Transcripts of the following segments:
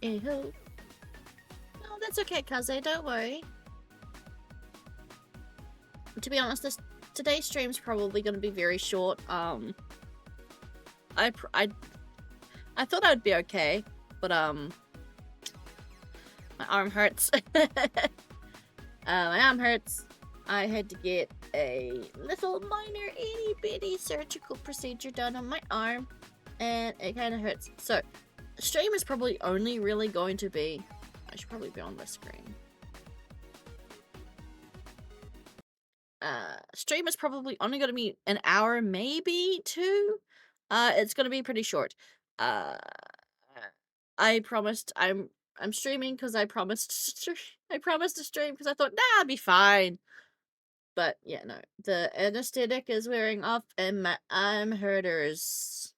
Anywho. No, that's okay, Kaze, don't worry. To be honest, today's stream's probably going to be very short. I thought I'd be okay, but my arm hurts. My arm hurts. I had to get a little minor itty bitty surgical procedure done on my arm, and it kind of hurts. So, the stream is probably only really going to be. I should probably be on the screen. Stream is probably only going to be an hour, maybe 2. It's going to be pretty short. I promised I'm streaming because I promised to stream because I thought, nah, I'll be fine. But yeah, no. The anesthetic is wearing off and my arm hurters.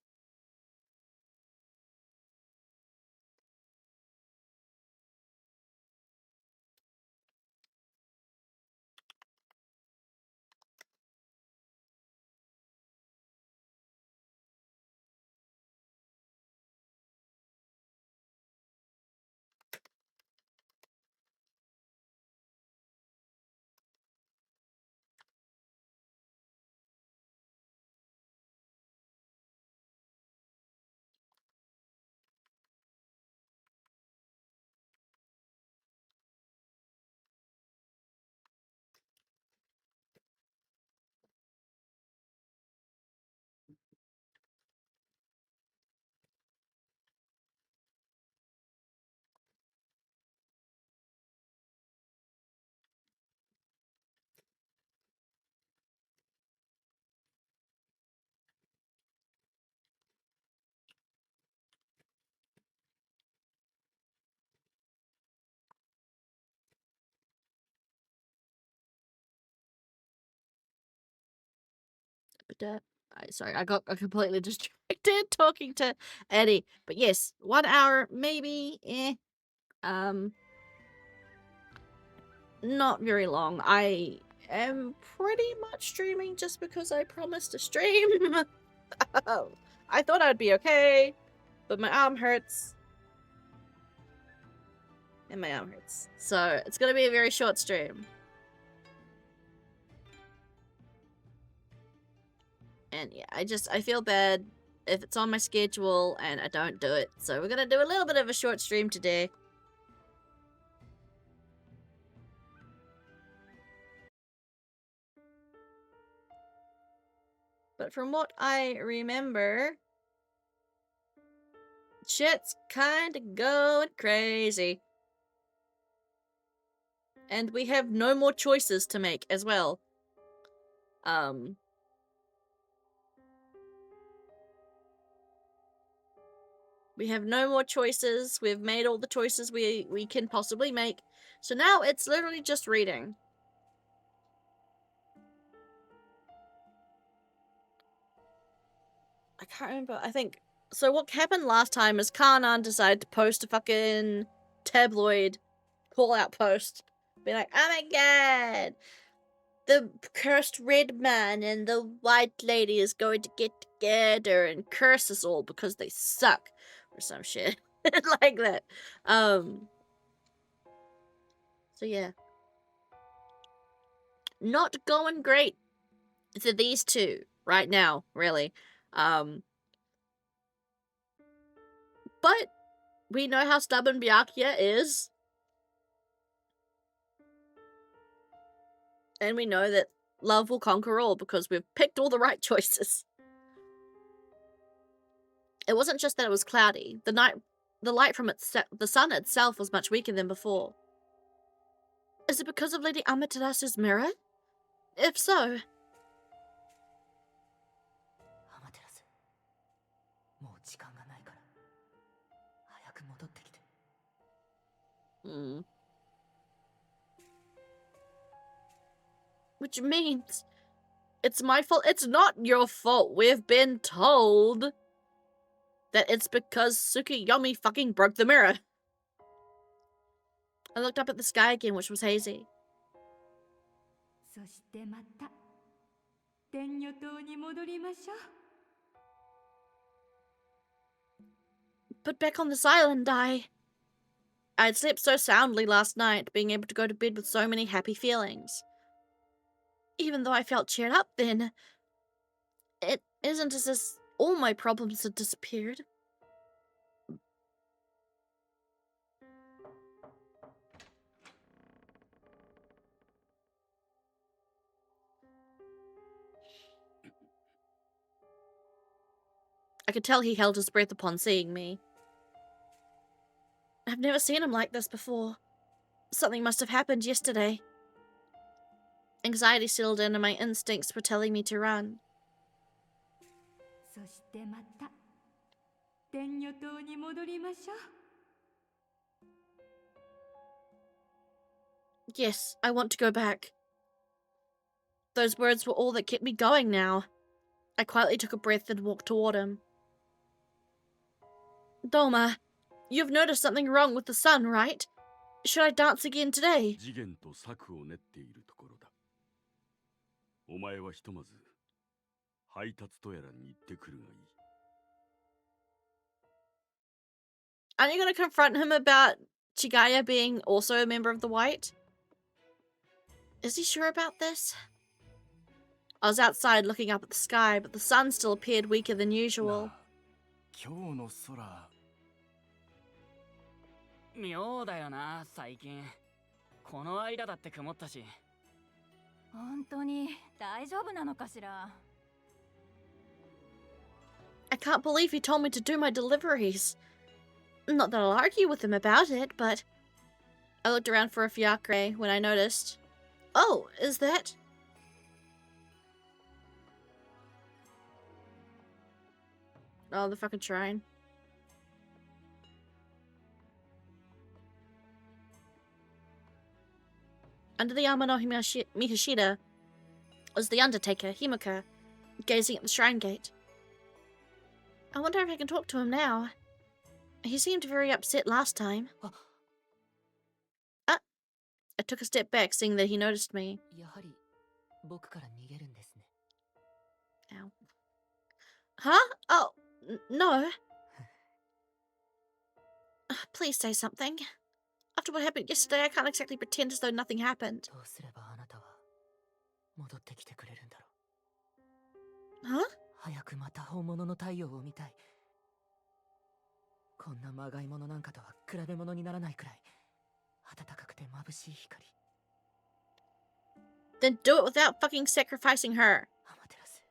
But sorry, I got completely distracted talking to Eddie. But yes, 1 hour, maybe. Not very long. I am pretty much streaming just because I promised to stream. I thought I'd be okay, but my arm hurts. And my arm hurts. So it's gonna be a very short stream. And yeah, I feel bad if it's on my schedule and I don't do it. So we're gonna do a little bit of a short stream today. But from what I remember, shit's kinda going crazy. And we have no more choices to make as well. We have no more choices. We've made all the choices we can possibly make. So now it's literally just reading. I can't remember. I think... So what happened last time is Kanan decided to post a fucking tabloid call-out post. Be like, oh my god! The cursed red man and the white lady is going to get together and curse us all because they suck. Or some shit. Like that. So yeah. Not going great for these two right now, really. But we know how stubborn Byakuya is. And we know that love will conquer all because we've picked all the right choices. It wasn't just that it was cloudy. The light from the sun itself was much weaker than before. Is it because of Lady Amaterasu's mirror? If so... Which means it's my fault. It's not your fault. We've been told that it's because Tsukuyomi fucking broke the mirror. I looked up at the sky again, which was hazy. But back on this island, I'd slept so soundly last night, being able to go to bed with so many happy feelings. Even though I felt cheered up then, it isn't as if all my problems had disappeared. I could tell he held his breath upon seeing me. I've never seen him like this before. Something must have happened yesterday. Anxiety settled in and my instincts were telling me to run. Yes, I want to go back. Those words were all that kept me going now. I quietly took a breath and walked toward him. Doma, you've noticed something wrong with the sun, right? Should I dance again today? Aren't you going to confront him about Chigaya being also a member of the White? Is he sure about this? I was outside looking up at the sky, but the sun still appeared weaker than usual. 妙だよな、最近。この間だって曇ったし。本当に大丈夫なのかしら。I can't believe he told me to do my deliveries. Not that I'll argue with him about it, but... I looked around for a fiacre when I noticed. Oh, is that... Oh, the fucking shrine. Under the arm of Mihashida was the Undertaker, Himika, gazing at the shrine gate. I wonder if I can talk to him now. He seemed very upset last time. I took a step back, seeing that he noticed me. Ow. Huh? Oh, no. Please say something. After what happened yesterday, I can't exactly pretend as though nothing happened. Huh? 早くまた本物の太陽を見たい。こんなまがいものなんかとは比べ物にならないくらい暖かくて眩しい光。Then do it without fucking sacrificing her. アマテラス、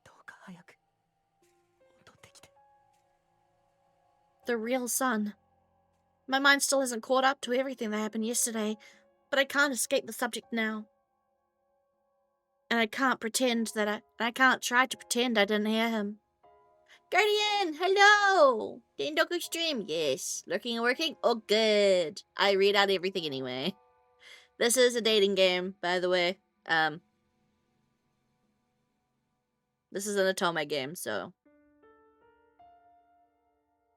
どうか早く戻ってきて。The real sun. My mind still hasn't caught up to everything that happened yesterday, but I can't escape the subject now. And I can't pretend that I can't try to pretend I didn't hear him. Guardian, hello! Dendoku stream, yes. Lurking and working? Oh, good. I read out everything anyway. This is a dating game, by the way. This is an Otome game, so...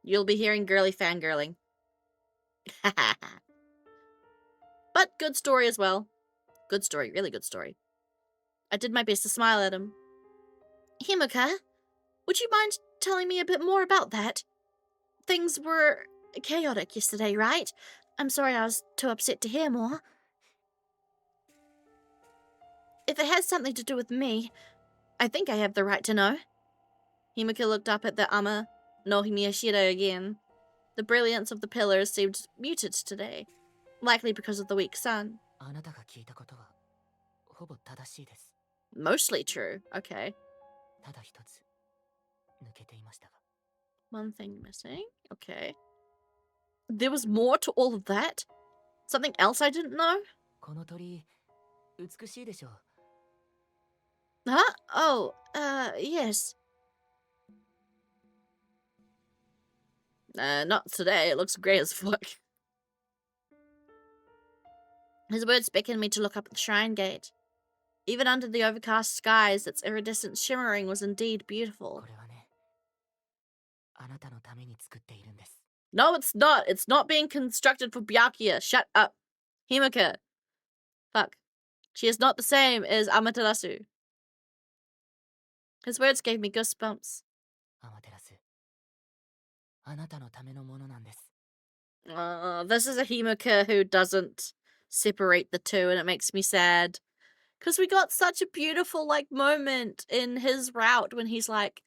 You'll be hearing girly fangirling. But good story as well. Good story, really good story. I did my best to smile at him. Himika, would you mind telling me a bit more about that? Things were chaotic yesterday, right? I'm sorry I was too upset to hear more. If it has something to do with me, I think I have the right to know. Himika looked up at the Ama no Miyashida again. The brilliance of the pillars seemed muted today, likely because of the weak sun. Mostly true. Okay. One thing missing. Okay. There was more to all of that? Something else I didn't know? Huh? Oh, yes. Not today. It looks grey as fuck. His words beckoned me to look up at the shrine gate. Even under the overcast skies, its iridescent shimmering was indeed beautiful. No, it's not. It's not being constructed for Byakuya. Shut up. Himika. Fuck. She is not the same as Amaterasu. His words gave me goosebumps. This is a Himika who doesn't separate the two, and it makes me sad. Because we got such a beautiful, like, moment in his route when he's like,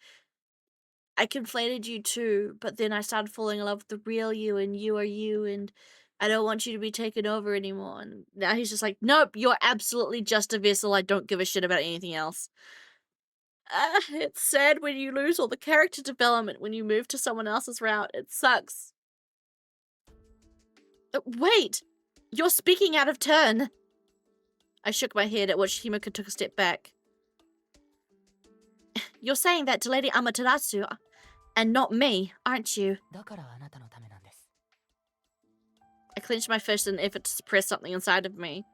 I conflated you too, but then I started falling in love with the real you, and you are you, and I don't want you to be taken over anymore. And now he's just like, nope, you're absolutely just a vessel. I don't give a shit about anything else. It's sad when you lose all the character development when you move to someone else's route. It sucks. Wait! You're speaking out of turn! I shook my head, at which Himika took a step back. You're saying that to Lady Amaterasu, and not me, aren't you? だからあなたのためなんです。 I clenched my fist in an effort to suppress something inside of me.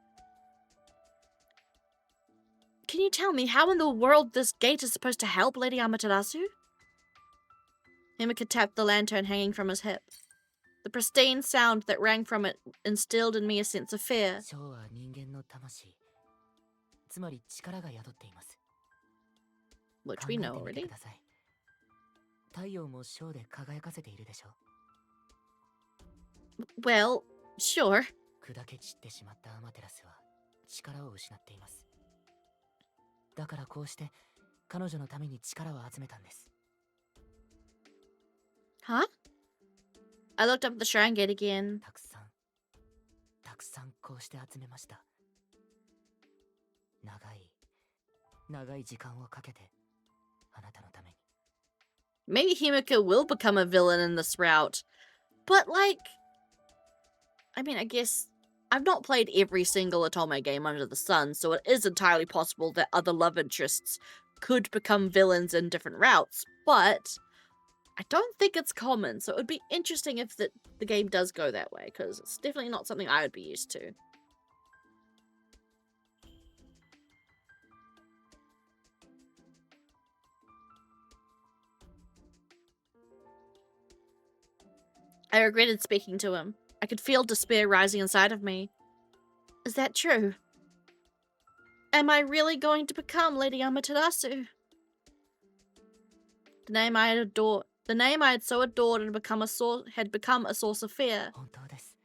Can you tell me how in the world this gate is supposed to help Lady Amaterasu? Himika tapped the lantern hanging from his hip. The pristine sound that rang from it instilled in me a sense of fear. ショーは人間の魂、つまり力が宿っています。 Which we know 考えてみて already. ください。太陽もショーで輝かせているでしょう。 Well, sure. 砕け散ってしまったアマテラスは力を失っています。だからこうして彼女のために力を集めたんです。 Huh? I looked up at the shrine gate again. たくさんこうして集めました。長い時間をかけてあなたのために。 Maybe Himika will become a villain in this route. But, like... I mean, I guess... I've not played every single Otome game under the sun, so it is entirely possible that other love interests could become villains in different routes, but I don't think it's common, so it would be interesting if the game does go that way, because it's definitely not something I would be used to. I regretted speaking to him. I could feel despair rising inside of me. Is that true? Am I really going to become Lady Amaterasu? The name I had so adored and had become a source of fear. 本当です。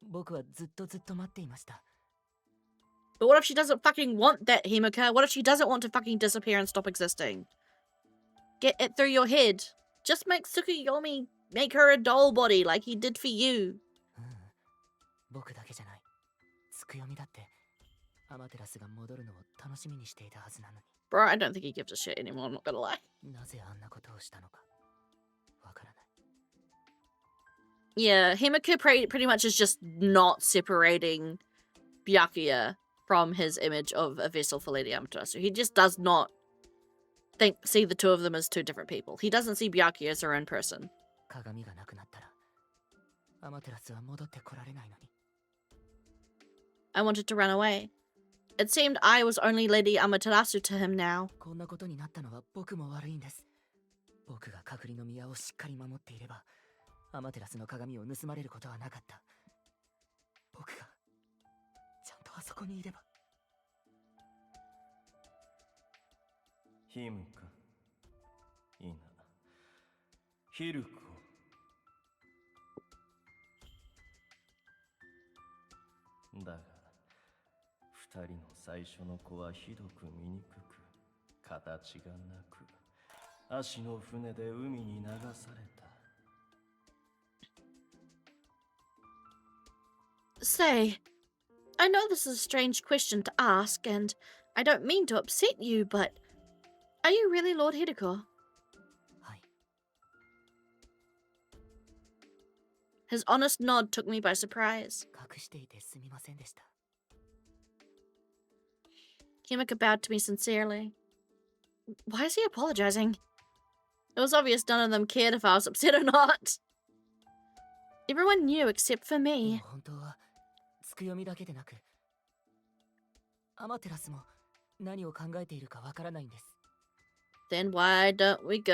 僕はずっと待っていました。 But what if she doesn't fucking want that, Himika? What if she doesn't want to fucking disappear and stop existing? Get it through your head. Just make Tsukuyomi make her a doll body like he did for you. 僕だけじゃない。つくよみだってアマテラスが戻るのを楽しみにしていたはずなのに。 Bro, I don't think he gives a shit anymore, I'm not gonna lie. なぜあんなことをしたのかわからない。 Yeah, Himika pretty much is just not separating Byakuya from his image of a vessel for Lady Amaterasu. He just does not see the two of them as two different people. He doesn't see Byakuya as her own person. 鏡がなくなったらアマテラスは戻ってこられないのに。 I wanted to run away. It seemed I was only Lady Amaterasu to him now. こんなことになったのは僕も悪いんです。僕が隔離の宮をしっかり守っていればアマテラスの鏡を盗まれることはなかった。僕がちゃんとあそこにいれば。ヒムかいなヒルコ。だが二人の最初の子はひどく醜く形がなく足の船で海に流された。 Say, I know this is a strange question to ask, and I don't mean to upset you, but are you really Lord Hideko? はい。 His honest nod took me by surprise. 隠していてすみませんでした。 Himika bowed to me sincerely. Why is he apologizing? It was obvious none of them cared if I was upset or not. Everyone knew except for でも me. 本当はつくよみだけでなくアマテラスも何を考えているかわからないんです。 Then why don't we go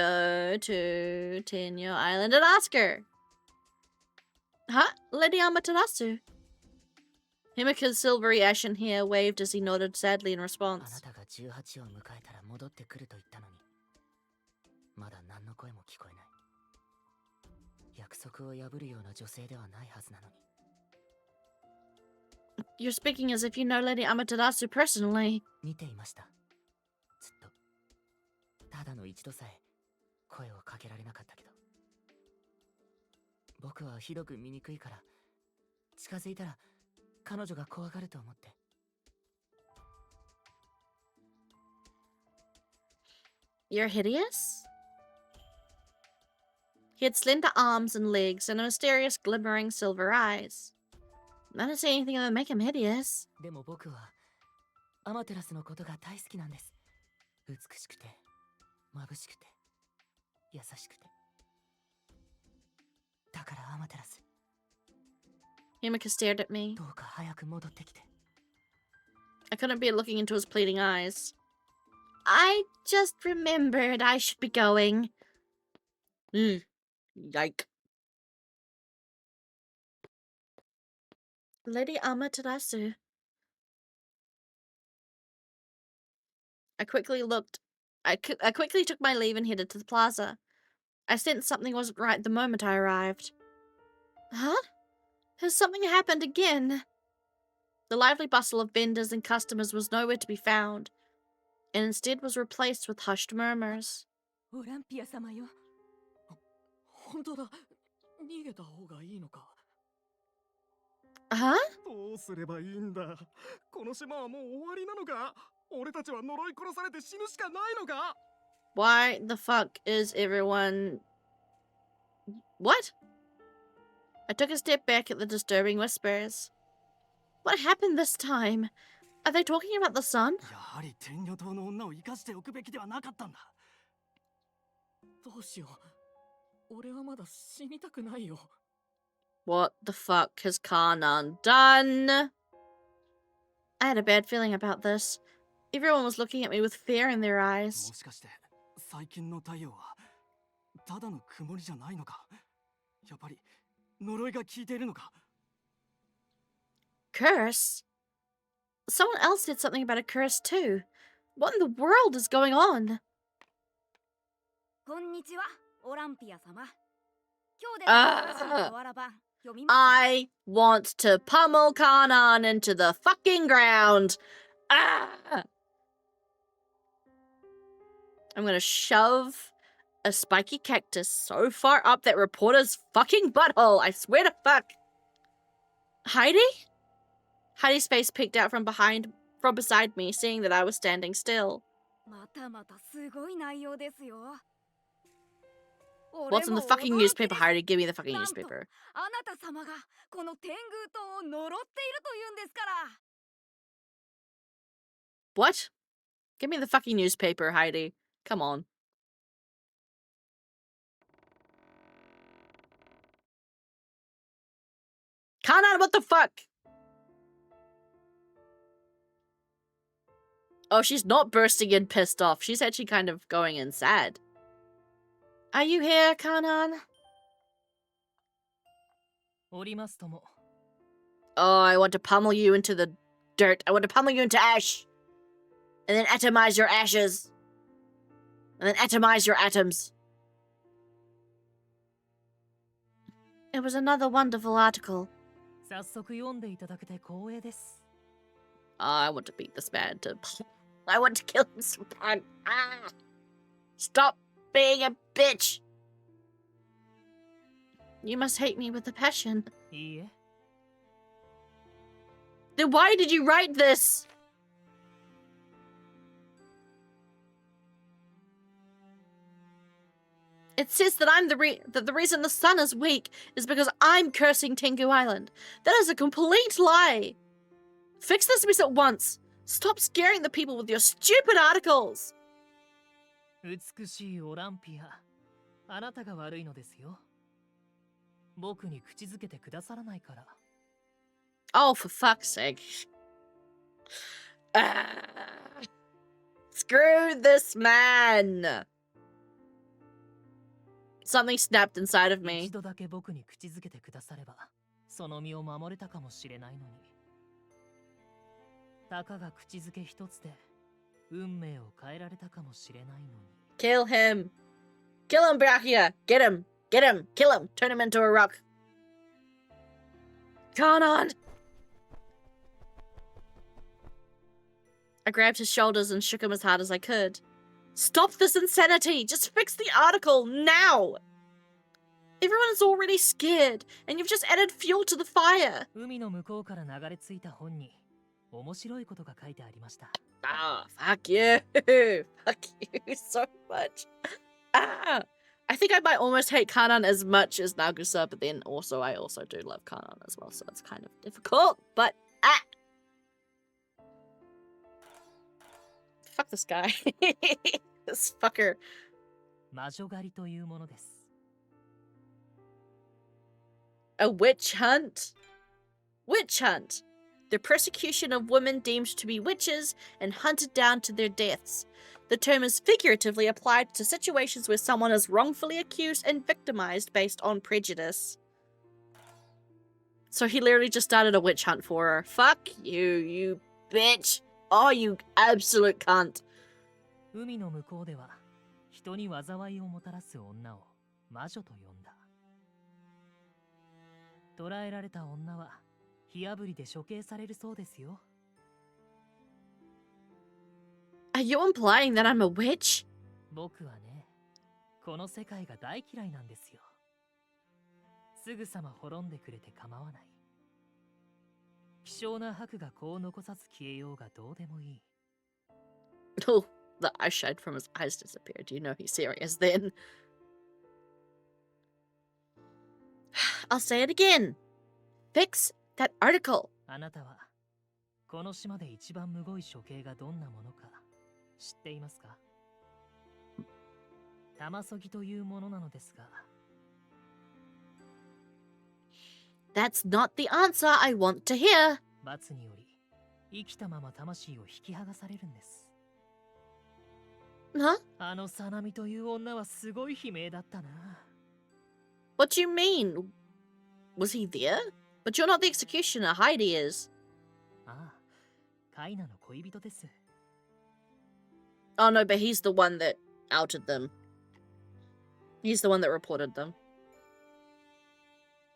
to Tenyo Island and ask her? Huh? Lady Amaterasu? Himika's silvery ashen hair waved as he nodded sadly in あな response. たが18を迎えたら戻ってくると言ったのにまだ何の声も聞こえない。約束を破るような女性ではないはずなのに。 You're speaking as if you know Lady Amaterasu personally. 見ていました。ずっと。ただの一度さえ声をかけられなかったけど。僕はひどく醜いから近づいたら彼女が怖がると思って。 You're hideous? He had slender arms and legs and mysterious glimmering silver eyes. I don't see anything that would make him hideous. でも僕はアマテラスのことが大好きなんです。美しくて眩しくて優しくて。だからアマテラス、 Himika stared at me. どうか早く戻ってきて。 I couldn't bear looking into his pleading eyes. I just remembered I should be going. Yike. Lady Amaterasu. I quickly took my leave and headed to the plaza. I sensed something wasn't right the moment I arrived. Huh? Has something happened again? The lively bustle of vendors and customers was nowhere to be found, and instead was replaced with hushed murmurs. オランピア様よ。本当だ。逃げた方がいいのか。 Huh? どうすればいいんだ。この島はもう終わりなのか。俺たちは呪い殺されて死ぬしかないのか。 Why the fuck is everyone... What? I took a step back at the disturbing whispers. What happened this time? Are they talking about the sun? やはり天女島の女を生かしておくべきではなかったんだ。どうしよう。俺はまだ死にたくないよ。 What the fuck has Kanan done? I had a bad feeling about this. Everyone was looking at me with fear in their eyes. もしかして最近の太陽はただの曇りじゃないのか。やっぱり呪いが効いているのか。 Curse? Someone else said something about a curse too. What in the world is going on? こんにちは、オランピア様。今日で新しい瓦版読みます。 I want to pummel Kanan into the fucking ground. Ah! I'm gonna shove a spiky cactus so far up that reporter's fucking butthole. I swear to fuck. Heidi? Heidi's face peeked out from beside me, seeing that I was standing still. またまたすごい内容ですよ。 What's in the fucking newspaper, Heidi? Give me the fucking newspaper. あなた様がこの天狗島を呪っているというんですから。 What? Give me the fucking newspaper, Heidi. Come on. Kanan, what the fuck? Oh, she's not bursting in pissed off. She's actually kind of going in sad. Are you here, Kanan? おりますとも。 Oh, I want to pummel you into the dirt. I want to pummel you into ash. And then atomize your ashes. And then atomize your atoms. It was another wonderful article. 早速読んでいただけて光栄です。 I want to beat this man to... I want to kill him sometime. Ah! Stop being a bitch! You must hate me with a passion. いいえ。 Then why did you write this? It says that the reason the sun is weak is because I'm cursing Tengu Island. That is a complete lie. Fix this mess at once. Stop scaring the people with your stupid articles. 美しいオランピア。あなたが悪いのですよ。僕に口づけてくださらないから。 Oh, for fuck's sake. Screw this man. Something snapped inside of me. 一度だけ僕に口づけてくだされば、その身を守れたかもしれないのに。たかが口づけ一つで、運命を変えられたかもしれないのに。 Kill him. Kill him, Brachia. Get him. Get him! Kill him! Turn him into a rock! Kanan! I grabbed his shoulders and shook him as hard as I could. Stop this insanity! Just fix the article, now! Everyone is already scared, and you've just added fuel to the fire! 海の向こうから流れ着いた本に面白いことが書いてありました。 Ah, fuck you! Fuck you so much. Ah! I think I might almost hate Kanan as much as Nagusa, but then also I also do love Kanan as well, so it's kind of difficult, but fuck this guy. This fucker. 魔女狩りというものです。 A witch hunt? Witch hunt. The persecution of women deemed to be witches and hunted down to their deaths. The term is figuratively applied to situations where someone is wrongfully accused and victimized based on prejudice. So he literally just started a witch hunt for her. Fuck you, you bitch. Oh, you absolute cunt. 海の向こうでは人に災いをもたらす女を魔女と呼んだ。捕らえられた女は火あぶりで処刑されるそうですよ。 Are you implying that I'm a witch? 僕はね、この世界が大嫌いなんですよ。すぐさま滅んでくれて構わない。希少な白がこう残さず消えようがどうでもいい。 Oh, the eyeshade from his eyes disappeared. You know he's serious then. I'll say it again. Fix that article. あなたはこの島で一番むごい処刑がどんなものか知っていますか？玉そぎというものなのですが。 That's not the answer I want to hear. 罰により生きたまま魂を引き剥がされるんです。 Huh? あのサナミという女はすごい悲鳴だったな。 What do you mean? Was he there? But you're not the executioner, Heidi is. ああ、カイナの恋人です。 Oh no, but he's the one that outed them. He's the one that reported them.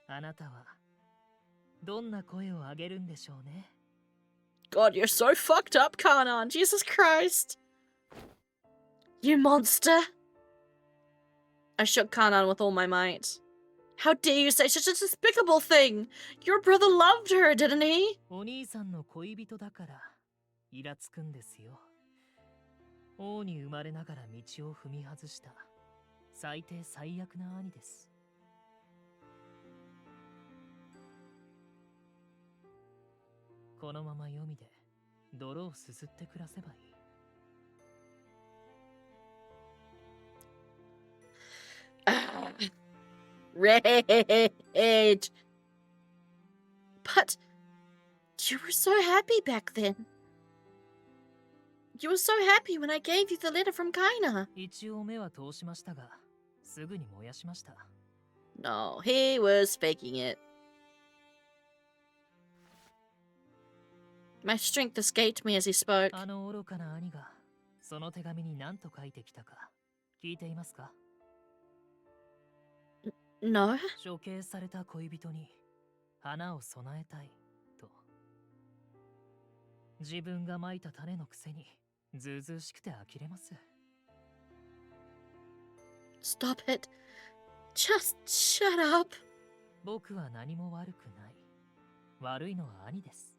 あなたはどんな声を上げるんでしょうね。 God, you're so fucked up, Kanan. Jesus Christ. You monster. I shook Kanan with all my might. How dare you say such a despicable thing? Your brother loved her, didn't he? お兄さんの恋人だからイラつくんですよ。王に生まれながら道を踏み外した最低最悪な兄です。 このまま読みで泥をすすって暮らせばいい。 Rage. But you were so happy back then. You were so happy when I gave you the letter from Kaina. 一応目は通しましたが、すぐに燃やしました。 No, he was faking it. My strength escaped me as he spoke. あの愚かな兄がその手紙に何と書いてきたか聞いていますか？ No? 処刑された恋人に花を備えたいと。自分がまいた種のくせにずうずうしくて呆れます。 Stop it. Just shut up. 僕は何も悪くない。悪いのは兄です。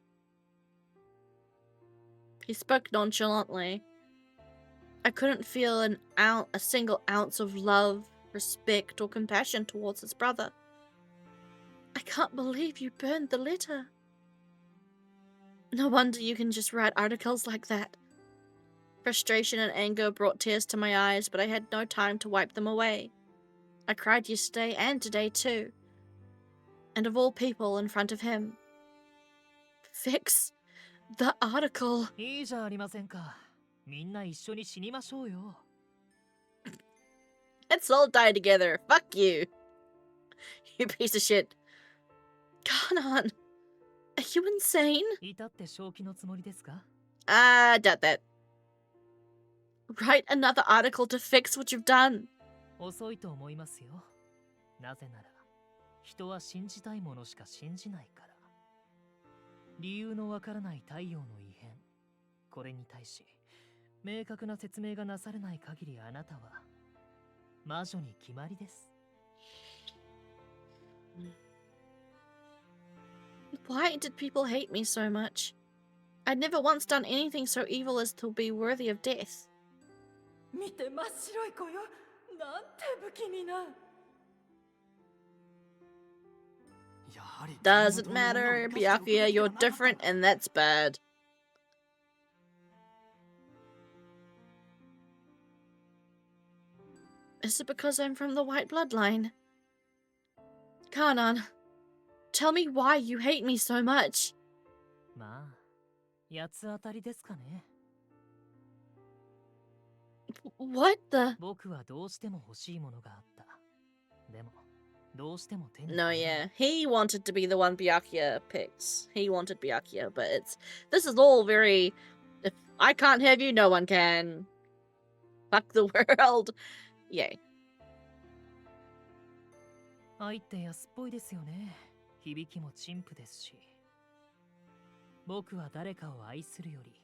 He spoke nonchalantly. I couldn't feel a single ounce of love, respect, or compassion towards his brother. I can't believe you burned the letter. No wonder you can just write articles like that. Frustration and anger brought tears to my eyes, but I had no time to wipe them away. I cried yesterday and today too. And of all people, in front of him. Fix the article. いいじゃありませんか。みんな一緒に死にましょうよ。 Let's all die together. Fuck you. You piece of shit. Kanan, are you insane? 至って正気のつもりですか？ I doubt that. Write another article to fix what you've done. 遅いと思いますよ。なぜなら人は信じたいものしか信じないから。理由のわからない太陽の異変、これに対し明確な説明がなされない限り、あなたは魔女に決まりです。Why did people hate me so much? I'd never once done anything so evil as to be worthy of death. 見て、真っ白い子よ。なんて不気味な。やはり Doesn't matter, Byakuya, you're different and that's bad. Is it because I'm from the white bloodline? Kanan, tell me why you hate me so much. まあ、八つ当たりですかね。What the? 僕はどうしても欲しいものがあった。でも、どうしても手に No, 入らない。 yeah. He wanted to be the one Byakuya picked. He wanted Byakuya, but this is all very, if I can't have you, no one can. Fuck the world. Yay. 愛って安っぽいですよね。響きも陳腐ですし。僕は誰かを愛するより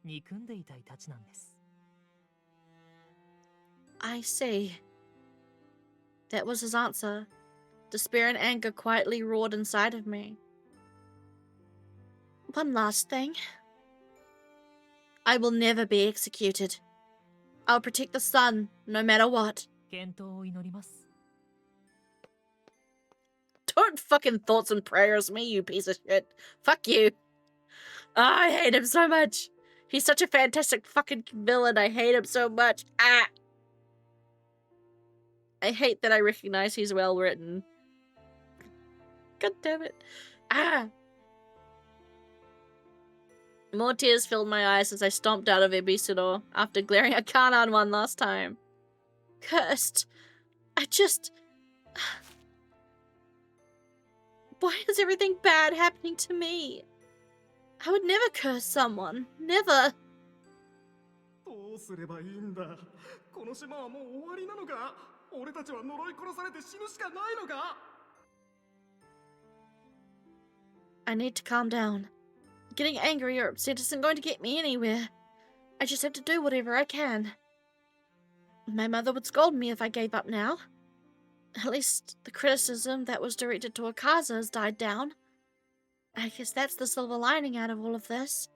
憎んでいたいたちなんです。 I see. That was his answer. Despair and anger quietly roared inside of me. One last thing. I will never be executed. I'll protect the sun, no matter what. 健闘を祈ります。 Don't fucking thoughts and prayers me, you piece of shit. Fuck you. I hate him so much. He's such a fantastic fucking villain. I hate him so much. Ah! I hate that I recognize he's well written. God damn it. Ah! More tears filled my eyes as I stomped out of Ebisuno after glaring at Kanan one last time. Cursed. Why is everything bad happening to me? I would never curse someone. Never. どうすればいいんだ。この島はもう終わりなのか。俺たちは呪い殺されて死ぬしかないのか。 I need to calm down. Getting angry or upset isn't going to get me anywhere. I just have to do whatever I can. My mother would scold me if I gave up now. At least the criticism that was directed to Akaza has died down. I guess that's the silver lining out of all of this.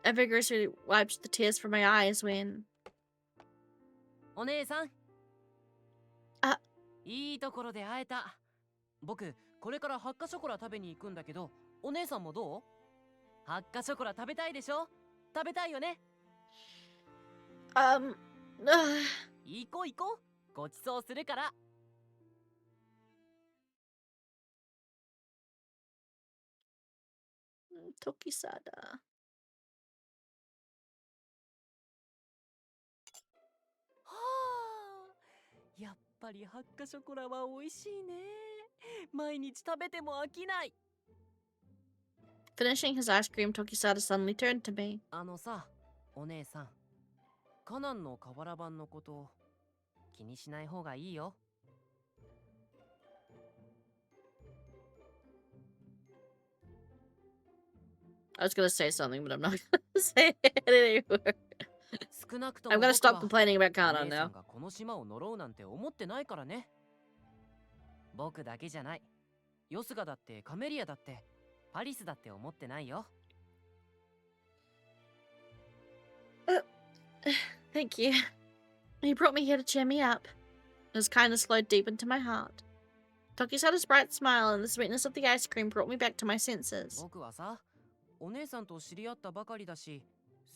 I vigorously wiped the tears from my eyes when... お姉さん。あ、いいところで会えた。僕、これからハッカショコラ食べに行くんだけど、お姉さんもどう？ハッカショコラ食べたいでしょ？食べたいよね？行こう行こう。ごちそうするから。Tokisada. はあ、やっぱりハッカショコラは美味しいね。毎日食べても飽きない。 Finishing his ice cream, Tokisada suddenly turned to me. あのさ、お姉さん。カナンの瓦版のこと気にしない方がいいよ。 I was gonna say something, but I'm not gonna say it anymore. I'm gonna stop complaining about Kanan now. この島を呪うなんて思ってないからね。僕だけじゃない。ヨスガだってカメリアだってパリスだって思ってないよ。 Thank you. You brought me here to cheer me up. His kindness flowed deep into my heart. Tokisada's bright smile and the sweetness of the ice cream brought me back to my senses. 僕はさ、お姉さんと知り合ったばかりだし、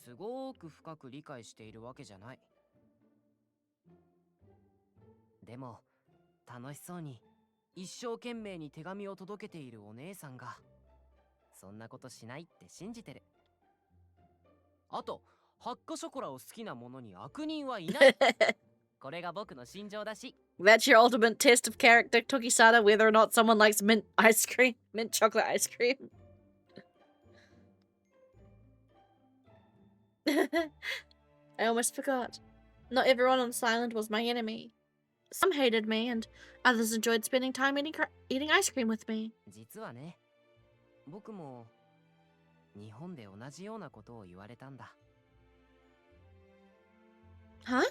すごく深く理解しているわけじゃない。でも、楽しそうに一生懸命に手紙を届けているお姉さんが、そんなことしないって信じてる。あと、ハッカショコラを好きな者に悪人はいない。これが僕の心情だし。That's your ultimate test of character, Tokisada, whether or not someone likes mint ice cream, mint chocolate ice cream. I almost forgot. Not everyone on this island was my enemy. Some hated me, and others enjoyed spending time eating ice cream with me. 実はね、僕も日本で同じようなことを言われたんだ。Huh?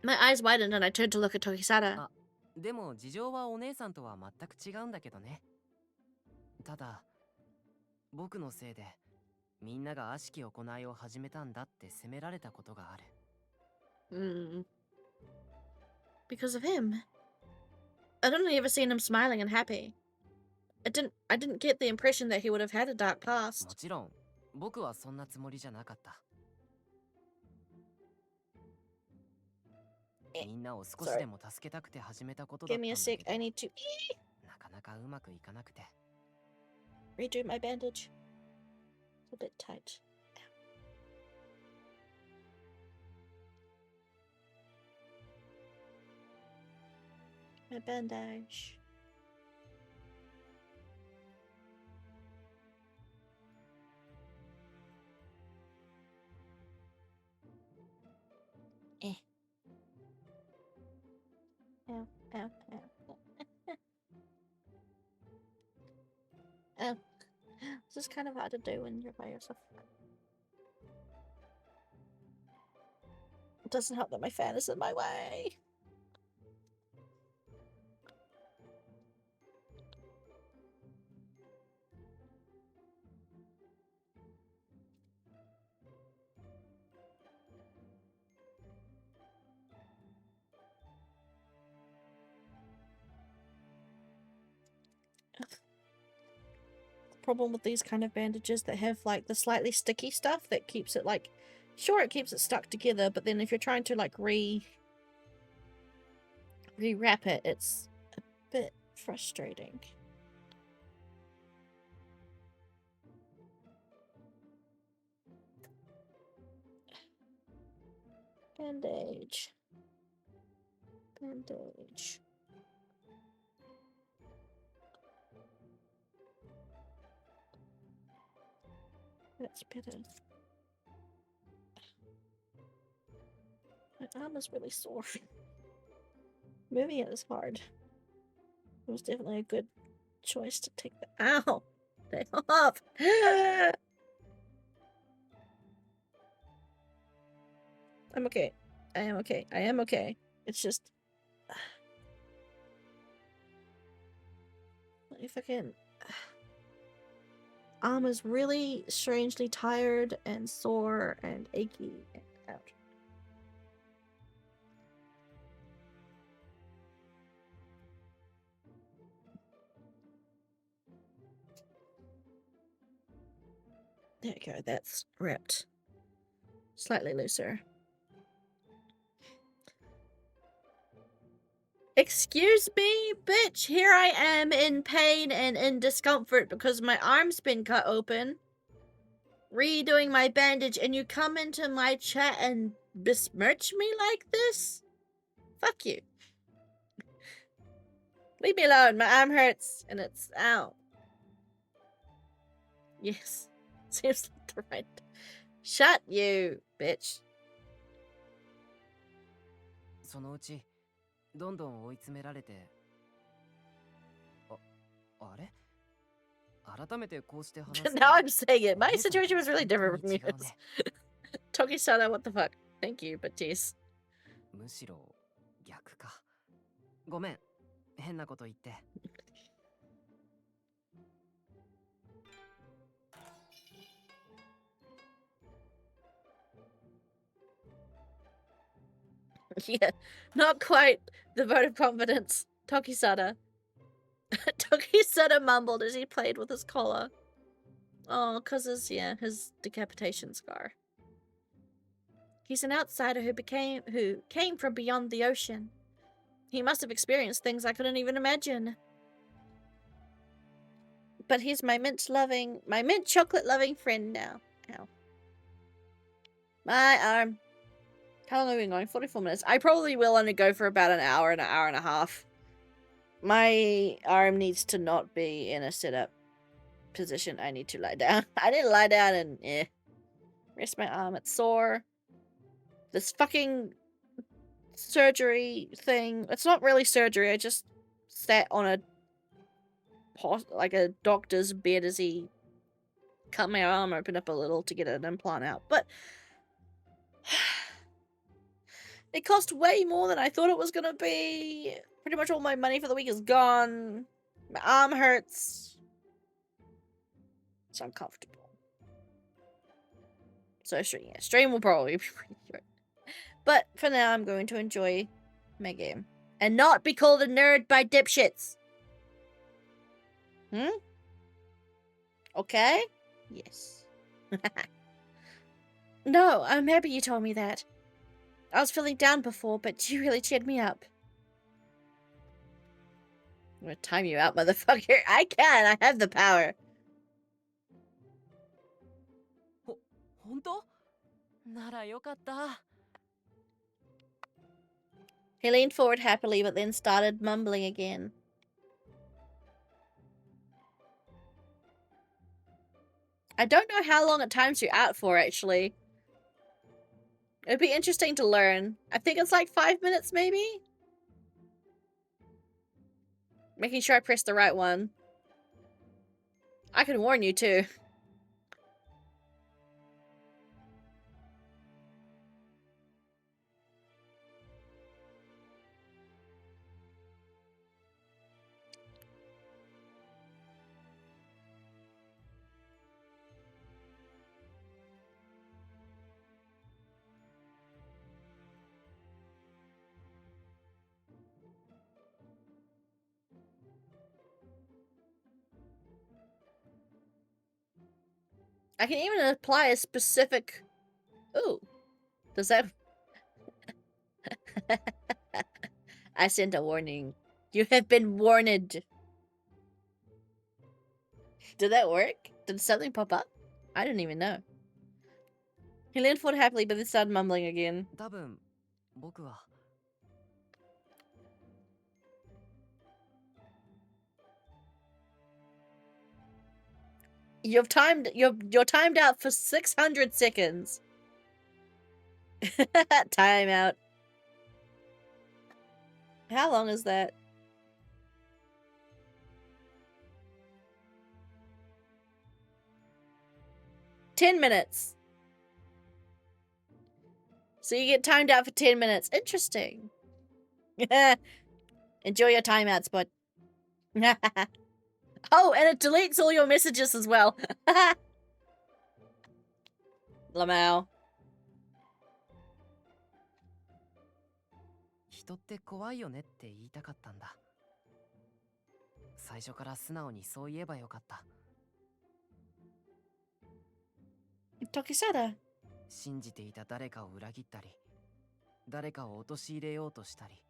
My eyes widened and I turned to look at Tokisada. あ、でも事情はお姉さんとは全く違うんだけどね。ただ、僕のせいでみんなが悪しき行いを始めたんだって責められたことがある。Because of him. I'd only ever seen him smiling and happy. I didn't get the impression that he would have had a dark も past. ちろん、僕はそんなつもりじゃなかった。みんなを少しでも助けたくて始めたことだっ Give たん me だ a け sec. ど、 I need to なかなかうまくいかなくて。 redo my bandage. It's a bit tight. My bandage. Ow, ow, ow. Ow. This is kind of hard to do when you're by yourself. It doesn't help that my fan is in my way. Problem with these kind of bandages that have like the slightly sticky stuff that keeps it like, sure, it keeps it stuck together, but then if you're trying to like rewrap it, it's a bit frustrating. Bandage. Bandage. That's better. My arm is really sore. Moving it is hard. It was definitely a good choice to take the— Ow! Stay off! I'm okay. I am okay. I am okay. It's just— my fucking arm is really strangely tired and sore and achy and ouch. There you go, that's ripped. Slightly looser. Excuse me, bitch, here I am in pain and in discomfort because my arm's been cut open. Redoing my bandage and you come into my chat and besmirch me like this? Fuck you. Leave me alone, my arm hurts and it's out. Yes, seems like the right— Shut you, bitch. そのうちどんどん追い詰められて、あれ？改めてこうして話すと Now I'm saying it. My 姉さんと situation was really different from 違う yours. ね。 Toki-sana, what the fuck? Thank you, but jeez. むしろ逆か。ごめん、変なこと言って。Yeah, not quite the vote of confidence. Toki-sana. Toki-sana mumbled as he played with his collar. Oh, cause his decapitation scar. He's an outsider who came from beyond the ocean. He must have experienced things I couldn't even imagine. But he's my mint chocolate loving friend now. Ow. My arm. How long have we been going? 44 minutes. I probably will only go for about an hour and a half. My arm needs to not be in a sit-up position. I need to lie down. I need to lie down and rest my arm. It's sore. This fucking surgery thing. It's not really surgery. I just sat on a doctor's bed as he cut my arm open up a little to get an implant out. But it cost way more than I thought it was gonna be. Pretty much all my money for the week is gone. My arm hurts. It's uncomfortable. So stream will probably be pretty good. But for now, I'm going to enjoy my game. And not be called a nerd by dipshits. Okay? Yes. No, I'm happy you told me that. I was feeling down before, but you really cheered me up. I'm gonna time you out, motherfucker. I can. I have the power. 本当ならよかった。 He leaned forward happily, but then started mumbling again. I don't know how long it times you out for, actually. It'd be interesting to learn. I think it's like 5 minutes, maybe? Making sure I press the right one. I can warn you, too. I can even apply a specific... Ooh. Does that... I sent a warning. You have been warned. Did that work? Did something pop up? I didn't even know. He leaned forward happily, but then started mumbling again. 多分僕は You're timed out for 600 seconds. Time out. How long is that? $10 minutes. So you get timed out for 10 minutes. Interesting. Enjoy your timeouts, bud. Oh, and it deletes all your messages as well. Lamau. 人って怖いよねって言いたかったんだ。最初から素直にそう言えばよかった。 Tokisada. 信じていた誰かを裏切ったり、誰かを陥れようとしたり。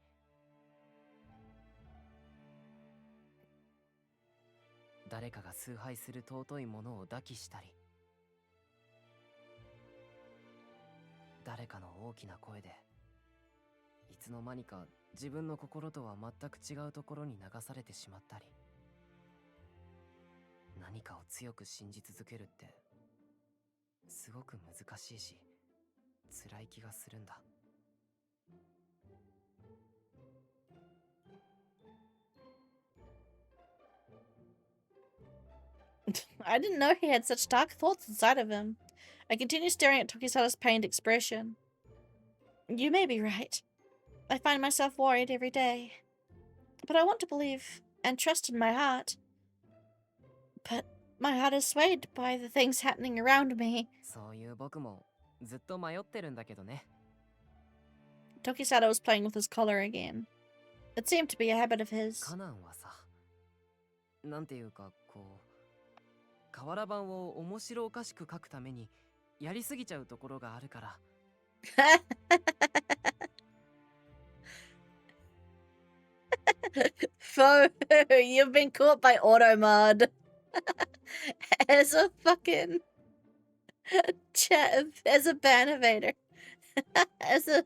誰かが崇拝する尊いものを抱きしたり、誰かの大きな声でいつの間にか自分の心とは全く違うところに流されてしまったり、何かを強く信じ続けるってすごく難しいし辛い気がするんだ。 I didn't know he had such dark thoughts inside of him. I continued staring at Tokisada's pained expression. You may be right. I find myself worried every day. But I want to believe and trust in my heart. But my heart is swayed by the things happening around me. そういう僕もずっと迷ってるんだけどね。 Tokisada was playing with his collar again. It seemed to be a habit of his. カナンはさ、なんていうかこう。 瓦版を面白おかしく書くためにやりすぎちゃうところがあるから。Fo, you've been caught by auto mod as a fucking chat, as a ban evader, as a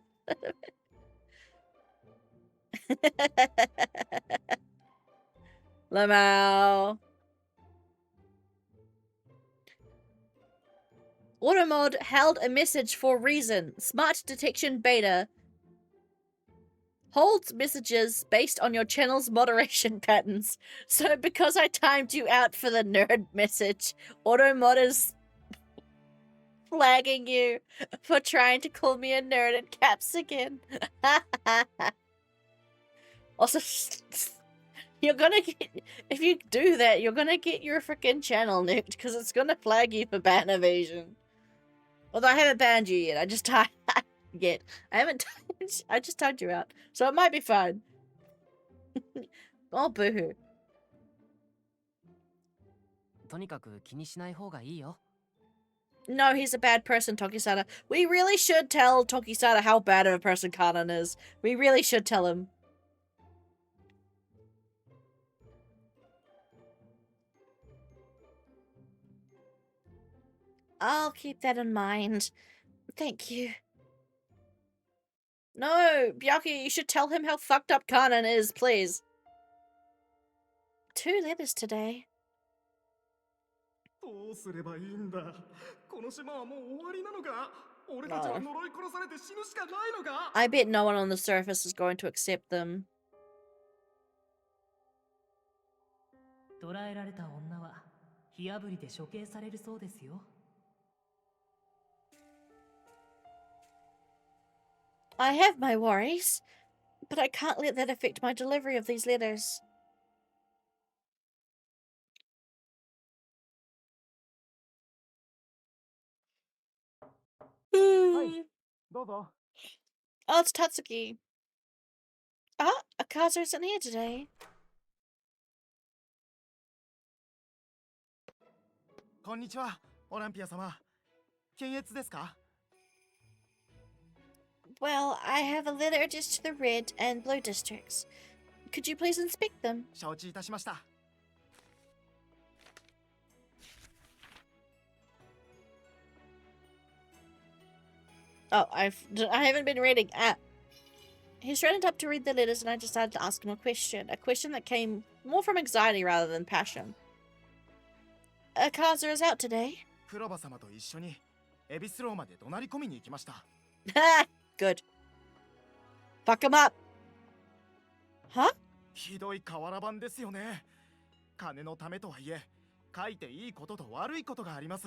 Lamau. Automod held a message for reason. Smart detection beta. holds messages based on your channel's moderation patterns. So because I timed you out for the nerd message, Automod is flagging you for trying to call me a nerd in caps again. Also, you're gonna get, if you do that, you're gonna get your freaking channel nuked because it's gonna flag you for ban evasion. Although I haven't banned you yet, I just timed yet. I just timed you out, so it might be fine. Oh, boohoo. とにかく気にしない方がいいよ。 No, he's a bad person, Tokisada. We really should tell Tokisada how bad of a person Kanan is. We really should tell him. I'll keep that in mind. Thank you. No, Byakuya, you should tell him how fucked up Kanan is, please. 2 letters today. どうすればいいんだ。この島はもう終わりなのか。俺たちは呪い殺されて死ぬしかないのか。 I bet no one on the surface is going to accept them. 捕らえられた女は火あぶりで処刑されるそうですよ。 I have my worries, but I can't let that affect my delivery of these letters. Hi. どうぞ。 Oh, it's Tatsuki. Ah, Akazu isn't here today. こんにちは、オランピア様。検閲ですか？ Well, I have a letter addressed to the red and blue districts. Could you please inspect them? 承知いたしました。 Oh, I haven't been reading. He straightened up to read the letters and I decided to ask him a question that came more from anxiety rather than passion. Akaza is out today. 黒羽様と一緒にエビスローまで怒鳴り込みに行きました。 Good. Fuck him up. Huh? ひどい瓦版ですよね。金のためとはいえ、書いていいことと悪いことがあります。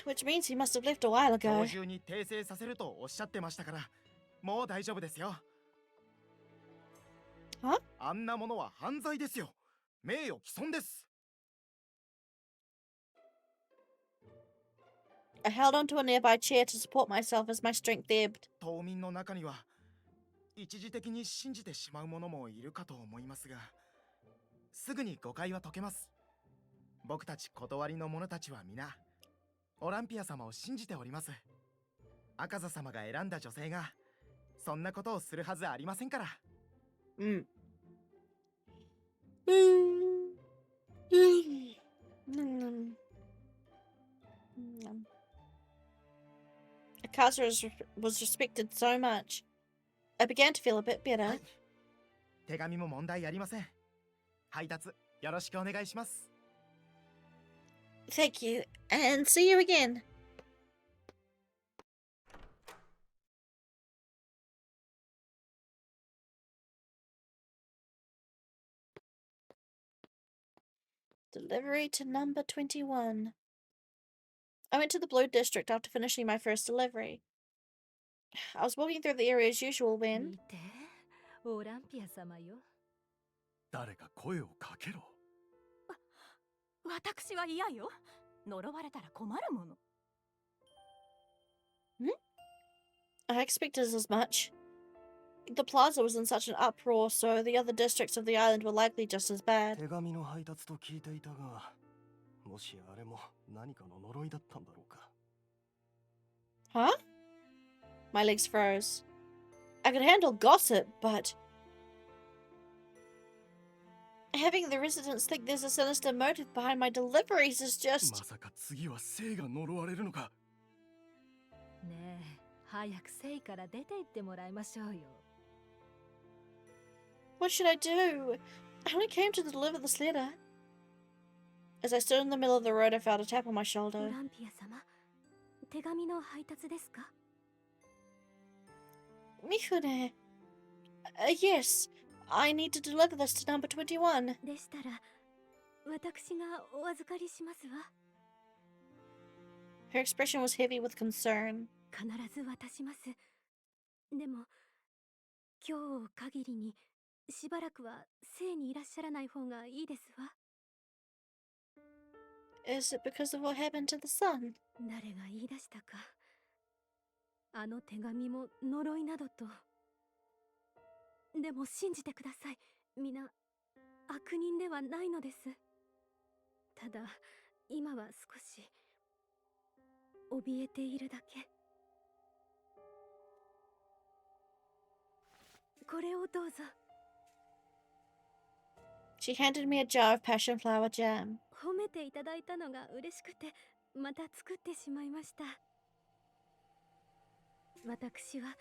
Which means he must have left a while 今 ago. 日中に訂正させるとおっしゃってましたから、もう大丈夫ですよ。 Huh? あんなものは犯罪ですよ。名誉毀損です。 I held onto a nearby chair to support myself as my strength ebbed. 島民の中には一時的に信じてしまう者もいるかと思いますが、すぐに誤解は解けます。僕たち断りの者たちは皆オランピア様を信じております。赤座様が選んだ女性がそんなことをするはずありませんから。 Akaza was respected so much. I began to feel a bit better. 手紙も問題ありません。配達よろしくお願いします。 Thank you, and see you again. Delivery to number 21. I went to the Blue District after finishing my first delivery. I was walking through the area as usual when... 見て、オランピア様よ。誰か声をかけろ。私は嫌よ。呪われたら困るもの。I expected as much. The plaza was in such an uproar, so the other districts of the island were likely just as bad. 手紙の配達と聞いていたが、もしあれも何かの呪いだったんだろうか。 Huh? My legs froze. I could handle gossip, but... having the residents think there's a sinister motive behind my deliveries is ま just... さか次は生が呪われるのか。ねえ、早く聖から出て行ってもらいましょうよ。 What should I do? I only came to deliver this letter. As I stood in the middle of the road, I felt a tap on my オ shoulder. ランピア様、手紙の配達ですか？ Mifune. Yes. I need to deliver this to number 21. でしたら、私がお預かりしますわ。 Her expression was heavy with concern. 必ず渡します。でも、今日を限りにしばらくは聖にいらっしゃらない方がいいですわ。 Is it because of what happened to the sun? 誰が言い出したか。あの手紙も呪いなどと。でも信じてください。皆悪人ではないのです。ただ今は少し怯えているだけ。これをどうぞ。 She handed me a jar of passion flower jam. 褒めていただいたのが嬉しくてまた作ってしまいました。私は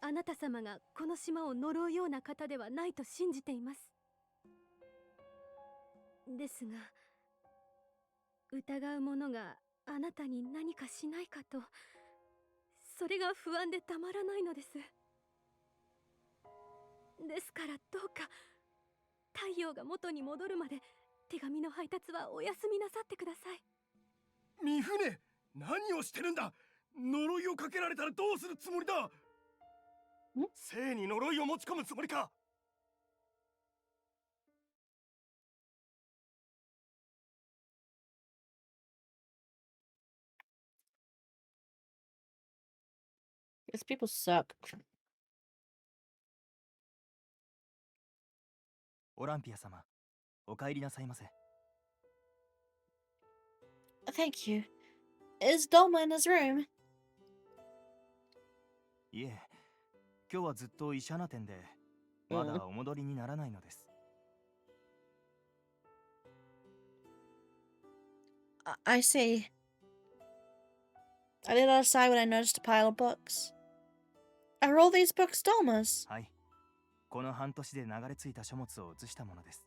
あなた様がこの島を呪うような方ではないと信じています。ですが疑う者があなたに何かしないかと、それが不安でたまらないのです。ですからどうか太陽が元に戻るまで手紙の配達はお休みなさってください。三船、何をしてるんだ。呪いをかけられたらどうするつもりだ。聖に呪いを持ち込むつもりか。These people suck. オランピア様、お帰りなさいませ。 Thank you. Is Dolma in his room? いえ、今日はずっと医者な点でまだお戻りにならないのです。I see. I lit outside when I noticed a pile of books. Are all these books Dolma's? はい、この半年で流れ着いた書物を写したものです。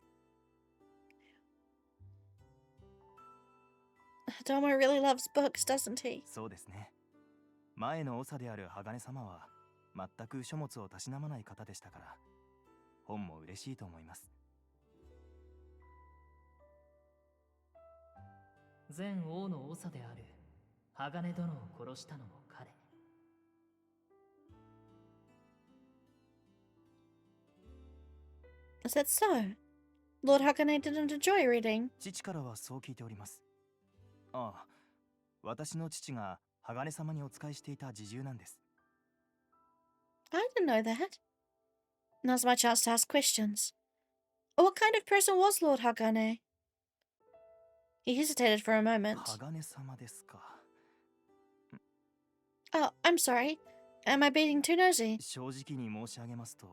Dolma really loves books, doesn't he? そうですね。前の長である鋼様は全く書物をたしなまない方でしたから、本も嬉しいと思います。前王の長である鋼殿を殺したのも彼。 Is that so? Lord Hakane didn't enjoy reading. 父からはそう聞いております。ああ、私の父が鋼様にお仕えしていた侍従なんです。 I didn't know that. Now's my chance to ask questions. What kind of person was Lord Hakane? He hesitated for a moment. 鋼様ですか。 Oh, I'm sorry. Am I being too nosy? 正直に申し上げますと、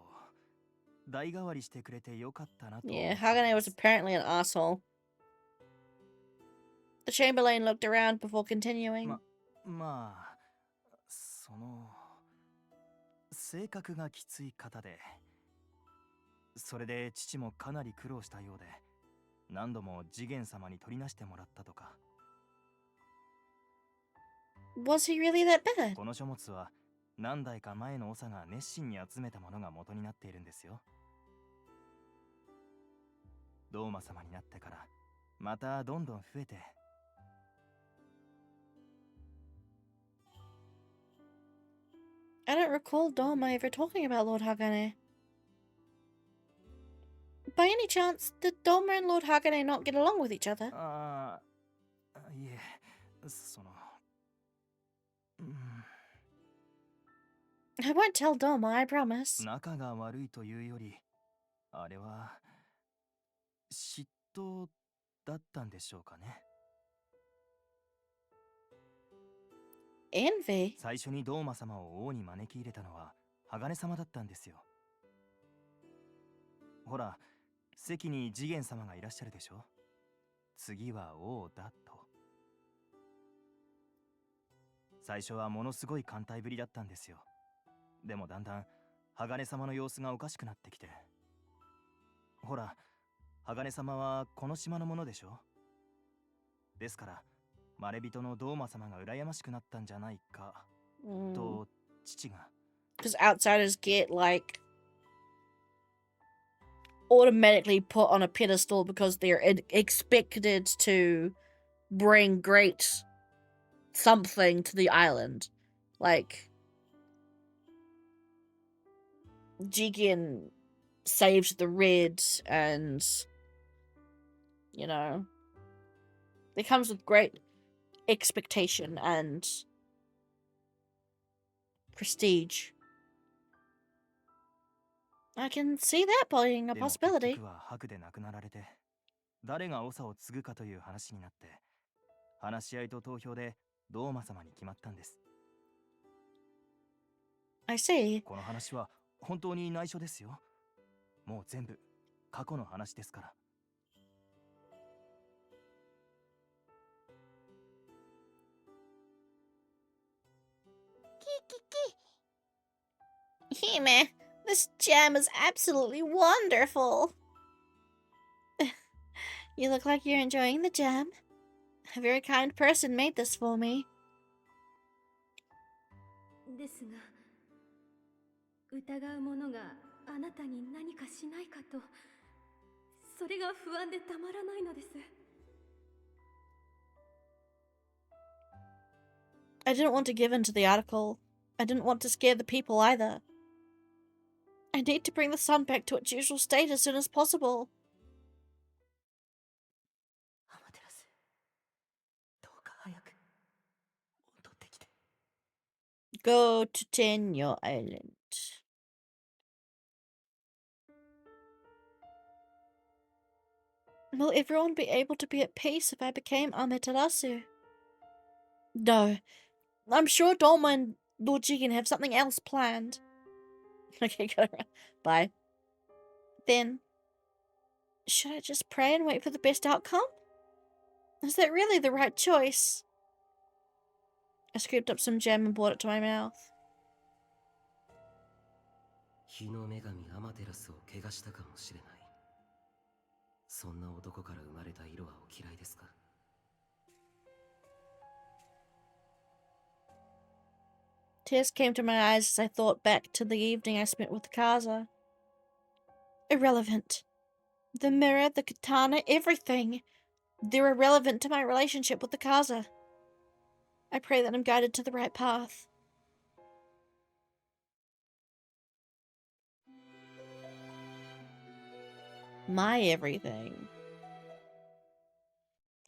代替わりしてくれてよかったなと。 Yeah, Hakane was apparently an asshole. The Chamberlain looked around before continuing. まあ、性格がきつい方で、それで父もかなり苦労したようで、何度も次元様に取りなしてもらったとか。 Was he really that bad? この書物は何代か前の長が熱心に集めたものが元になっているんですよ。ドーマ様になってからまたどんどん増えて。 I don't recall Dolma ever talking about Lord Hakane. By any chance, did Dolma and Lord Hakane not get along with each other? ああ、いえ、I won't tell Dolma, I promise. 仲が悪いというより、あれは嫉妬だったんでしょうかね。 Envy? 最初にドーマ様を王に招き入れたのは鋼様だったんですよ。ほら、席に次元様がいらっしゃるでしょ。次は王だと。最初はものすごい歓待ぶりだったんですよ。でもだんだん鋼様の様子がおかしくなってきて。ほら、鋼様はこの島のものでしょ。ですからまれびとのドーマ様が羨ましくなったんじゃないかと父が。 Because outsiders get like automatically put on a pedestal because they're expected to bring great something to the island. Like, Jigen saved the red, and you know, it comes with great expectation and prestige. I can see that being a でも possibility. 結局は白で亡くなられて、誰が長を継ぐかという話になって、話し合いと投票でドーマ様に決まったんです。 I see. この話は本当に内緒ですよ。もう全部過去の話ですから。 Hime, this jam is absolutely wonderful. You look like you're enjoying the jam. A very kind person made this for me. ですが疑う者があなたに何かしないかと、それが不安でたまらないのです。 I didn't want to give in to the article. I didn't want to scare the people either. I need to bring the sun back to its usual state as soon as possible. アマテラス、どうか早く戻ってきて。 Go to Tenyo Island. Will everyone be able to be at peace if I became Amaterasu? No. I'm sure Dolma and Lord Jigen have something else planned. Okay, go. Bye. Then, should I just pray and wait for the best outcome? Is that really the right choice? I scooped up some jam and brought it to my mouth. 日の女神アマテラスを怪我したかもしれない。そんな男から生まれた色はお嫌いですか？ Tears came to my eyes as I thought back to the evening I spent with Kaza. Irrelevant. The mirror, the katana, everything. They're irrelevant to my relationship with the Kaza. I pray that I'm guided to the right path. My everything.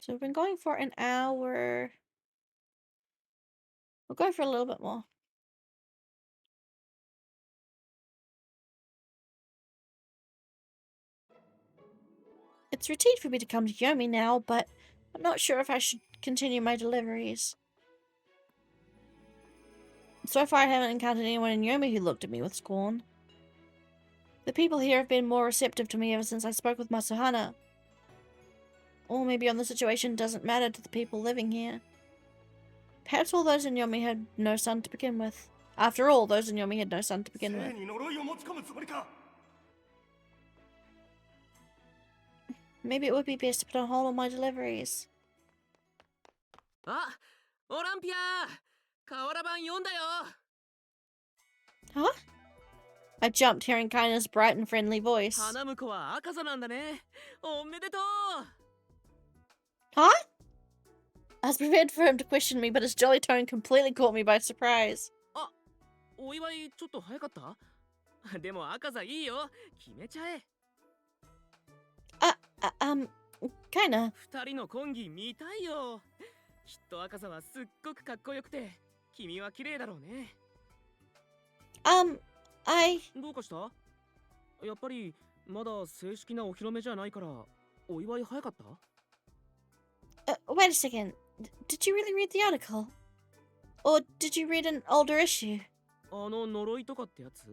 So we've been going for an hour. We'll go for a little bit more. It's routine for me to come to Yomi now, but I'm not sure if I should continue my deliveries. So far I haven't encountered anyone in Yomi who looked at me with scorn. The people here have been more receptive to me ever since I spoke with Masuhana. Or maybe on the situation doesn't matter to the people living here. Perhaps all those in Yomi had no son to begin with. After all, those in Yomi had no son to begin with. Maybe it would be best to put on hold on my deliveries. あ、オランピア、瓦版読んだよ。 Huh? I jumped, hearing Kaina's bright and friendly voice. 花婿は赤座なんだね。おめでとう。 Huh? I was prepared for him to question me, but his jolly tone completely caught me by surprise. あ、お祝いちょっと早かった？でも赤座いいよ。決めちゃえ。Kinda. 二人の婚儀見たいよ。きっと赤座はすっごくかっこよくて、君は綺麗だろうね。どうかした？やっぱりまだ正式なお披露目じゃないから、お祝い早かった？ wait a second. Did you really read the article? Or did you read an older issue? あの呪いとかってやつ？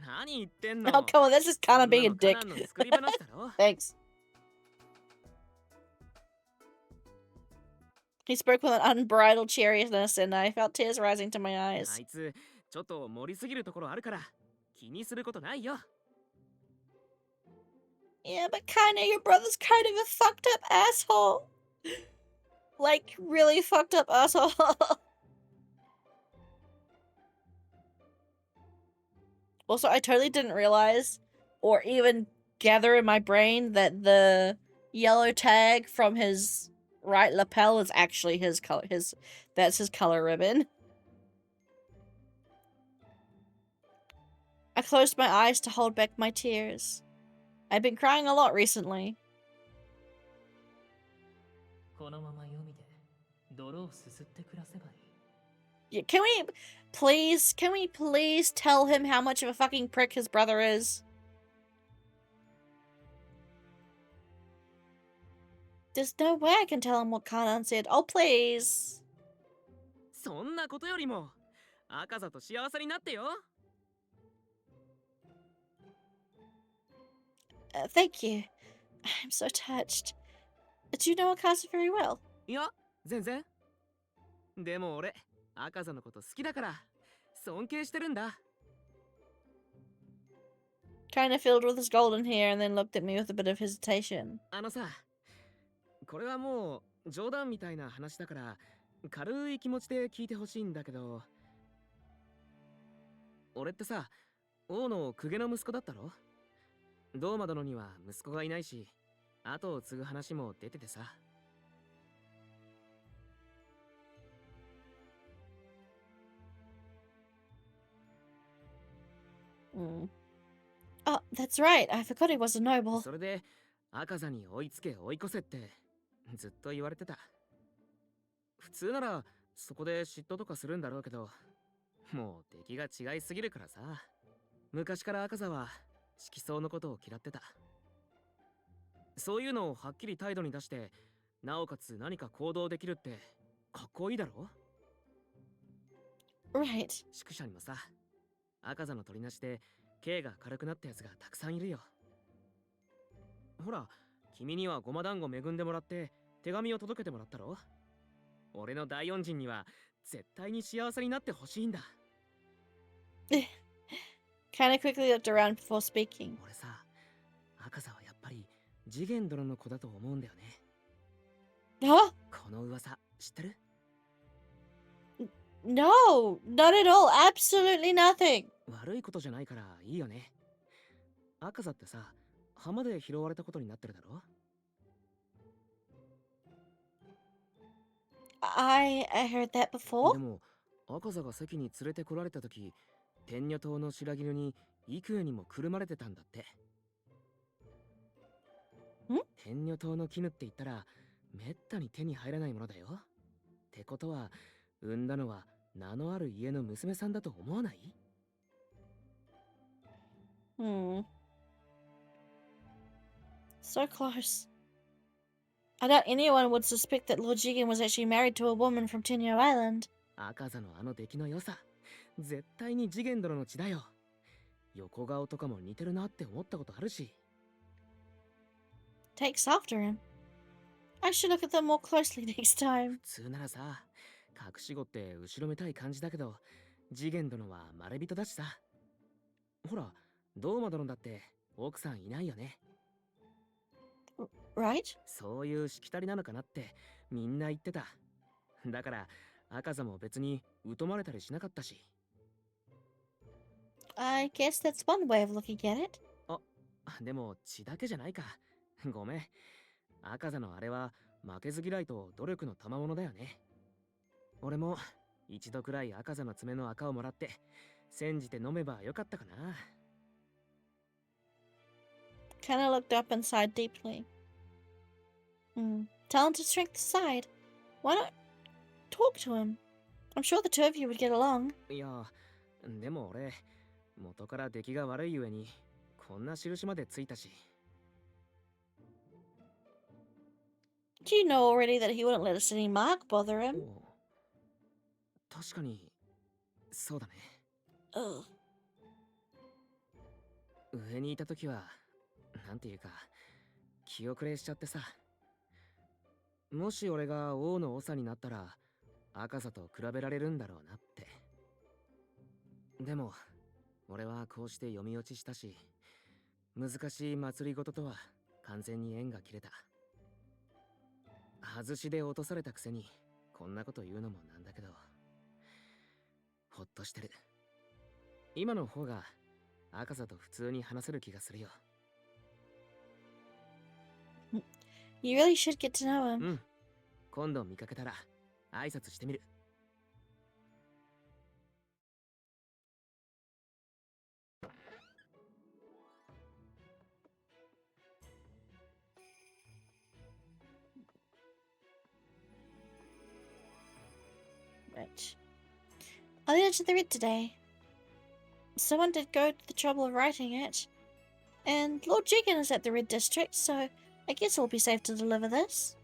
何言ってんの？ Oh, come on, that's just kind of being a dick. そんなのカナンの作り話だろ。 Thanks. He spoke with an unbridled cheeriness, and I felt tears rising to my あ eyes. いつちょっと盛りすぎるところあるから気にすることないよ。 Yeah, but kinda, your brother's kind of a fucked up asshole. like, really fucked up asshole. Also, I totally didn't realize or even gather in my brain that the yellow tag from his right lapel is actually his color. That's his color ribbon. I closed my eyes to hold back my tears. I've been crying a lot recently. このまま読みで泥をすすって暮らせばいい。 Yeah, can we please tell him how much of a fucking prick his brother is? There's no way I can tell him what Kanan said. Oh, please. そんなことよりも赤座と幸せになってよ。 Thank you. I'm so touched. Do you know Akaza very well? いや全然。でも俺赤座のこと好きだから尊敬してるんだ。 Kinda filled with his golden hair and then looked at me with a bit of hesitation. あのさ、これはもう冗談みたいな話だから軽い気持ちで聞いてほしいんだけど、俺ってさ、王の公家の息子だったろ。ドーマ殿には息子がいないし、後を継ぐ話も出ててさ。Oh, that's right. I forgot he was a noble. それで赤座に追いつけ追い越せってずっと言われてた。普通ならそこで嫉妬とかするんだろうけど、もう敵が違いすぎるからさ。昔から赤座は色相のことを嫌ってた。そういうのをはっきり態度に出してなおかつ何か行動できるってかっこいいだろ。 Right. 宿舎にもさ、赤座の取りなしで刑が軽くなったやつがたくさんいるよ。ほら、君にはごま団子恵んでもらって手紙を届けてもらったろ。俺の大恩人には絶対に幸せになってほしいんだ。 Kinda quickly looked around before speaking. 俺さ、赤座はやっぱり次元殿の子だと思うんだよね。 Huh? この噂知ってる？ No, not at all. Absolutely nothing. 悪いことじゃないからいいよね。赤座ってさ、浜で拾われたことになってるだろ。 I heard that で before. も赤座が関に連れてこられた時、天女島の白絹に幾重にもくるまれてたんだって。ん？天女島の絹って言ったらめったに手に入らないものだよ。ってことは産んだのは名のある家の娘さんだと思わない？ So close. I doubt anyone would suspect that Lord Jigen was actually married to a woman from Tenyo Island. 赤座のあの出来の良さ、絶対に次元殿の血だよ。横顔とかも似てるなって思ったことあるし。 Takes after him. I should look at them more closely next time. 普通ならさ、隠し子って後ろめたい感じだけど、次元殿はまれびとだしさ。ほら、ドーマ殿だって奥さんいないよね。 Right? そういうしきたりなのかなってみんな言ってた。だから赤座も別に疎まれたりしなかったし。 I guess that's one way of looking at it. あ、でも血だけじゃないか。ごめん。赤座のあれは負けず嫌いと努力の賜物だよね。俺も一度くらい赤座の爪の赤をもらって煎じて飲めばよかったかな。 Kinda looked up and sighed deeply. Talented strength aside, why not talk to him? I'm sure the two of you would get along. いや、でも俺元から出来が悪いゆえにこんな印までついたし。 Do you know already that he wouldn't let us any mark bother him? 確かにそうだね。 Ugh. 上にいた時はなんていうか気遅れしちゃってさ。もし俺が王の長になったら赤座と比べられるんだろうなって。でも俺はこうして読み落ちしたし、難しい祭りごととは完全に縁が切れた。外しで落とされたくせにこんなこと言うのもなんだけど、ほっとしてる。今の方が赤座と普通に話せる気がするよ。You really should get to know う him. ん。今度見かけたら挨拶してみる。Right. I did the read today. Someone did go to the trouble of writing it. And Lord Jigen is at the Red District, so I guess it'll be safe to deliver this.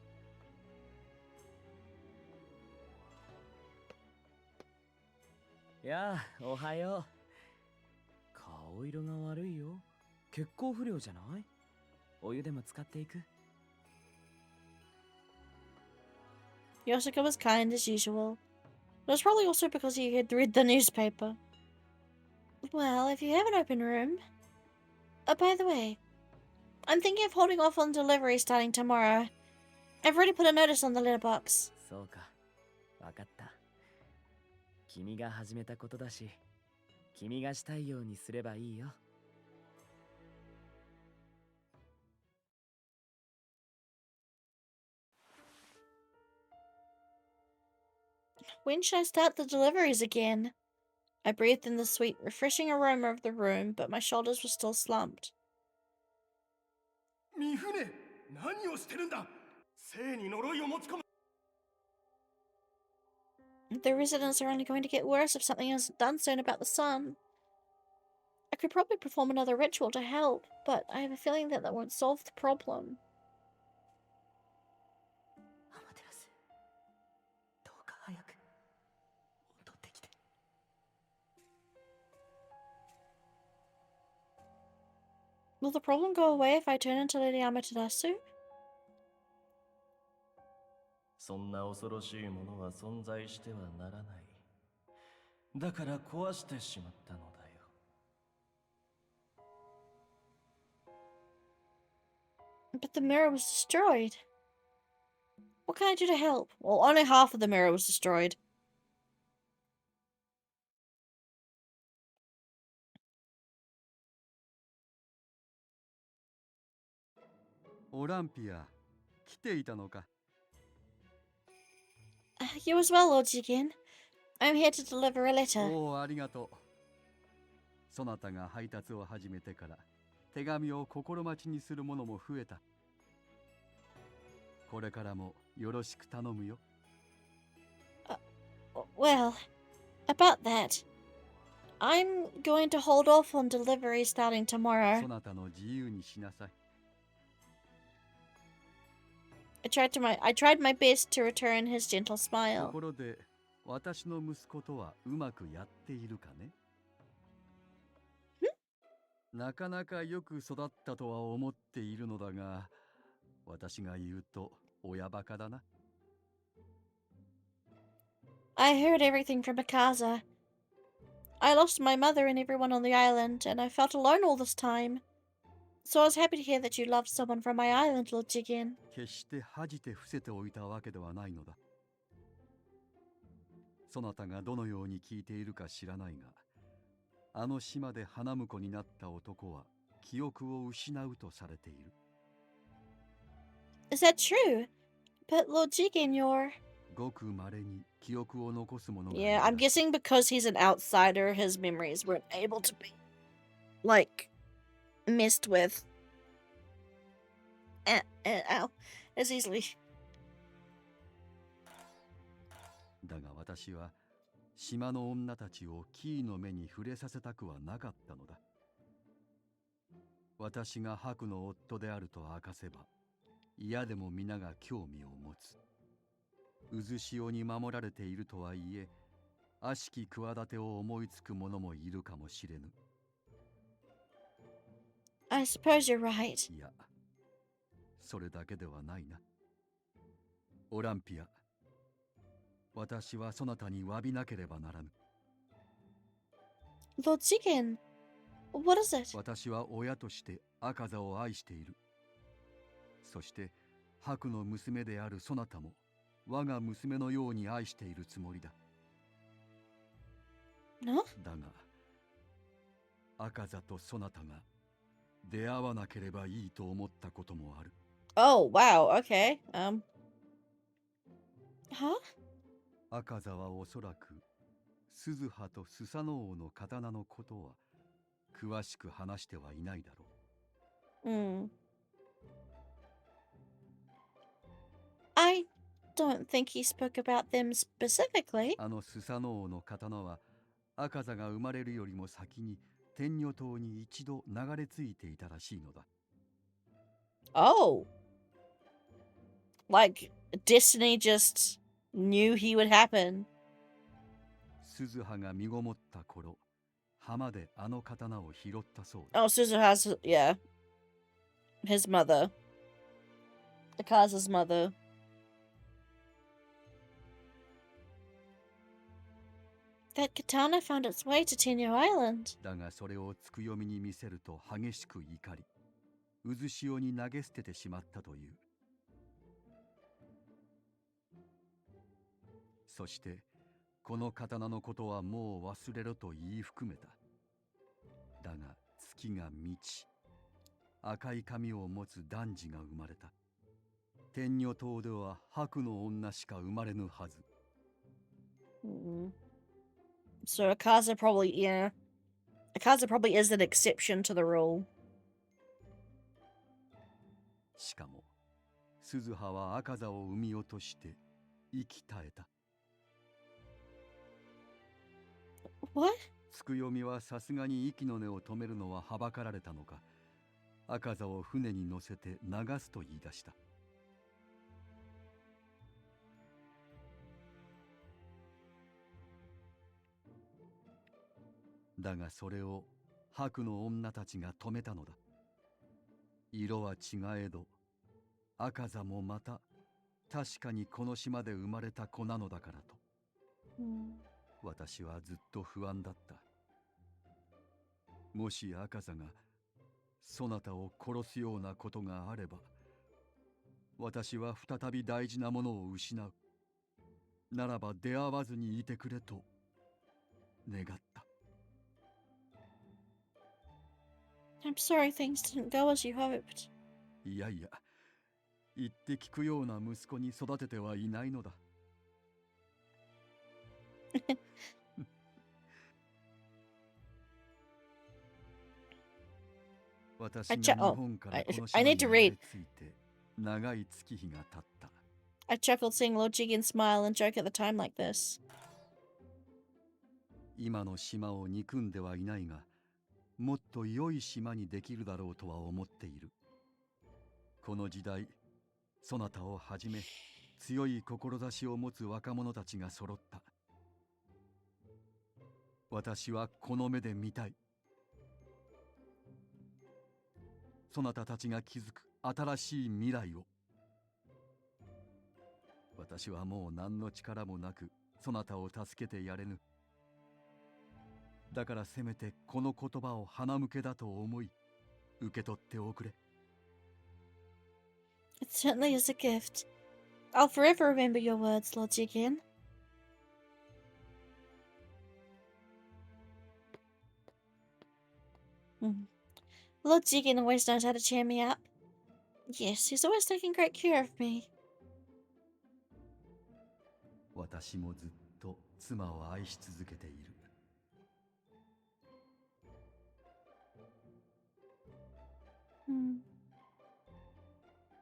やあ、おはよう。顔色が悪いよ。血行不良じゃない？お湯でも使っていく。Yoshika was kind as usual. It was probably also because he had read the newspaper. Well, if you have an open room... Oh, by the way, I'm thinking of holding off on delivery starting tomorrow. I've already put a notice on the letterbox. そうか。わかった。君が始めたことだし、君がしたいようにすればいいよ。When should I start the deliveries again? I breathed in the sweet, refreshing aroma of the room, but my shoulders were still slumped. 三船、何をしてるんだ。生に呪いを持ち込む。 The residents are only going to get worse if something isn't done soon about the sun. I could probably perform another ritual to help, but I have a feeling that won't solve the problem. アマテラス、どうか早く戻ってきて。Will the problem go away if I turn into Lady Amaterasu? そんな恐ろしいものは存在してはならない。だから壊してしまったのだよ。But the mirror was destroyed. What can I do to help? Well, only half of the mirror was destroyed. Olympia, 来ていたのか。You as well, Lord Jigen. I'm here to deliver a letter. おお、ありがとう。そなたが配達を始めてから手紙を心待ちにする者も増えた。これからもよろしく頼むよ。Well, about that. I'm going to hold off on delivery starting そ tomorrow. なたの自由にしなさい。I tried my best to return his gentle と smile. ころで、私の息子とはうまくやっているかね？なかなかよく育ったとは思っているのだが、私が言うと親バカだな。I heard everything from Akaza. I lost my mother and everyone on the island, and I felt alone all this time. So I was happy to hear that you loved someone from my island, Lord Jigen. 決して恥じて伏せておいたわけではないのだ。そなたがどのように聞いているか知らないが、あの島で花婿になった男は記憶を失うとされている。Is that true? But Lord Jigen, you're... ごく稀に記憶を残すものがいる。 Yeah, I'm guessing because he's an outsider, his memories weren't able to be, like, messed with as easily. だが私は島の女たちをキーの目に触れさせたくはなかったのだ。私が白の夫であると明かせば、嫌でも皆が興味を持つ。渦潮に守られているとはいえ、悪しき企てを思いつく者もいるかもしれぬ。I suppose you're right. いや、それだけではないな。オランピア、私はそなたに詫びなければならぬ。Lord Jigen, what is it? 私は親として赤座を愛している。そして白の娘であるそなたも我が娘のように愛しているつもりだ。 No? だが赤座とそなたが出会わなければいいと思ったこともある。 Oh, wow. Okay. Huh? 赤座はおそらく鈴葉とスサノオの刀のことは詳しく話してはいないだろう。 Hmm. I don't think he spoke about them specifically. あのスサノオの刀は赤座が生まれるよりも先に天女島に一度流れ着いていたらしいのだ。 Oh. Like, destiny just knew he would happen. 鈴葉が身ごもった頃、浜であの刀を拾ったそうだ。 Oh, Suzu has, yeah. His mother. Akaza's mother. That katana found its way to Tenyo Island. だがそれをつくよみに見せると激しく怒り、渦潮に投げ捨ててしまったという。そしてこの刀のことはもう忘れろと言い含めた。だが月が満ち、赤い髪を持つ男児が生まれた。天女島では白の女しか生まれぬはず。 So Akaza probably, yeah. Akaza probably is an exception to the rule. しかも鈴葉は赤座を産み落として息絶えた。 What? つくよみはさすがに息の根を止めるのははばかられたのか、赤座を船に乗せて流すと言い出した。だがそれを白の女たちが止めたのだ。色は違えど赤座もまた確かにこの島で生まれた子なのだからと。私はずっと不安だった。もし赤座がそなたを殺すようなことがあれば、私は再び大事なものを失う。ならば出会わずにいてくれと願った。 I'm sorry things didn't go as you hoped. いやいや、言って聞くような息子に育ててはいないのだ。私が日本からこの島に流れ着いて長い月日が経った。 I chuckled seeing Lord Jigen smile and joke at the time like this. 今の島を憎んではいないが、もっと良い島にできるだろうとは思っている。この時代、そなたをはじめ強い志を持つ若者たちが揃った。私はこの目で見たい。そなたたちが築く新しい未来を。私はもう何の力もなくそなたを助けてやれぬ。だからせめてこの言葉を鼻向けだと思い受け取っておくれ。 It certainly is a gift. I'll forever remember your words, Lord Jigen. Lord Jigen always knows how to cheer me up. Yes, he's always taking great care of me. 私もずっと妻を愛し続けている。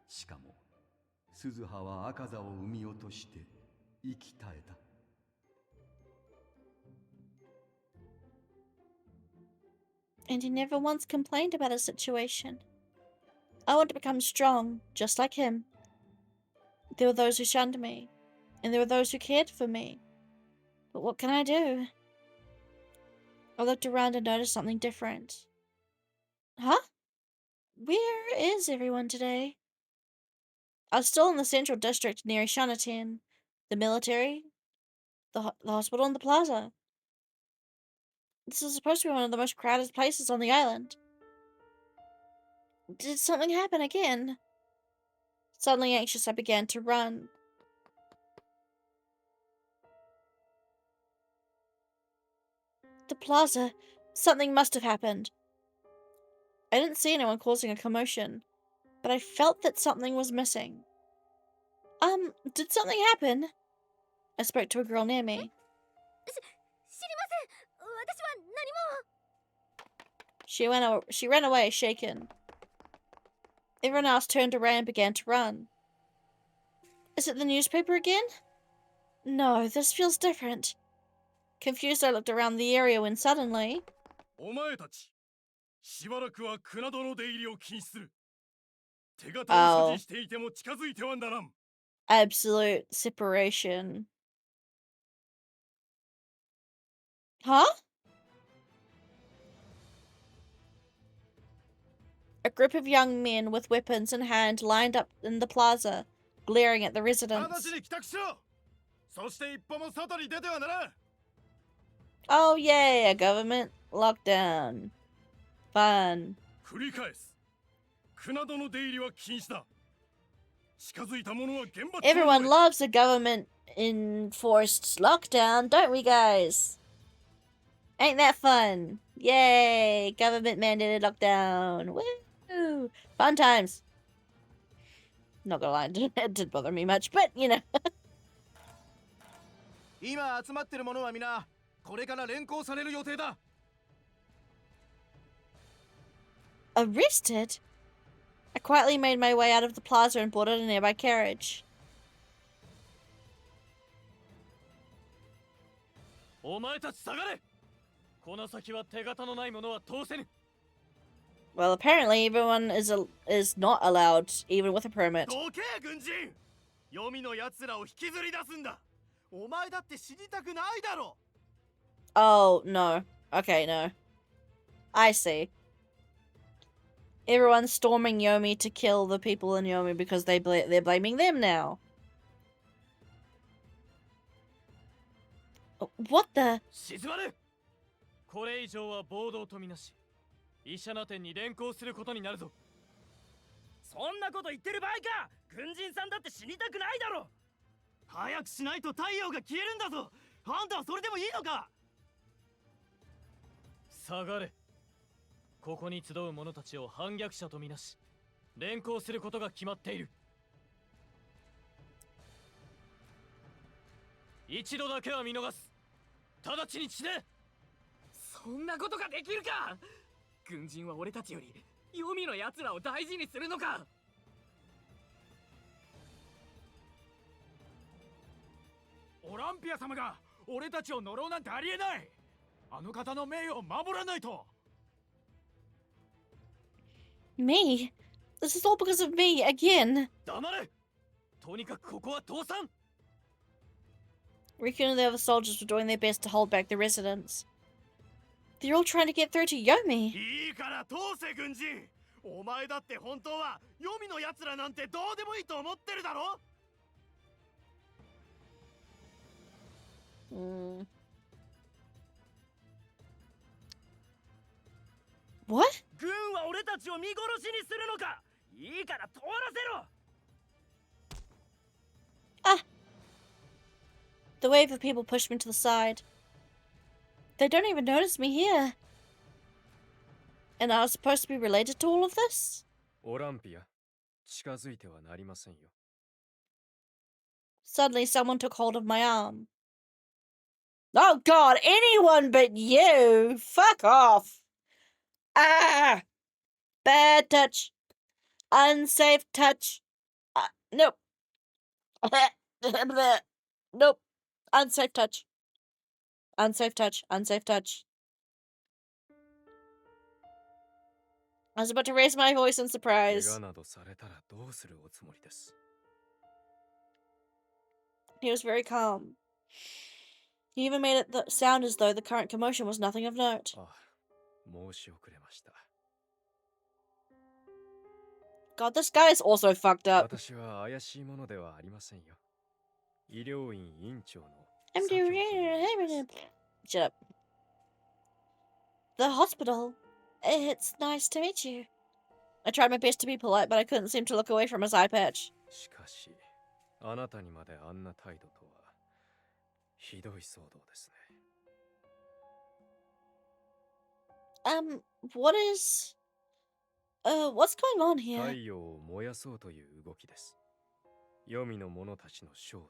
しかも鈴葉は赤座を産み落として息絶えた。 And he never once complained about his situation. I want to become strong, just like him. There were those who shunned me, and there were those who cared for me. But what can I do? I looked around and noticed something different. Huh? Where is everyone today? I was still in the central district near Ishanaten, the military, the hospital, and the plaza. This is supposed to be one of the most crowded places on the island. Did something happen again? Suddenly anxious, I began to run. The plaza. Something must have happened. I didn't see anyone causing a commotion, but I felt that something was missing. Did something happen? I spoke to a girl near me. She ran away, shaken. Everyone else turned around and began to run. Is it the newspaper again? No, this feels different. Confused, I looked around the area when suddenly... お前たち、しばらくは船戸の出入りを禁止する。手形を所持していても近づいてはならん。Absolute separation. Huh? A group of young men with weapons in hand lined up in the plaza, glaring at the residents. 直ちに帰宅しろ。そして一歩も外に出てはならん。 Oh yay, a government lockdown. Fun. 繰り返す。船戸の出入りは禁止だ。近づいた者は現場。 Everyone loves a government enforced lockdown, don't we, guys? Ain't that fun? Yay! Government mandated lockdown. Woo! Fun times. Not gonna lie, it didn't bother me much, but you know. 今集まってる者は皆これから連行される予定だ。 Arrested? I quietly made my way out of the plaza and boarded a nearby carriage. お前たち下がれ。この先は手形のない者は通せぬ。 Well, apparently everyone is not allowed, even with a permit. どけ軍人。黄泉の奴らを引きずり出すんだ。お前だって死にたくないだろ。 Oh, no. Okay, no. I see. Everyone's storming Yomi to kill the people in Yomi because they're blaming them now. What the? 静まれ。これ以上は暴動とみなし、医者な点に連行することになるぞ。そんなこと言ってる場合か。軍人さんだって死にたくないだろ。早くしないと太陽が消えるんだぞ。あんたはそれでもいいのか。下がれ。ここに集う者たちを反逆者とみなし、連行することが決まっている。一度だけは見逃す。直ちに死ね。そんなことができるか。軍人は俺たちより黄泉の奴らを大事にするのか。オランピア様が俺たちを呪うなんてありえない。あの方の名誉を守らないと。 Me? This is all because of me, again. 黙れ。とにかくここは倒産。 Riku and the other soldiers were doing their best to hold back the residents. They're all trying to get through to Yomi. いいから通せ軍人。お前だって本当は黄泉の奴らなんてどうでもいいと思ってるだろ。 What? 軍は俺たちを見殺しにするのか。いいから通らせろ。 Ah! The wave of people pushed me to the side. They don't even notice me here. And I was supposed to be related to all of this? オランピア、近づいてはなりませんよ。 Suddenly, someone took hold of my arm. Oh god, anyone but you! Fuck off! Ah! Bad touch. Unsafe touch. Nope. Nope. Unsafe touch. Unsafe touch. Unsafe touch. I was about to raise my voice in surprise. He was very calm. He even made it sound as though the current commotion was nothing of note. God, this guy is also fucked up. I'm Shut up. The hospital. It's nice to meet you. I tried my best to be polite, but I couldn't seem to look away from his eye patch. しかし、あなたにまであんな態度とは、ひどい騒動ですね。What is... what's going on 太 here? 陽を燃やそうという動きです。黄泉の者たちのショーで。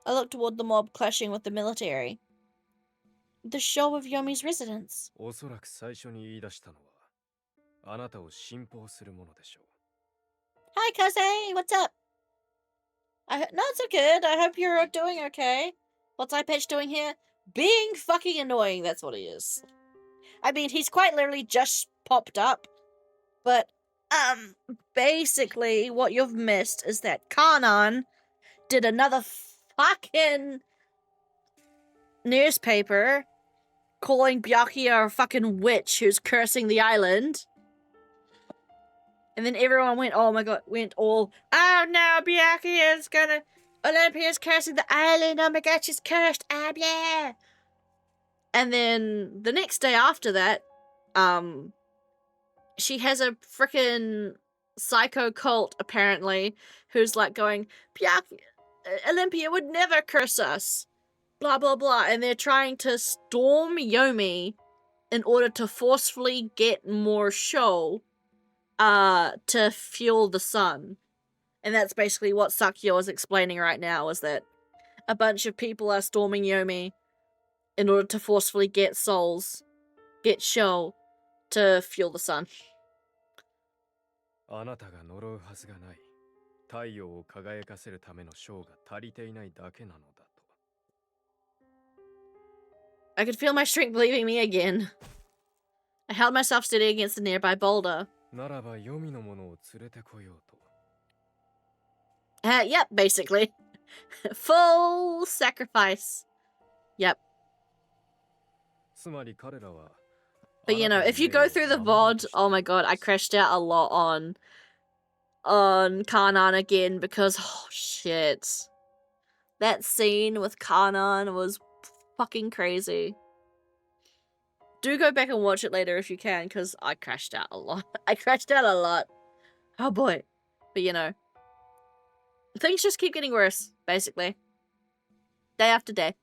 I looked toward the mob clashing with the military. The show of Yomi's residence. おそらく最初に言い出したのは、あなたを信奉するものでしょう。Hi, Kaze! What's up? No, it's all good. I hope you're doing okay. What's Eye Patch doing here? Being fucking annoying, that's what he is. I mean, he's quite literally just popped up. But, basically, what you've missed is that Kanan did another fucking newspaper calling Byakuya a fucking witch who's cursing the island. And then everyone went, oh my god, went all, oh no, Byakuya's gonna, Olympia's cursing the island, oh my god, she's cursed, yeah. And then the next day after that, she has a freaking psycho cult, apparently, who's like going, Olympia would never curse us, blah, blah, blah. And they're trying to storm Yomi in order to forcefully get more show, to fuel the sun. And that's basically what Sakyo is explaining right now, is that a bunch of people are storming Yomi in order to forcefully get souls, get show, to fuel the sun. あなたが呪うはずがない。太陽を輝かせるためのショーが足りていないだけなのだと。I could feel my strength leaving me again. I held myself steady against a nearby boulder. ならば、黄泉の者を連れてこようと。Yep, basically. Full sacrifice. Yep. つまり彼らは、 But you know, if you go through the VOD, oh my god, I crashed out a lot on Kanan again because, oh shit. That scene with Kanan was fucking crazy. Do go back and watch it later if you can, because I crashed out a lot. I crashed out a lot. Oh boy. But you know, things just keep getting worse, basically. Day after day.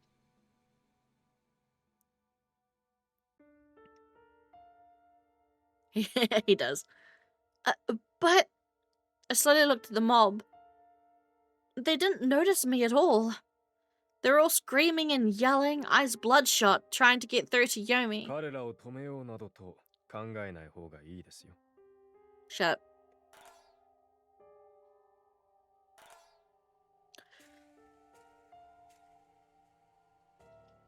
He does. But I slowly looked at the mob. They didn't notice me at all. They were all screaming and yelling, eyes bloodshot, trying to get through to Yomi. 彼らを止めようなどと考えない方がいいですよ。 Shut up.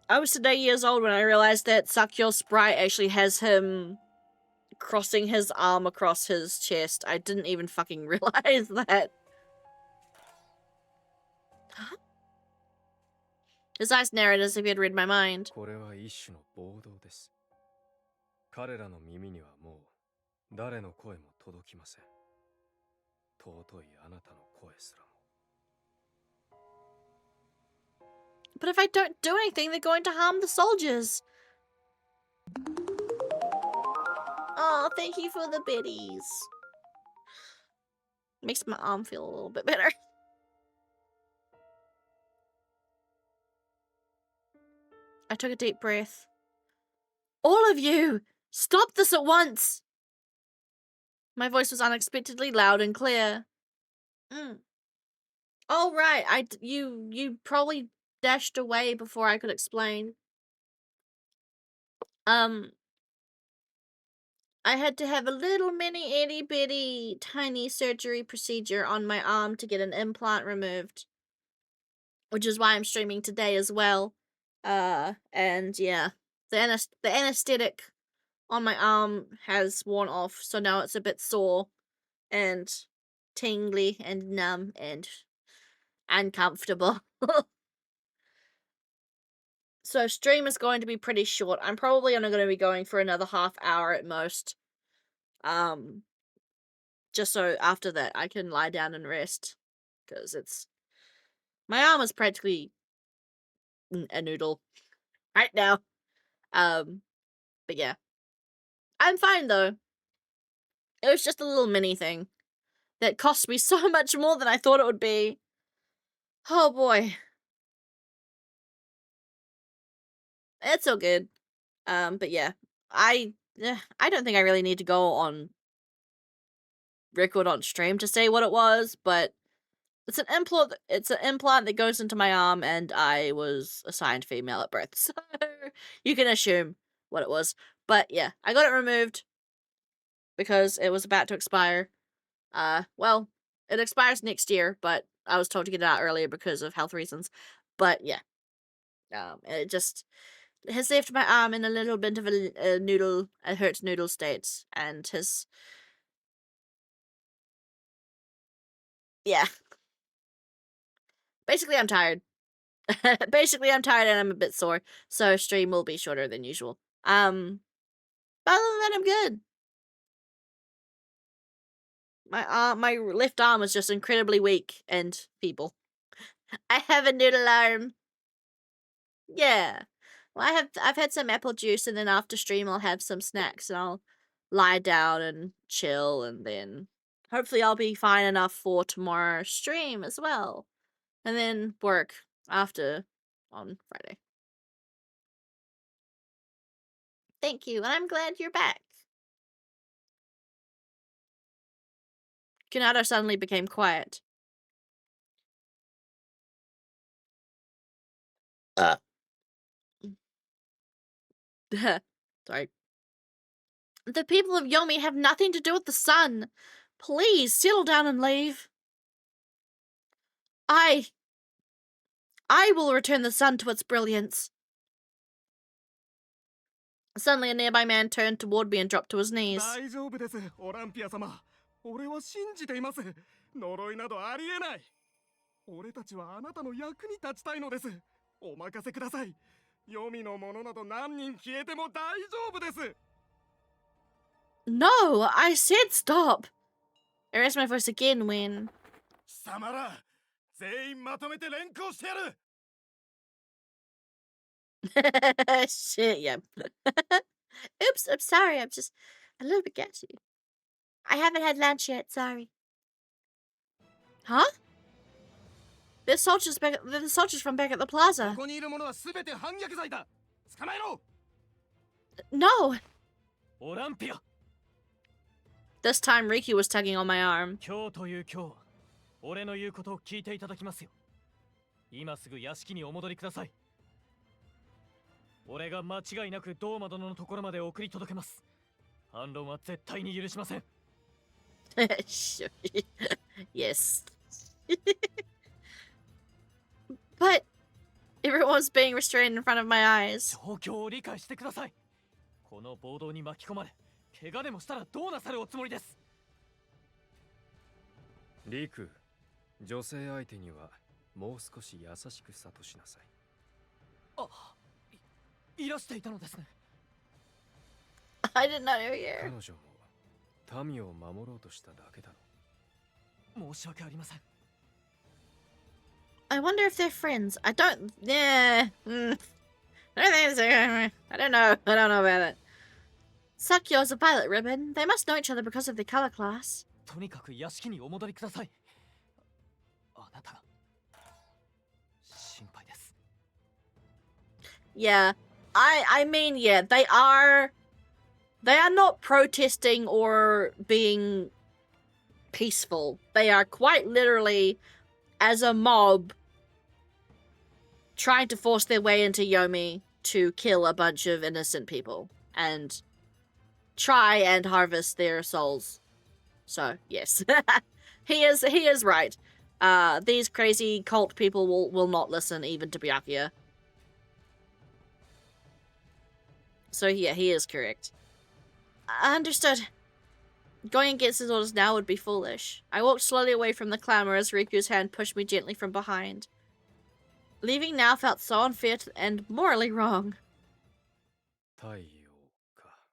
I was today years old when I realized that Sakyo's sprite actually has him crossing his arm across his chest. I didn't even fucking realize that. Huh? His eyes narrowed as if he had read my mind. これは一種の暴動です。彼らの耳にはもう誰の声も届きません。尊いあなたの声すらも。 But if I don't do anything, they're going to harm the soldiers. Oh, thank you for the biddies. Makes my arm feel a little bit better. I took a deep breath. All of you! Stop this at once! My voice was unexpectedly loud and clear. Oh, right. You probably dashed away before I could explain. I had to have a little mini itty bitty tiny surgery procedure on my arm to get an implant removed. Which is why I'm streaming today as well. And yeah, the anesthetic on my arm has worn off, so now it's a bit sore and tingly and numb and uncomfortable. So stream is going to be pretty short. I'm probably only going to be going for another half hour at most. Just so after that I can lie down and rest. Because my arm is practically a noodle right now. But yeah. I'm fine though. It was just a little mini thing that cost me so much more than I thought it would be. Oh boy. It's all good. But yeah, I don't think I really need to go on record on stream to say what it was, but it's an implant. It's an implant that goes into my arm, and I was assigned female at birth, so you can assume what it was. But yeah, I got it removed because it was about to expire. Well, it expires next year, but I was told to get it out earlier because of health reasons. But yeah, it just has left my arm in a little bit of a hurt noodle state, and yeah. Basically, I'm tired. Basically, I'm tired and I'm a bit sore, so stream will be shorter than usual. But other than that, I'm good. My left arm is just incredibly weak and feeble. I have a noodle arm. Yeah. Well, I've had some apple juice, and then after stream I'll have some snacks, and I'll lie down and chill, and then hopefully I'll be fine enough for tomorrow's stream as well, and then work after on Friday. Thank you, and I'm glad you're back. Kanado suddenly became quiet. Sorry. The people of Yomi have nothing to do with the sun. Please settle down and leave. I will return the sun to its brilliance. Suddenly, a nearby man turned toward me and dropped to his knees. 大丈夫です、オランピア様。俺は信じています。呪いなどありえない。俺たちはあなたの役に立ちたいのです。お任せください。黄泉の者など何人消えても大丈夫です。No, I said stop. I raised my voice again when... 貴様ら、全員まとめて連行してやる。Shit, yeah. Oops, I'm sorry. I'm just a little bit gassy. I haven't had lunch yet, sorry. Huh? There's soldiers from back at the plaza. ここにいる者はすべて反逆罪だ。捕まえろ。No. オランピア。 This time Riki was tugging on my arm. 今日という今日、俺の言うことを聞いていただきますよ。今すぐ屋敷にお戻りください。俺が間違いなくドーマ殿のところまで送り届けます。反論は絶対に許しません。Yes. But everyone's being restrained in front of my eyes. 状況を理解してください。この暴動に巻き込まれ、怪我でもしたらどうなさるおつもりです。リク、女性相手にはもう少し優しく諭しなさい。あ、いらしていたのですね。I did not know you. 彼女も民を守ろうとしただけだろ。申し訳ありません。I wonder if they're friends. I don't. Yeah. I don't know. I don't know about it. Sakyo's a violet ribbon. They must know each other because of their color class. とにかく屋敷にお戻りください。あなたが心配です。Yeah. I mean, yeah, they are not protesting or being peaceful. They are quite literally, as a mob, trying to force their way into Yomi to kill a bunch of innocent people and try and harvest their souls. So, yes. he is right. These crazy cult people will not listen even to Byakuya. So yeah, he is correct. Understood. Going against his orders now would be foolish. I walked slowly away from the clamor as Riku's hand pushed me gently from behind. Leaving now felt so unfair and morally wrong. 太陽か。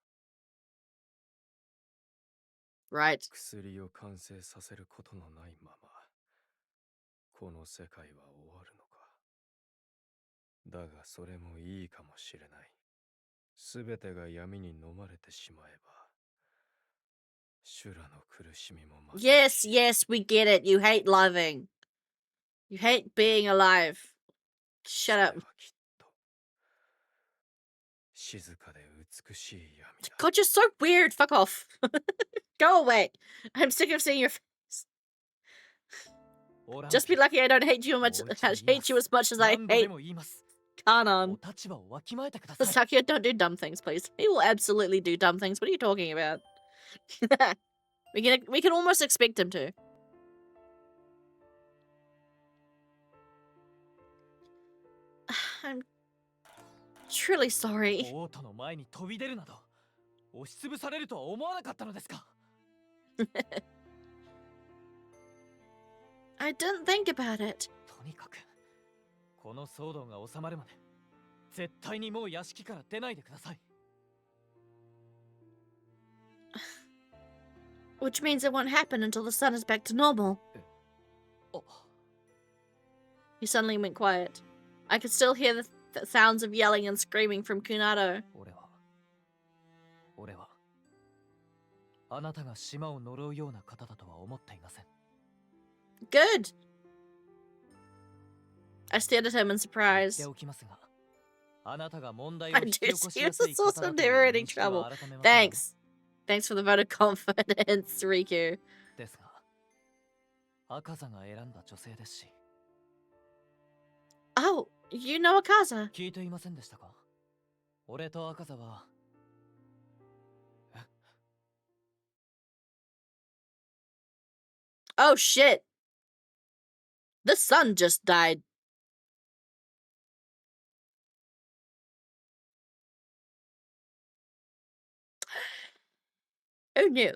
Right. 薬を完成させることのないまま、この世界は終わるのか。だがそれもいいかもしれない。すべてが闇に飲まれてしまえば、修羅の苦しみもまさ Yes, き yes, we get it. You hate living. You hate being alive. そ Shut れ up. はきっと静かで美しい闇だ God, you're so weird. Fuck off. Go away. I'm sick of seeing your face. オラン Just be ピア lucky I don't hate you もう much. 一度言い Hate ます you as much as I 何度で hate も言います Kanan. お立場をわきまえてください Sakia, don't do dumb things, please. He will absolutely do dumb things. What are you talking about? we can almost expect him to. I'm truly sorry. 王都の前に飛び出るなど押しつぶされるとは思わなかったのですか I didn't think about it. とにかくこの騒動が収まるまで絶対にもう屋敷から出ないでください Which means it won't happen until the sun is back to normal. お He suddenly went quiet. I could still hear the sounds of yelling and screaming from Kunado. 俺はあなたが島を呪うような方だとは思っていません Good. I stared at him in 言っ surprise. ておきますがあなたが問題を I 引き do 起こし see や it's す a い方 source だ of という never-ending 認識は trouble. 改めますが Thanks. Thanks for the vote of confidence, Riku. ですが赤座が選んだ女性ですし Oh, you know Akaza. 聞いていませんでしたか俺と赤座は Oh shit. The sun just died. Oh no.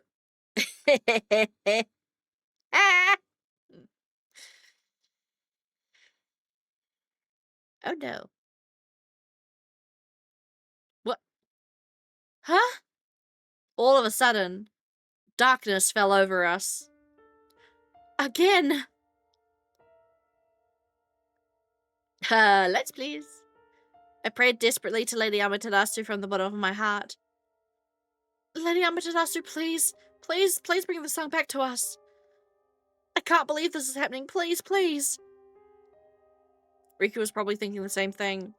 Ah! Oh no. What? Huh? All of a sudden, darkness fell over us. Again. Let's please. I prayed desperately to Lady Amaterasu from the bottom of my heart. Lady Amaterasu, please. Please, please bring the sun back to us. I can't believe this is happening. Please, please. Riku was probably thinking the same thing.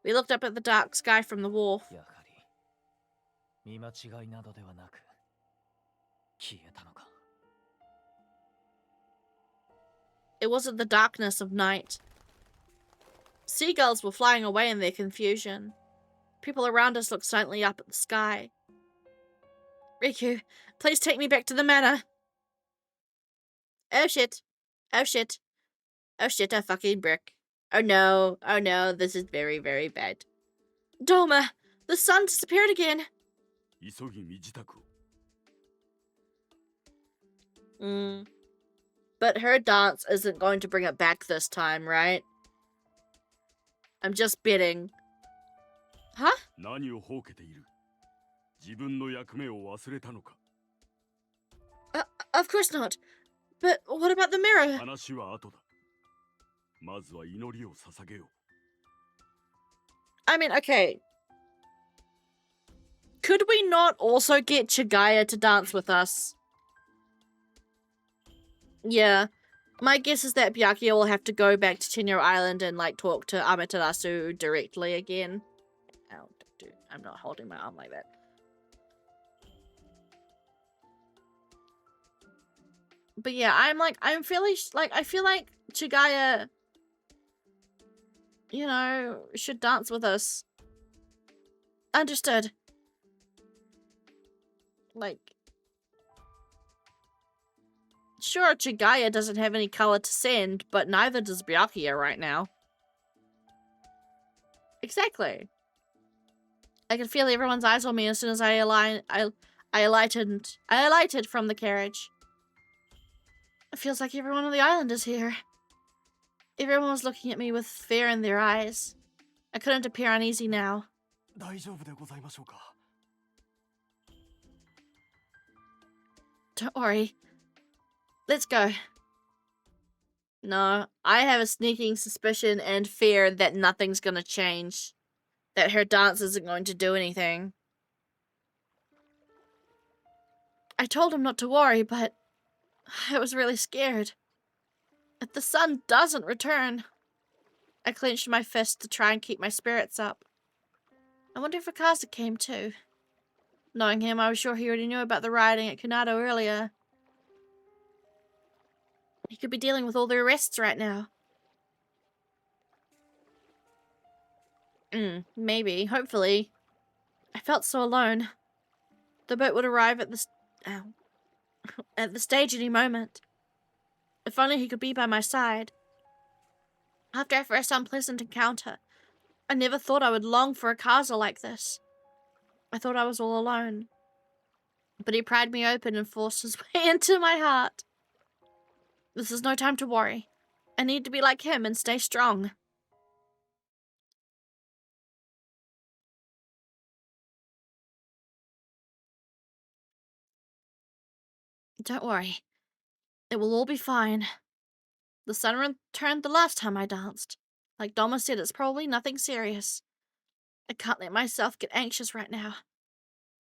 We looked up at the dark sky from the wharf. やはり見間違いなどではなく消えたのか It wasn't the darkness of night. Seagulls were flying away in their confusion. People around us looked silently up at the sky. Riku, please take me back to the manor. Oh shit. Oh shit. Oh shit, a fucking brick. Oh no, this is very, very bad. Doma, the sun disappeared again. 急ぎ身支度を But her dance isn't going to bring it back this time, right? I'm just bidding. Huh? 何をほうけている自分の役目を忘れたのか Of course not. But what about the mirror? 話は後だまずは祈りを捧げよう I mean, okay. Could we not also get Chigaya to dance with us? Yeah. My guess is that Byakuya will have to go back to Tenyo Island and, like, talk to Amaterasu directly again. Ow, dude, I'm not holding my arm like that. But yeah, I feel like Chigaya, you know, should dance with us. Understood. Like, sure, Chigaya doesn't have any color to send, but neither does Byakuya right now. Exactly. I could feel everyone's eyes on me as soon as I alighted from the carriage. It feels like everyone on the island is here. Everyone was looking at me with fear in their eyes. I couldn't appear uneasy now. 大丈夫でございましょうか Don't worry. Let's go. No, I have a sneaking suspicion and fear that nothing's gonna change. That her dance isn't going to do anything. I told him not to worry, but I was really scared. If the sun doesn't return... I clenched my fist to try and keep my spirits up. I wonder if Akaza came too. Knowing him, I was sure he already knew about the rioting at Kanado earlier. He could be dealing with all the arrests right now. Maybe. Hopefully. I felt so alone. The boat would arrive at the stage any moment. If only he could be by my side. After our first unpleasant encounter, I never thought I would long for Akaza like this. I thought I was all alone. But he pried me open and forced his way into my heart. This is no time to worry. I need to be like him and stay strong. Don't worry. It will all be fine. The sun returned the last time I danced. Like Doma said, it's probably nothing serious. I can't let myself get anxious right now.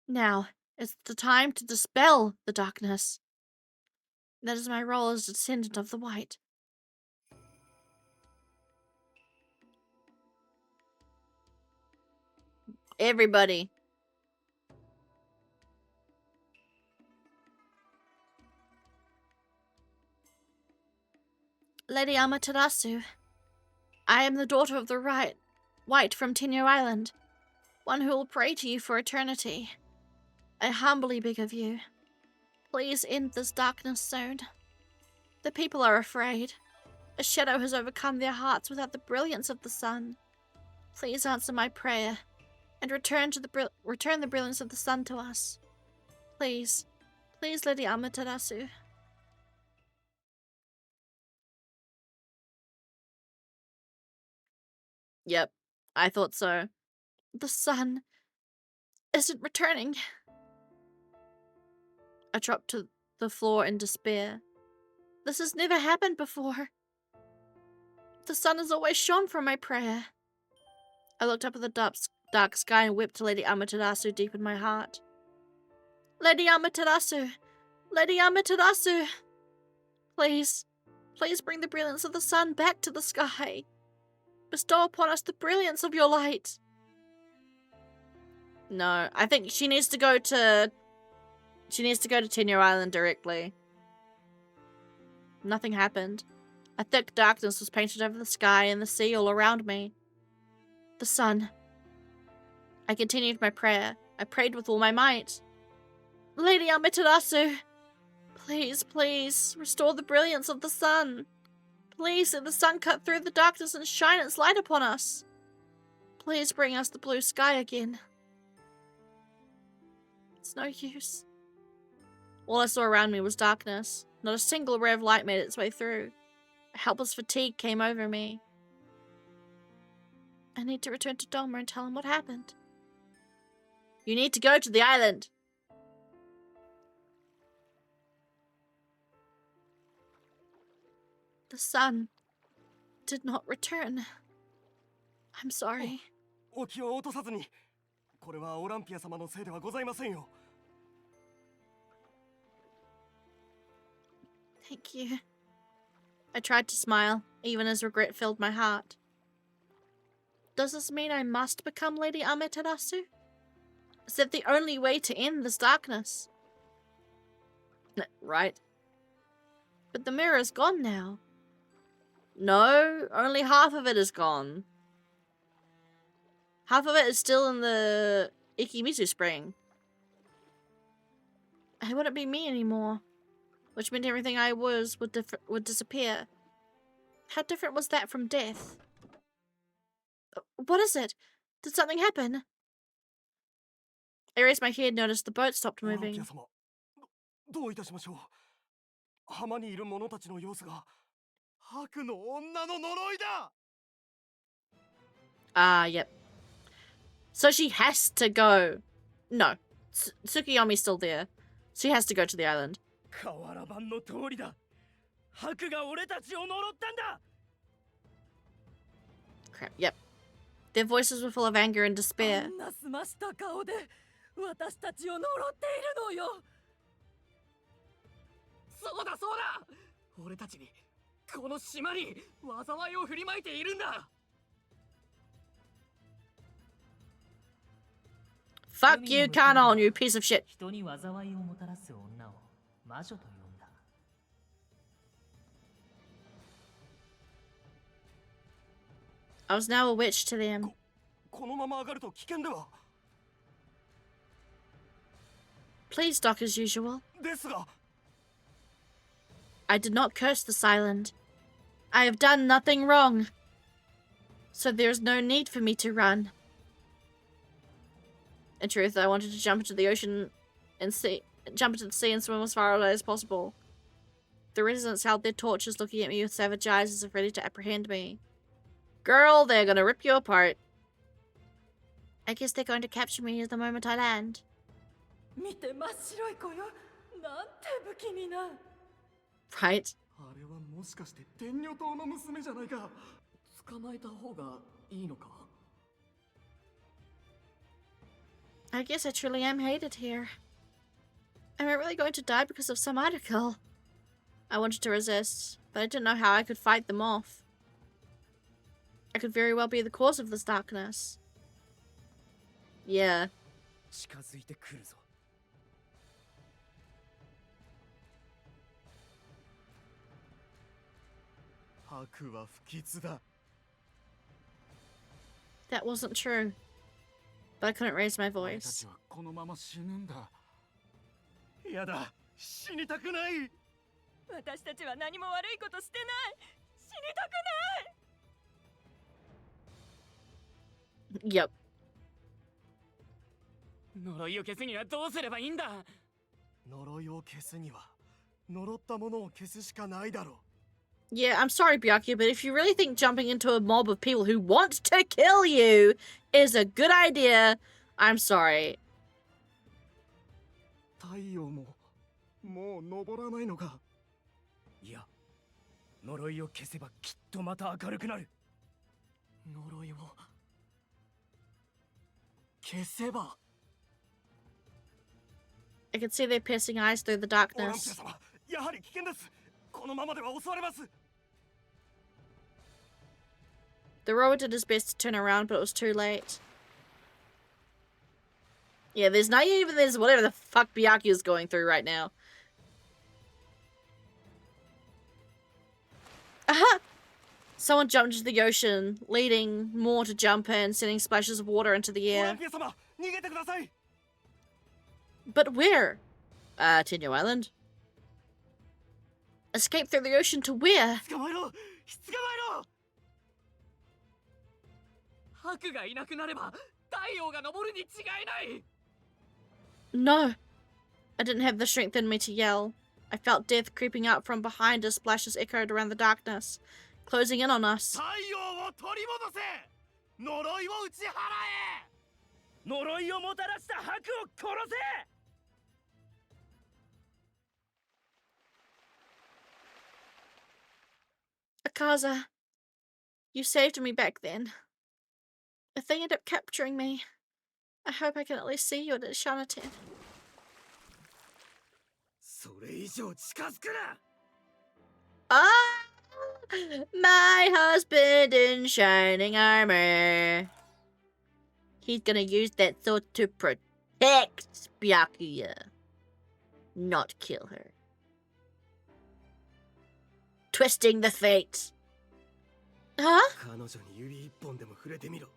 Now is the time to dispel the darkness. That is my role as a descendant of the White. Everybody. Lady Amaterasu, I am the daughter of the White from Tenyo Island, one who will pray to you for eternity. I humbly beg of you, please end this darkness soon. The people are afraid. A shadow has overcome their hearts without the brilliance of the sun. Please answer my prayer, and return the brilliance of the sun to us. Please, please, Lady Amaterasu. Yep, I thought so. The sun isn't returning. I dropped to the floor in despair. This has never happened before. The sun has always shone from my prayer. I looked up at the dark sky and wept to Lady Amaterasu deep in my heart. Lady Amaterasu! Lady Amaterasu! Please, please bring the brilliance of the sun back to the sky. Bestow upon us the brilliance of your light. No, I think she needs to go to Tenyo Island directly. Nothing happened. A thick darkness was painted over the sky and the sea all around me. The sun. I continued my prayer. I prayed with all my might. Lady Amaterasu! Please, please, restore the brilliance of the sun. Please let the sun cut through the darkness and shine its light upon us. Please bring us the blue sky again. It's no use. All I saw around me was darkness. Not a single ray of light made its way through. A helpless fatigue came over me. I need to return to Doma and tell him what happened. You need to go to the island. The sun did not return. I'm sorry. お気を落とさずに。これはオランピア様のせいではございませんよ。Thank you. I tried to smile, even as regret filled my heart. Does this mean I must become Lady Amaterasu? Is that the only way to end this darkness? Right. But the mirror is gone now. No, only half of it is gone. Half of it is still in the Ikimizu spring. I wouldn't be me anymore, which meant everything I was would disappear. How different was that from death? What is it? Did something happen? I raised my head and noticed the boat stopped moving. どういたしましょう。浜にいる者たちの様子が悪の女の呪いだ。Yep. So she has to go. No, Tsukiyomi's still there. She has to go to the island. 瓦版の通りだ。悪が俺たちを呪ったんだ。 Crap, yep. Their voices were full of anger and despair. あんな澄ました顔で私たちを呪っているのよ。そうだそうだ、俺たちにこの島に災いを振りまいているんだ。 Fuck you, Kanon, you piece of shit. 人に災いをもたらす女を魔女と呼んだ。 I was now a witch to them. このまま上がると危険では。 Please, Doc, as usual. ですが I did not curse this island. I have done nothing wrong. So there's no need for me to run. In truth, I wanted to jump into the ocean and jump into the sea and swim as far away as possible. The residents held their torches, looking at me with savage eyes as if ready to apprehend me. Girl, they're gonna rip you apart. I guess they're going to capture me the moment I land. 見て、真っ白い子よ。なんて不気味な。 Right? あれはもしかして天女島の娘じゃないか。捕まえた方がいいのか。 I guess I truly am hated here. Am I really going to die because of some article? I wanted to resist, but I didn't know how I could fight them off. I could very well be the cause of this darkness. Yeah. 近づいてくるぞ。 悪は不吉だ。 That wasn't true. But I couldn't raise my 俺た voice. ちはこのまま死ぬんだ。やだ、死にたくない。私たちは何も悪いことしてない。死にたくない。 Yep. 呪いを消すにはどうすればいいんだ。呪いを消すには呪ったものを消すしかないだろう。 Yeah, I'm sorry, Byakuya, but if you really think jumping into a mob of people who want to kill you is a good idea, I'm sorry. 太陽ももう昇らないのか。いや、呪いを消せばきっとまた明るくなる。呪いを消せば。 I could see their piercing eyes through the オランピア darkness. 様、やはり危険です。このままでは襲われます。 The rower did his best to turn around, but it was too late. Yeah, there's not even this whatever the fuck Byakuya's going through right now. Aha! Someone jumped into the ocean, leading more to jump in, sending splashes of water into the オラ air. ンピア様、逃げてください。 But where? Tenyo Island. Escape through the ocean to where? 捕まえろ、捕まえろ。悪がいなくなれば太陽が昇るに違いない。 No. I didn't have the strength in me to yell. I felt death creeping up from behind as splashes echoed around the darkness, closing in on us. 太陽を取り戻せ。呪いを打ち払え。呪いをもたらした悪を殺せ。 Akaza, you saved me back then. If they end up capturing me, I hope I can at least see you at Shanaten. それ以上近づくな。 Ah! My husband in shining armor. He's gonna use that sword to protect Byakuya, not kill her. Twisting the fate. Huh? 彼女に指一本でも触れてみろ。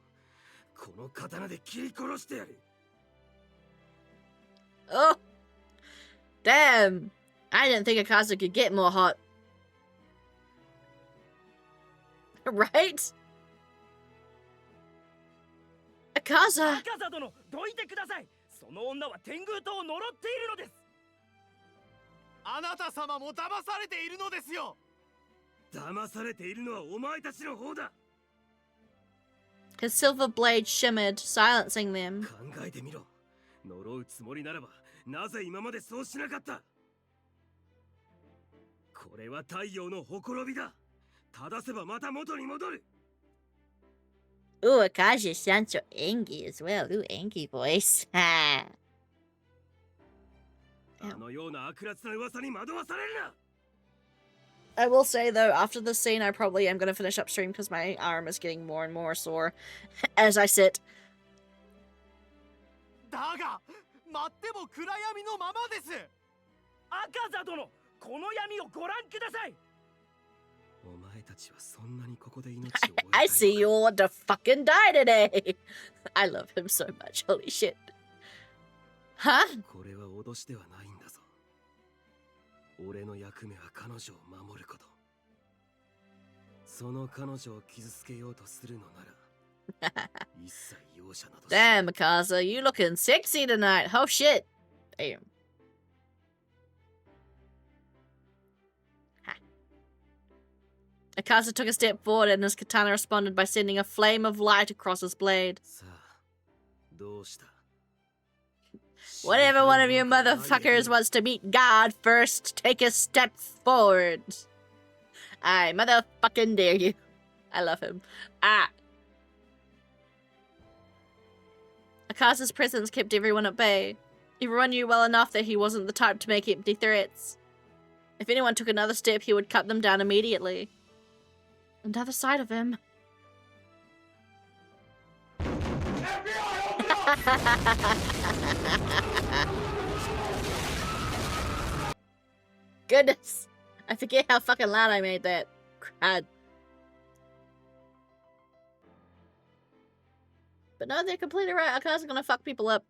この刀で切り殺してやる。 Oh. Damn. I didn't think Akaza could get more hot. Right? Akaza! 赤座殿、どいてください。その女は天狗党を呪っているのです。あなた様も騙されているのですよ。騙されているのはお前たちの方だ。 His silver blade shimmered, silencing them. 考えてみろ。呪うつもりならば、なぜ今までそうしなかった。これは太陽のほころびだ。正せばまた元に戻る。 Ooh, Akaza sounds so angry as well. Ooh, angry voice. Ha. あのような悪辣な噂に惑わされるな。 I will say though, after this scene, I probably am going to finish upstream because my arm is getting more and more sore as I sit. だが待っても暗闇のままです。赤座殿、この闇をご覧ください。お前たちはそんなにここで命を終えたいのか。 I see you want to fucking die today. I love him so much. Holy shit. Huh? これは脅しではないんだぞ。俺の役目は彼女を守ること。その彼女を傷つけようとするのなら一切容赦などしない。 Damn, Mikasa, you looking sexy tonight. Oh shit. Damn. Ha. Mikasa took a step forward and his katana responded by sending a flame of light across his blade. さあ、どうした？ Whatever one of you motherfuckers wants to meet God first, take a step forward. I motherfucking dare you. I love him. Ah. Akasa's presence kept everyone at bay. Everyone knew well enough that he wasn't the type to make empty threats. If anyone took another step, he would cut them down immediately. Another side of him. Goodness. I forget how fucking loud I made that. Crud. But no, they're completely right. Akaza's gonna fuck people up.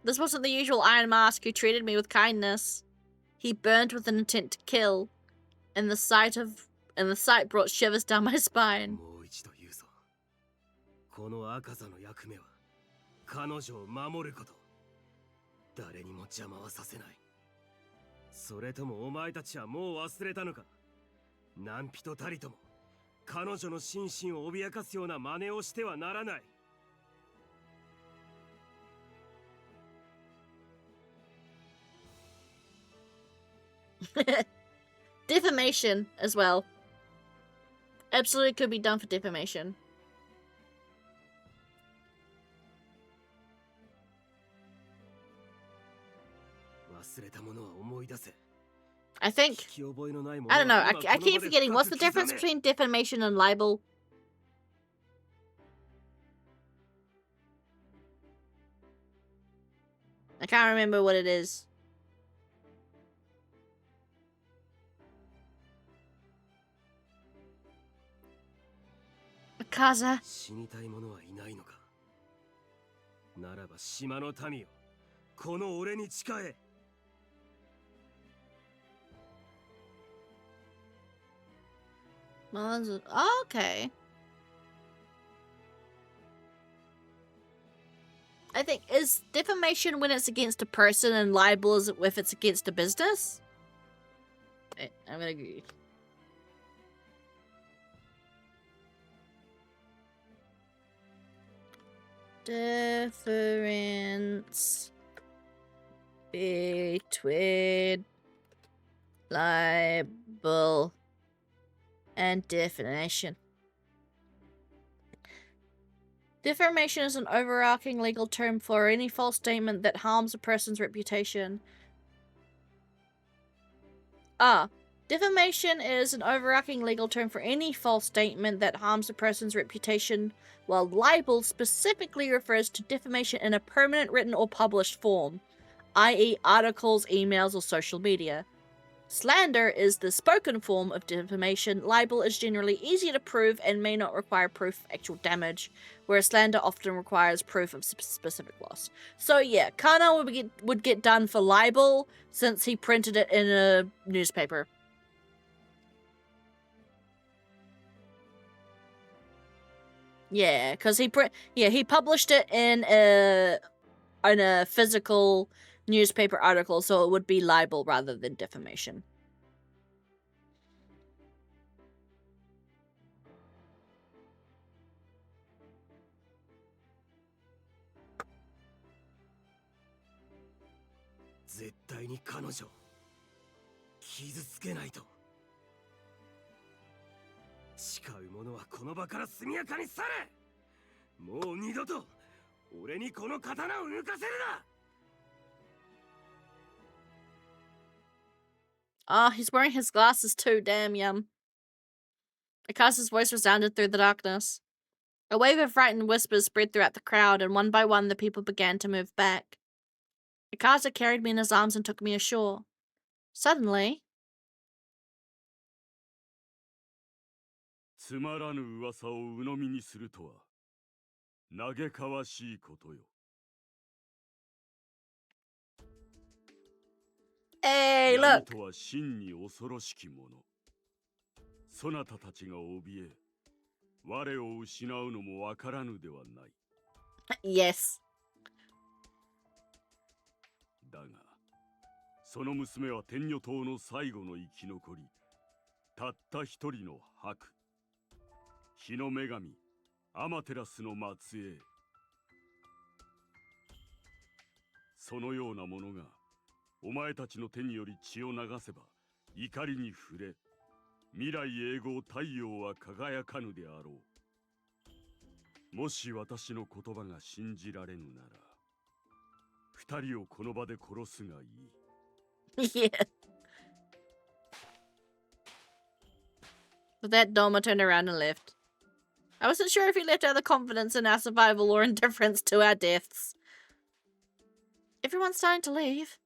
This wasn't the usual Iron Mask who treated me with kindness. He burned with an intent to kill. And the sight brought shivers down my spine. もう一度言うぞ。この赤座の役目は彼女を守ること。誰にも邪魔はさせない。それともお前たちはもう忘れたのか。何人たりとも彼女の心身を脅かすような真似をしてはならない。 Defamation as well. Absolutely could be done for defamation. I think... I don't know. I keep forgetting. What's the difference between defamation and libel? I can't remember what it is. Akaza. 死にたい者はいないのか。ならば島の民よ、この俺に誓え。 Oh, okay. I think, is defamation when it's against a person and libel is if it's against a business? I'm gonna agree. Difference between libel and defamation. Defamation is an overarching legal term for any false statement that harms a person's reputation. Defamation is an overarching legal term for any false statement that harms a person's reputation, while libel specifically refers to defamation in a permanent written or published form, i.e. articles, emails, or social media. Slander is the spoken form of defamation. Libel is generally easier to prove and may not require proof of actual damage, whereas slander often requires proof of specific loss. So yeah, Kana would get done for libel since he printed it in a newspaper. Yeah, because he published it in a physical newspaper article, so it would be libel rather than defamation. Mo もう二度と俺にこの刀を抜かせるな。 What Oh, he's wearing his glasses too, damn yum. Akasa's voice resounded through the darkness. A wave of frightened whispers spread throughout the crowd, and one by one the people began to move back. Akasa carried me in his arms and took me ashore. Suddenly... つまらぬ噂を鵜呑みにするとは嘆かわしいことよ。 Hey, 闇 look! とは真に恐ろしきもの。そなたたちが怯え、我を失うのもわからぬではない。Yes. だが、その娘は天女島の最後の生き残り、たった一人の白。日の女神、アマテラスの末裔。そのようなものが、お前たちの手により血を流せば、怒りに触れ、未来永劫太陽は輝かぬであろう。もし私の言葉が信じられぬなら、二人をこの場で殺すがいい。Yeah. With that, Doma turned around and left. I wasn't sure if he left out of confidence in our survival or indifference to our deaths. Everyone's starting to leave.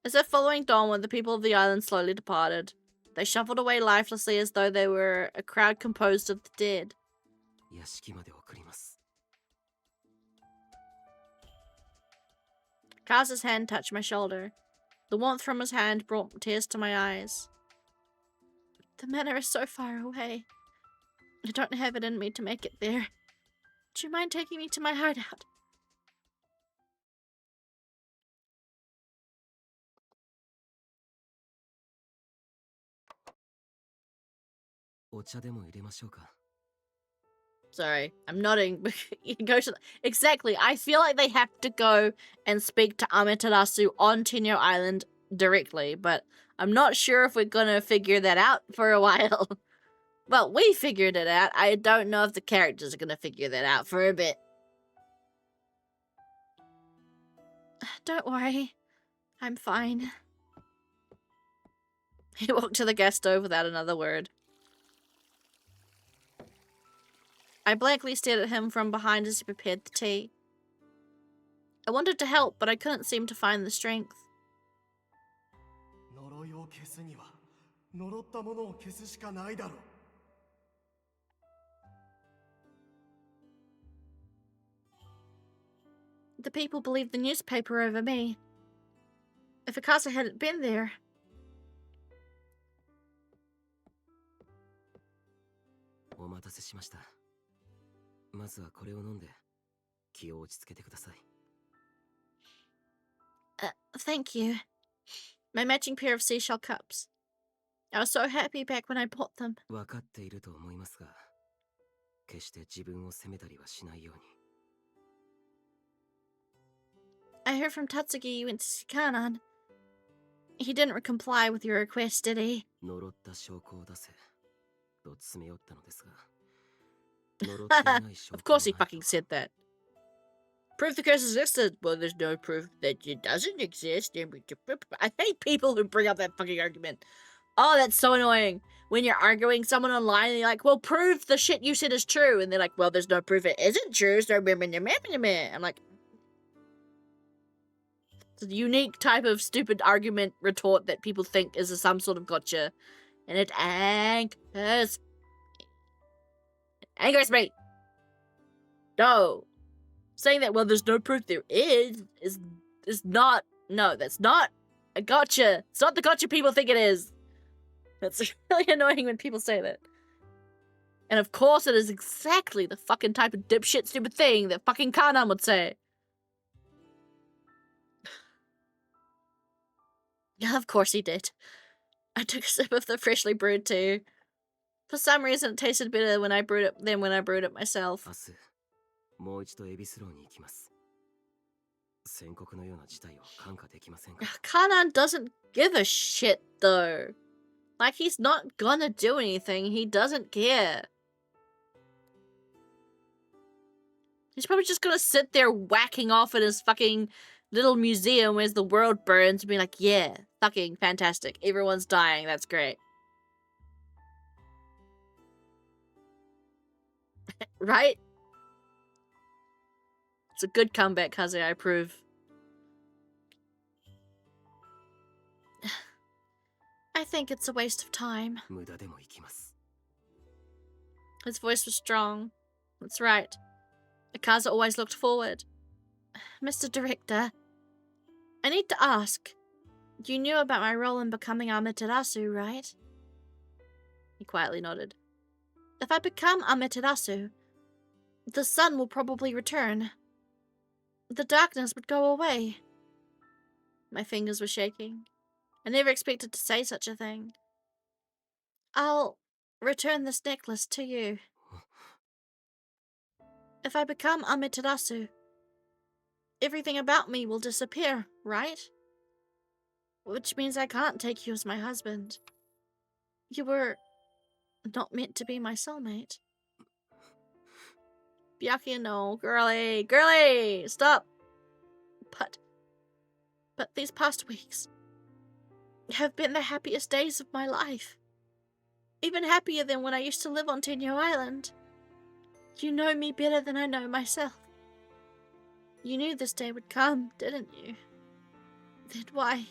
As if following Doma, the people of the island slowly departed. They shuffled away lifelessly as though they were a crowd composed of the dead. 屋敷まで送ります。 Kaza's hand touched my shoulder. The warmth from his hand brought tears to my eyes. The manor is so far away. I don't have it in me to make it there. Do you mind taking me to my hideout? Sorry, I'm nodding. You can go to exactly. I feel like they have to go and speak to Amaterasu on Tenyo Island directly, but I'm not sure if we're gonna figure that out for a while. Well, we figured it out. I don't know if the characters are gonna figure that out for a bit. Don't worry. I'm fine. He walked to the gas stove without another word. I blankly stared at him from behind as he prepared the tea. I wanted to help, but I couldn't seem to find the strength. The people believed the newspaper over me. If Akasa hadn't been there... お待たせしました。まずはこれを飲んで気を落ち着けてください。Thank you. My matching pair of seashell cups. I was so happy back when I bought them. 分かっていると思いますが、決して自分を責めたりはしないように。 I heard from Tatsuki you went to see Kanan. He didn't comply with your request, did he? 呪った証拠を出せと詰め寄ったのですが。Of course he fucking said that. Proof the curse existed. Well, there's no proof that it doesn't exist. I hate people who bring up that fucking argument. Oh, that's so annoying. When you're arguing someone online and you're like, well, prove the shit you said is true. And they're like, well, there's no proof it isn't true. So I'm like, it's a unique type of stupid argument retort that people think is some sort of gotcha. And it angers me. No. Saying that, well, there's no proof there is not. No, that's not a gotcha. It's not the gotcha people think it is. That's really annoying when people say that. And of course it is exactly the fucking type of dipshit stupid thing that fucking Kanan would say. Yeah, of course he did. I took a sip of the freshly brewed tea. For some reason, it tasted better when I brewed it than when I brewed it myself. Kanan doesn't give a shit, though. Like, he's not gonna do anything. He doesn't care. He's probably just gonna sit there whacking off at his fucking little museum as the world burns and be like, yeah, Fucking fantastic. Everyone's dying. That's great. Right? It's a good comeback, Kaze. I approve. I think it's a waste of time. 無駄でも行きます。 His voice was strong. That's right. Akaza always looked forward. Mr. Director, I need to ask. You knew about my role in becoming Amaterasu, right? He quietly nodded. If I become Amaterasu, the sun will probably return. The darkness would go away. My fingers were shaking. I never expected to say such a thing. I'll return this necklace to you. If I become Amaterasu, everything about me will disappear, right? Which means I can't take you as my husband. You were not meant to be my soulmate. Byakuya, no. Girly, stop. But these past weeks have been the happiest days of my life. Even happier than when I used to live on Tenyo Island. You know me better than I know myself. You knew this day would come, didn't you? Then why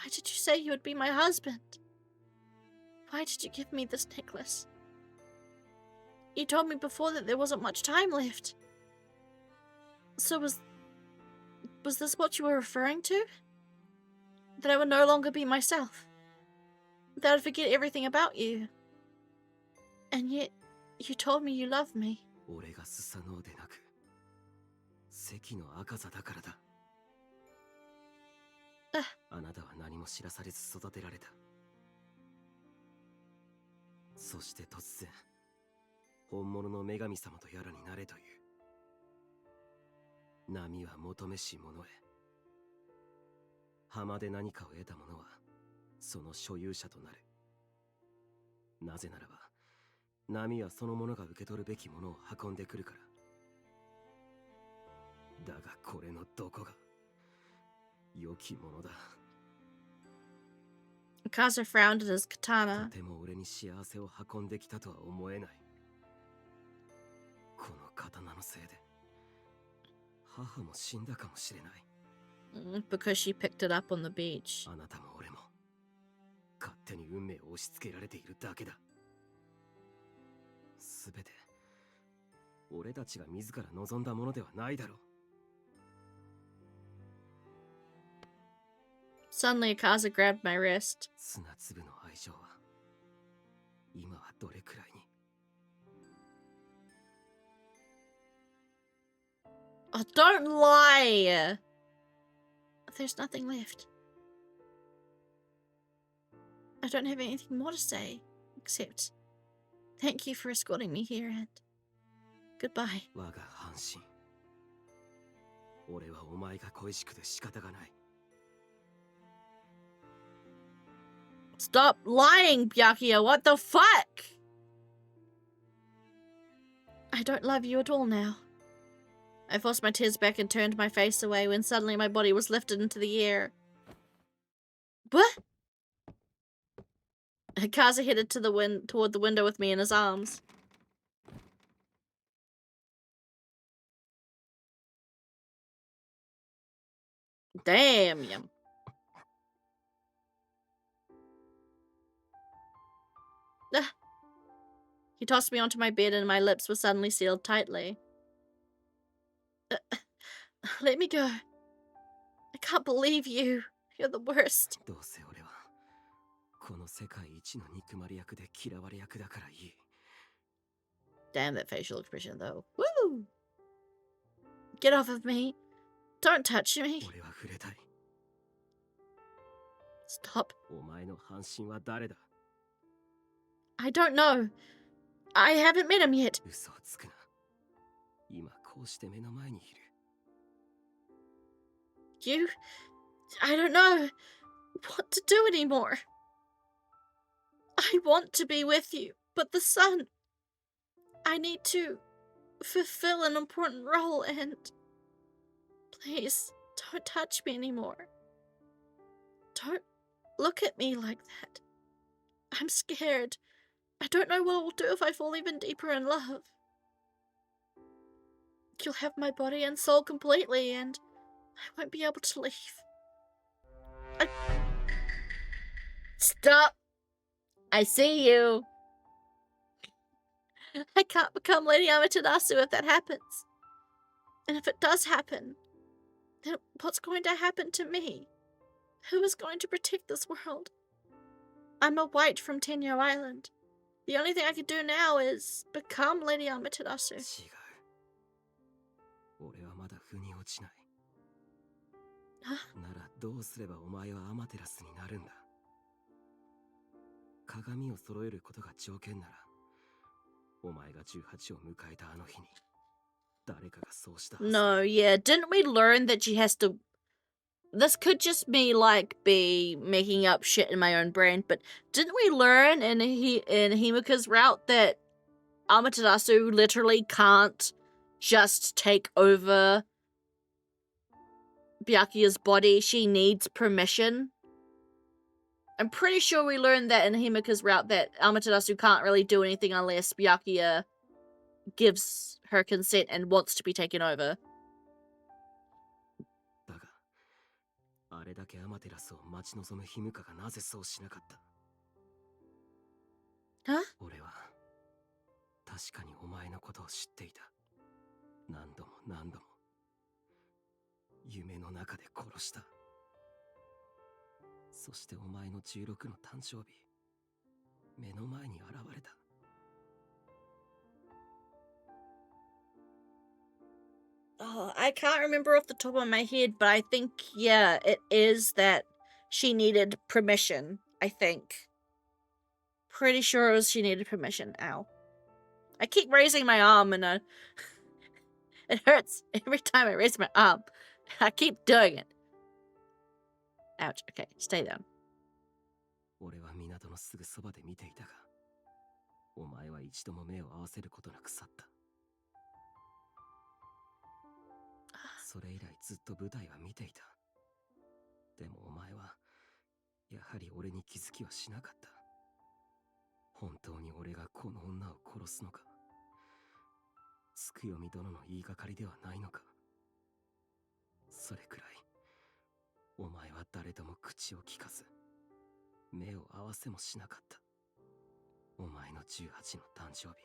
did you say you would be my husband? Why did you give me this necklace? You told me before that there wasn't much time left. So was this what you were referring to? That I would no longer be myself? That I'd forget everything about you? And yet, you told me you loved me. 俺がスサノオでなく関の赤座だからだ。あなたは何も知らされず育てられた。そして突然本物の女神様とやらになれという。波は求めし者へ。浜で何かを得た者はその所有者となる。なぜならば波はその者が受け取るべきものを運んでくるから。だがこれのどこが良きものだ。 Akaza frowned at his katana. とても俺に幸せを運んできたとは思えない。この刀のせいで母も死んだかもしれない。Because she picked it up on the beach. あなたも俺も勝手に運命を押し付けられているだけだ。すべて俺たちが自ら望んだものではないだろう。 Suddenly, Akaza grabbed my wrist. 砂粒の愛情は今はどれくらいに。 Oh, don't lie! There's nothing left. I don't have anything more to say, except thank you for escorting me here and goodbye. 我が半身。俺はお前が恋しくて仕方がない。 Stop lying, Byakuya! What the fuck? I don't love you at all now. I forced my tears back and turned my face away when suddenly my body was lifted into the air. What? Akaza headed to toward the window with me in his arms. Damn him. He tossed me onto my bed and my lips were suddenly sealed tightly. Let me go. I can't believe you. You're the worst. どうせ俺はこの世界一の憎まれ役で嫌われ役だからいい。 Damn that facial expression though. Woo! Get off of me. Don't touch me. 俺は触れたい。 Stop. お前の半身は誰だ。 I don't know. I haven't met him yet. 嘘をつくな。今こうして目の前にいる。 You? I don't know what to do anymore. I want to be with you, but the sun. I need to fulfill an important role and please don't touch me anymore. Don't look at me like that. I'm scared. I don't know what I'll do if I fall even deeper in love. You'll have my body and soul completely, and I won't be able to leave. Stop! I see you. I can't become Lady Amaterasu if that happens. And if it does happen, then what's going to happen to me? Who is going to protect this world? I'm a white from Tenyo Island. The only thing I can do now is become Lady Amaterasu. 違う。俺はまだ腑に落ちない。ならどうすればお前はアマテラスになるんだ。鏡を揃えることが条件なら、お前が18を迎えたあの日に、誰かがそうしたはずだ。 No, yeah, didn't we learn that she has to... This could just be making up shit in my own brain, but didn't we learn in Himika's route that Amaterasu literally can't just take over Byakuya's body? She needs permission. I'm pretty sure we learned that in Himika's route that Amaterasu can't really do anything unless Byakuya gives her consent and wants to be taken over. だが、あれだけアマテラスを待ち望むヒムカがなぜそうしなかった。俺は確かにお前のことを知っていた。何度も何度も夢の中で殺した。そしてお前の16の誕生日、目の前に現れた。Oh, I can't remember off the top of my head, but I think, yeah, it is that she needed permission, I think. Pretty sure it was she needed permission. Ow. I keep raising my arm and it hurts every time I raise my arm. I keep doing it. Ouch. Okay, stay down. 俺は港のすぐそばで見ていたが、お前は一度も目を合わせることなく去った。それ以来ずっと舞台は見ていた。でもお前はやはり俺に気づきはしなかった。本当に俺がこの女を殺すのか、つくよみ殿の言いがかりではないのか。それくらいお前は誰とも口を聞かず、目を合わせもしなかった。お前の18の誕生日、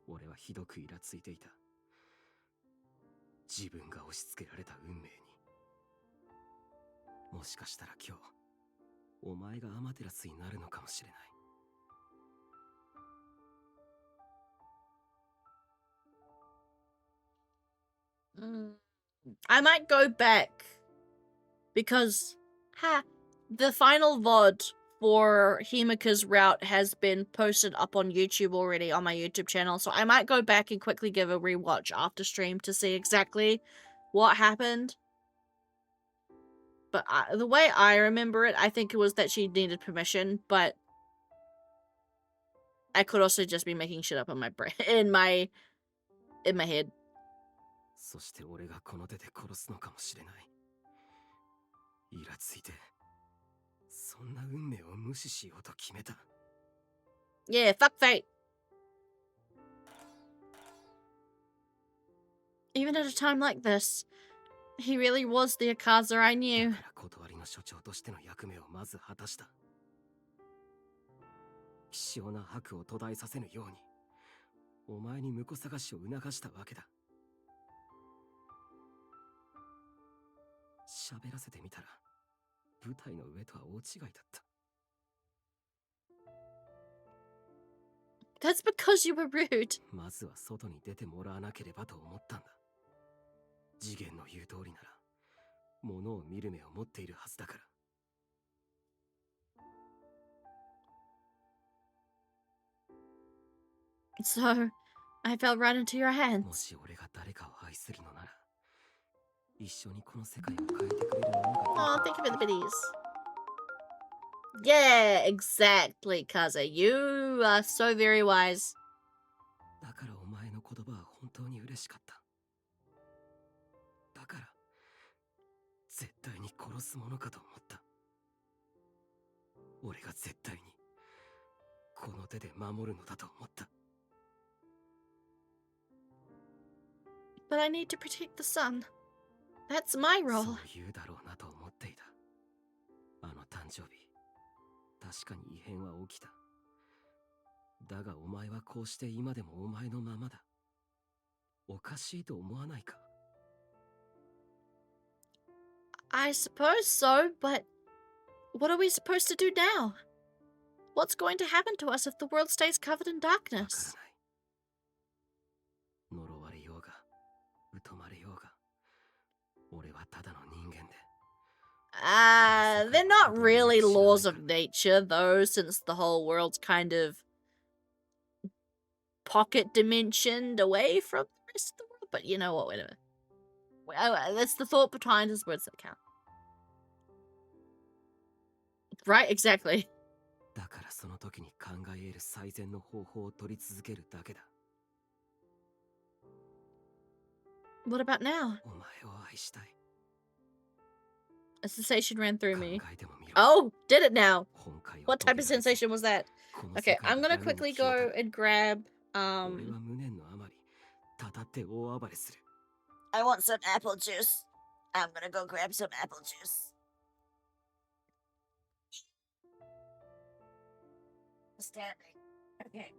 俺はひどくイラついていた。自分が押し付けられた運命に。もしかしたら今日、お前がアマテラスになるのかもしれない。I might go back because the final VOD for Himika's route has been posted up on YouTube already on my YouTube channel, so I might go back and quickly give a rewatch after stream to see exactly what happened. But the way I remember it, I think it was that she needed permission, but I could also just be making shit up in my brain, in my head. そして俺がこの手で殺すのかもしれない。イラついて、そんな運命を無視しようと決めた。Yeah, fuck fate. Even at a time like this, he really was the Akaza I knew. だから断りの所長としての役目をまず果たした。希少な白を途絶えさせぬように、お前に婿探しを促したわけだ。喋らせてみたら、舞台の上とは大違いだった。That's because you were rude. まずは外に出てもらわなければと思ったんだ。次元の言う通りなら、物を見る目を持っているはずだから。So, I fell right into your も hands. し俺が誰かを愛するのなら、一緒にこの世界を変えてくれるものが。 Oh, thank you for the biddies. Yeah, exactly, Kaza. You are so very wise. だからお前の言葉は本当に嬉しかった。だから絶対に殺すものかと思った。俺が絶対にこの手で守るのだと思った。 But I need to protect the sun. That's my そう role. 言うだろうなと思っていた。あの誕生日、確かに異変は起きた。だがお前はこうして今でもお前のままだ。おかしいと思わないか？ I suppose so, but what are we supposed to do now? What's going to happen to us if the world stays covered in わから darkness? ない。呪われようが、疎まれようが、俺はただの人間で。They're not really laws of nature, though, since the whole world's kind of pocket dimensioned away from the rest of the world. But you know what? Wait a minute. That's the thought behind his words that count. Right, exactly. だからその時に考え得る最善の方法を取り続けるだけだ。 What about now? お前を愛したい。 A sensation ran through 考 me. えてもみろ。 Oh, did it now? 本会を What 解 type け of られず、 sensation was that? この Okay, 世界 I'm が gonna 闇に quickly 消え go and grab た。俺は無念のあまり、たたって大暴れする。 I want some apple juice. I'm gonna go grab some apple juice. Standing. Okay.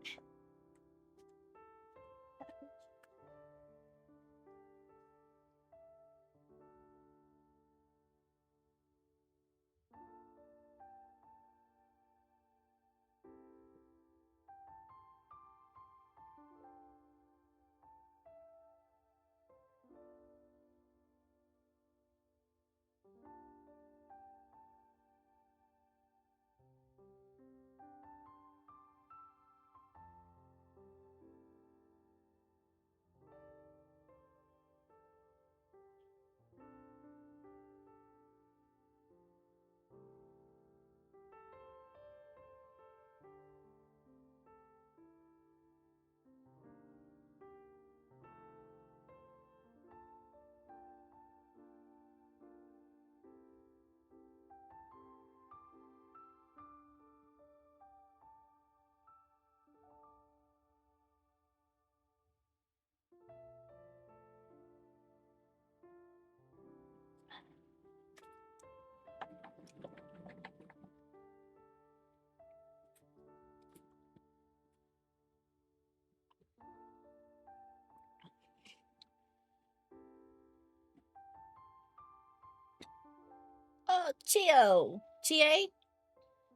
Oh, Chio. Chie?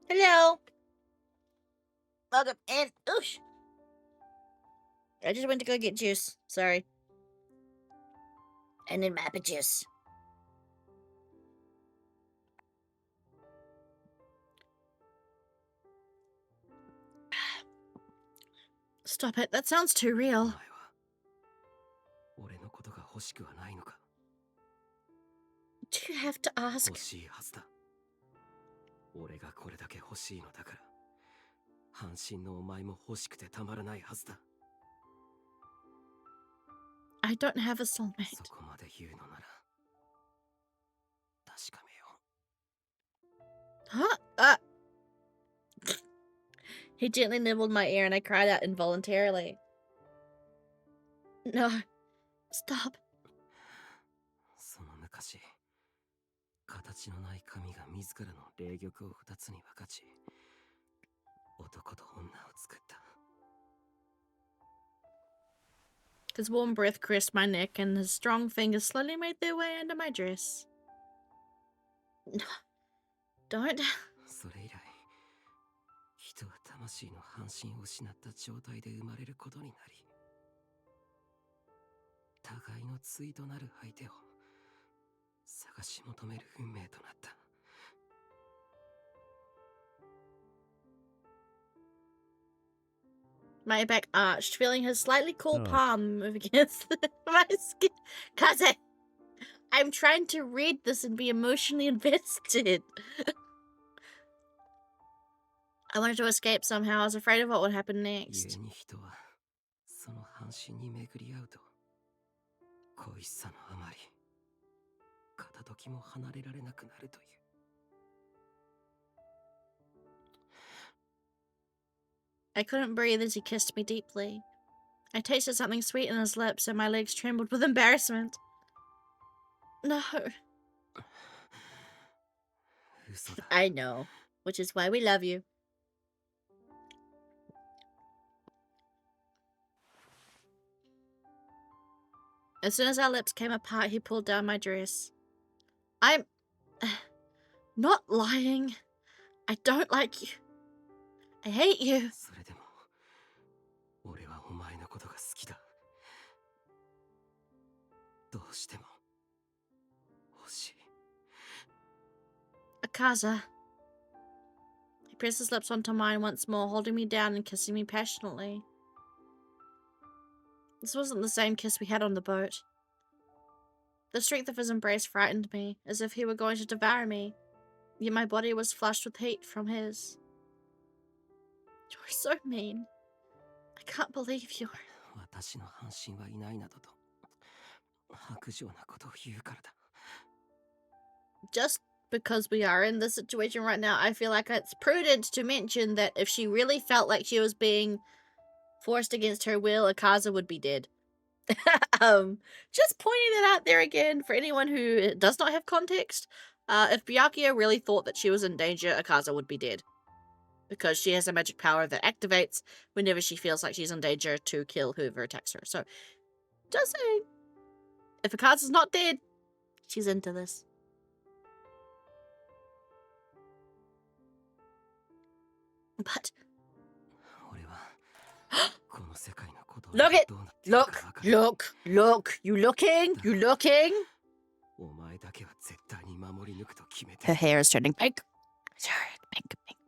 Hello. Welcome in. Oosh. I just went to go get juice. Sorry. I need my apple juice. Stop it. That sounds too お real. 前は俺のことが欲しくはないのか？ Do you have to ask? 欲しいはずだ。俺がこれだけ欲しいのだから、半身のお前も欲しくてたまらないはずだ。 I don't have a soulmate. そこまで言うのなら、確かめよう。 Huh? He gently nibbled my ear and I cried out involuntarily. No. Stop. その昔、形のない神が自らの霊玉を二つに分かち、男と女を作った。 His warm breath caressed my neck and his strong fingers slowly made their way under my dress. No. Don't. それ以来、人は魂の半身を失った状態で生まれることになり、互いの対となる相手を探し求める運命となった。 My back arched, feeling his slightly cool Oh. palm move against my skin. Cousin! I'm trying to read this and be emotionally invested. I wanted to escape somehow. I was afraid of what would happen 故 next. に人はその半身に巡り合うと、恋しさのあまり片時も離れられなくなるという。I couldn't breathe as he kissed me deeply. I tasted something sweet in his lips and my legs trembled with embarrassment. No. I know, which is why we love you. As soon as our lips came apart, he pulled down my dress. I'm not lying. I don't like you. I hate you. それでも俺はお前のことが好きだ。どうしても欲しい。 Akaza. He pressed his lips onto mine once more, holding me down and kissing me passionately. This wasn't the same kiss we had on the boat. The strength of his embrace frightened me, as if he were going to devour me, yet my body was flushed with heat from his. You're so mean. I can't believe you're... 私の半身はいないなどと薄情なことを言うからだ。 Just because we are in this situation right now, I feel like it's prudent to mention that if she really felt like she was being forced against her will, Akaza would be dead. Just pointing that out there again for anyone who does not have context. If Byakuya really thought that she was in danger, Akaza would be dead. Because she has a magic power that activates whenever she feels like she's in danger to kill whoever attacks her. So, just saying. If Akaza's not dead, she's into this. But... Look it! Look! Look! Look! You looking? You looking? Her hair is turning pink. Pink, pink, pink.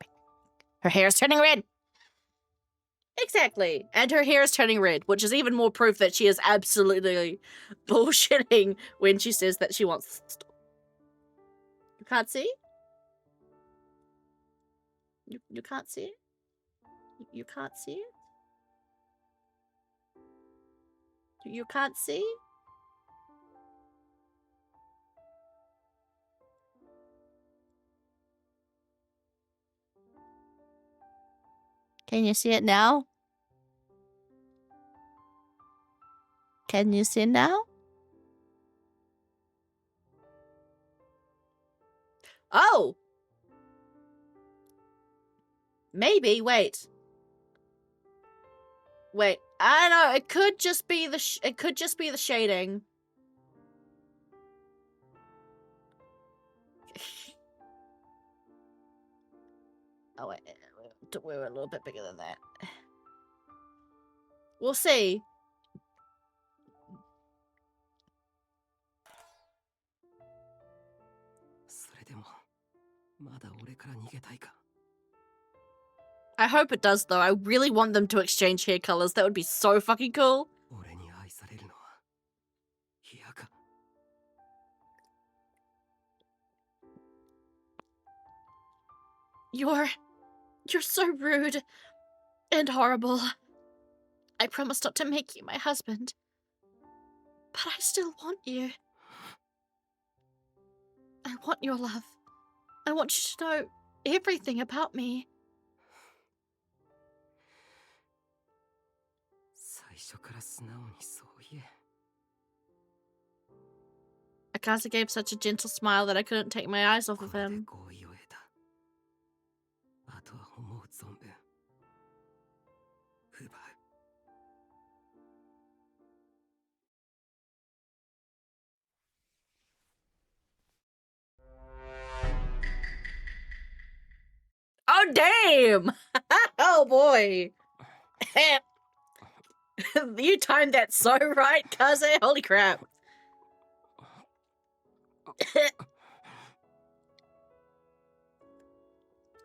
Her hair is turning red. Exactly. And her hair is turning red, which is even more proof that she is absolutely bullshitting when she says that she wants... You can't see? You can't see it? You can't see it? You can't see? Can you see it now? Can you see now? Oh! Maybe, wait. Wait, I don't know, it could just be the shading. Oh wait, we're a little bit bigger than that. We'll see. I hope it does though. I really want them to exchange hair colors. That would be so fucking cool. You're so rude and horrible. I promised not to make you my husband, but I still want you. I want your love. I want you to know everything about me. Akaza gave such a gentle smile that I couldn't take my eyes off of him. Oh, damn! Oh, boy. You timed that so right, Kaze. Holy crap.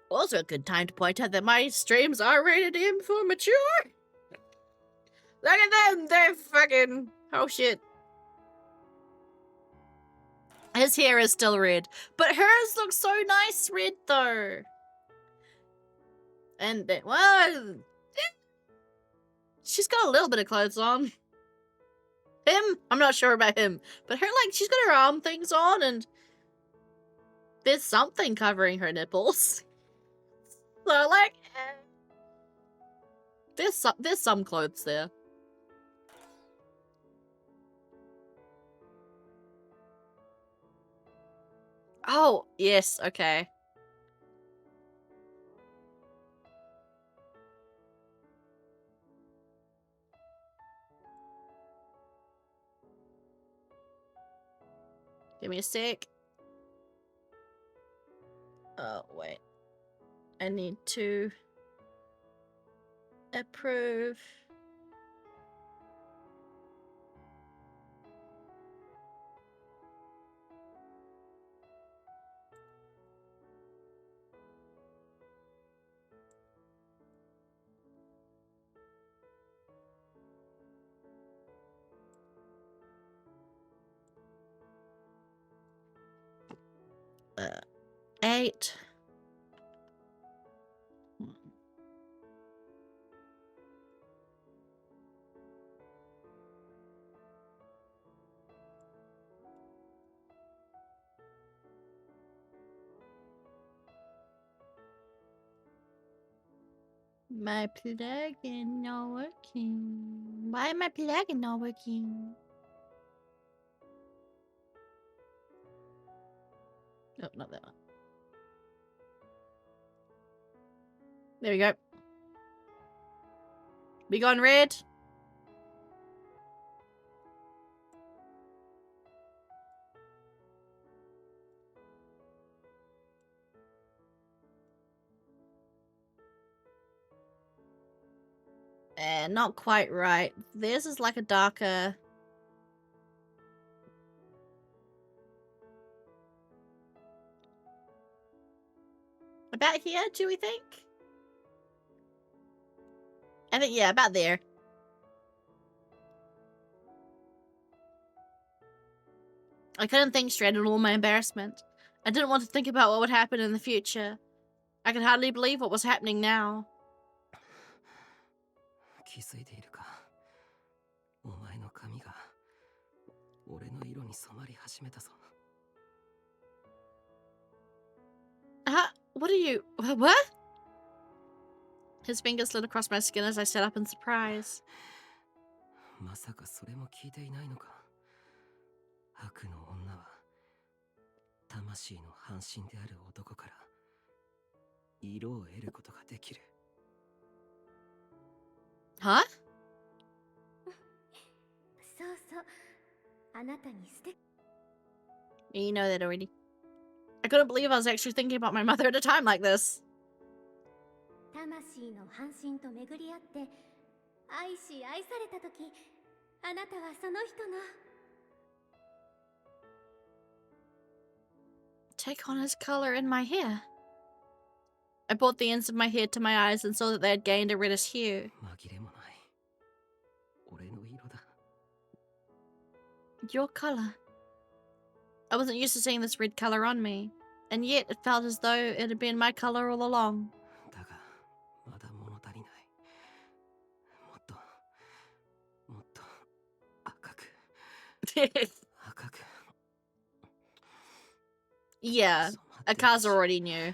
Also a good time to point out that my streams are rated M for mature. Look at them. They're fucking... Oh, shit. His hair is still red. But hers looks so nice red, though. And, well... She's got a little bit of clothes on. Him? I'm not sure about him. But her, like, she's got her arm things on and... There's something covering her nipples. So, like... There's some clothes there. Oh, yes, okay. Give me a sec. Oh, wait. I need to approve. Uh, 8. My plugin not working. Why am my plugin not working? Oh, not that one. There we go. We gone red. Not quite right. Theirs is like a darker... About here, do we think? I think, yeah, about there. I couldn't think straight in all my embarrassment. I didn't want to think about what would happen in the future. I could hardly believe what was happening now. 気づいているか。お前の髪が俺の色に染まり始めたぞ。What are you... What? His fingers slid across my skin as I sat up in surprise. まさかそれも聞いていないのか。悪の女は魂の半身である男から色を得ることができる。Huh? そうそう。あなたに素敵。 You know that already. I couldn't believe I was actually thinking about my mother at a time like this. 魂の半身と巡り合って愛し愛された時、あなたはその人の Take on his color in my hair. I brought the ends of my hair to my eyes and saw that they had gained a reddish hue. 紛れもない。俺の色だ。 Your color. I wasn't used to seeing this red color on me, and yet it felt as though it had been my color all along. だがまだ物足りない。もっと赤く。赤く。 Yeah, Akaza already knew.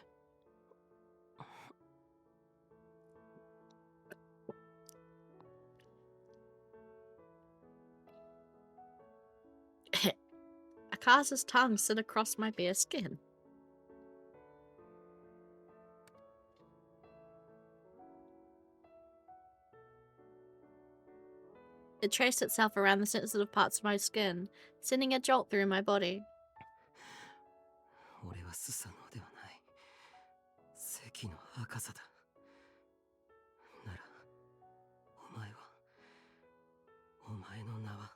Akaza's tongue slid across my bare skin. It traced itself around the sensitive parts of my skin, sending a jolt through my body. 俺はスサノオではない。関の赤さだ。なら、お前の名は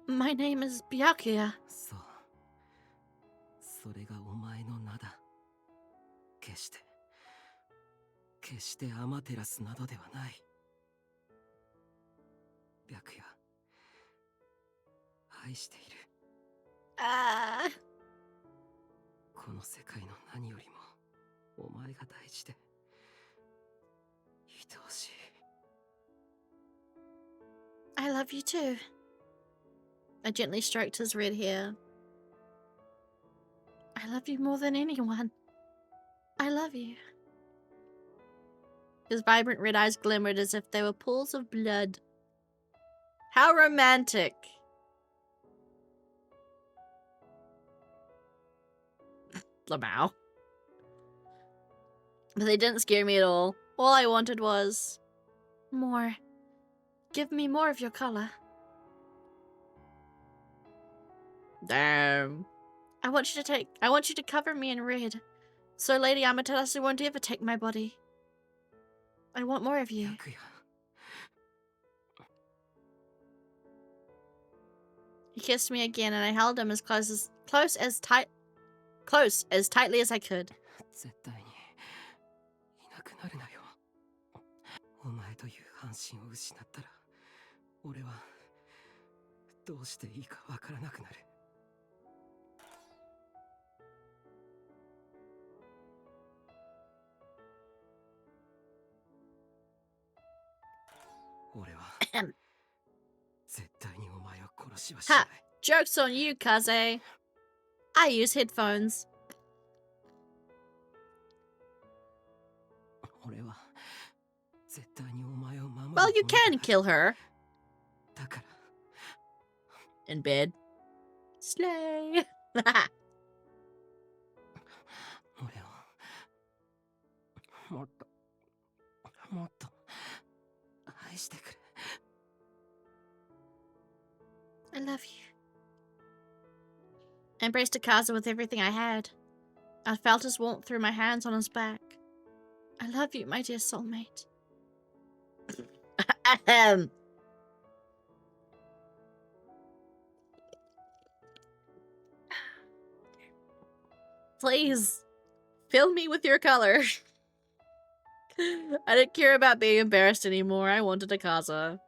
My name is Byakuya. そう。それがお前の名だ。決してアマテラスなどではない。白夜、愛している。この世界の何よりもお前が大事で愛おしい。 I love you too. I gently stroked his red hair. I love you more than anyone. I love you. His vibrant red eyes glimmered as if they were pools of blood. How romantic. Lamau. But they didn't scare me at all. All I wanted was... more. Give me more of your color. Damn. I want you to cover me in red. So Lady Amaterasu won't ever take my body. I want more of you. He kissed me again and I held him as close as tightly as I could. 絶対にいなくなるなよ。お前という半身を失ったら、俺はどうしていいかわからなくなる。俺は絶対にお前を殺しはしない。 Ha! Joke's on you, Kaze. I use headphones. 俺は絶対にお前を守る。 Well, you can kill her. だから In bed. Slay. 俺をもっと愛してくれ。 I love you. I embraced Akaza with everything I had. I felt his warmth through my hands on his back. I love you, my dear soulmate. Ahem. Please, fill me with your color. I didn't care about being embarrassed anymore. I wanted Akaza.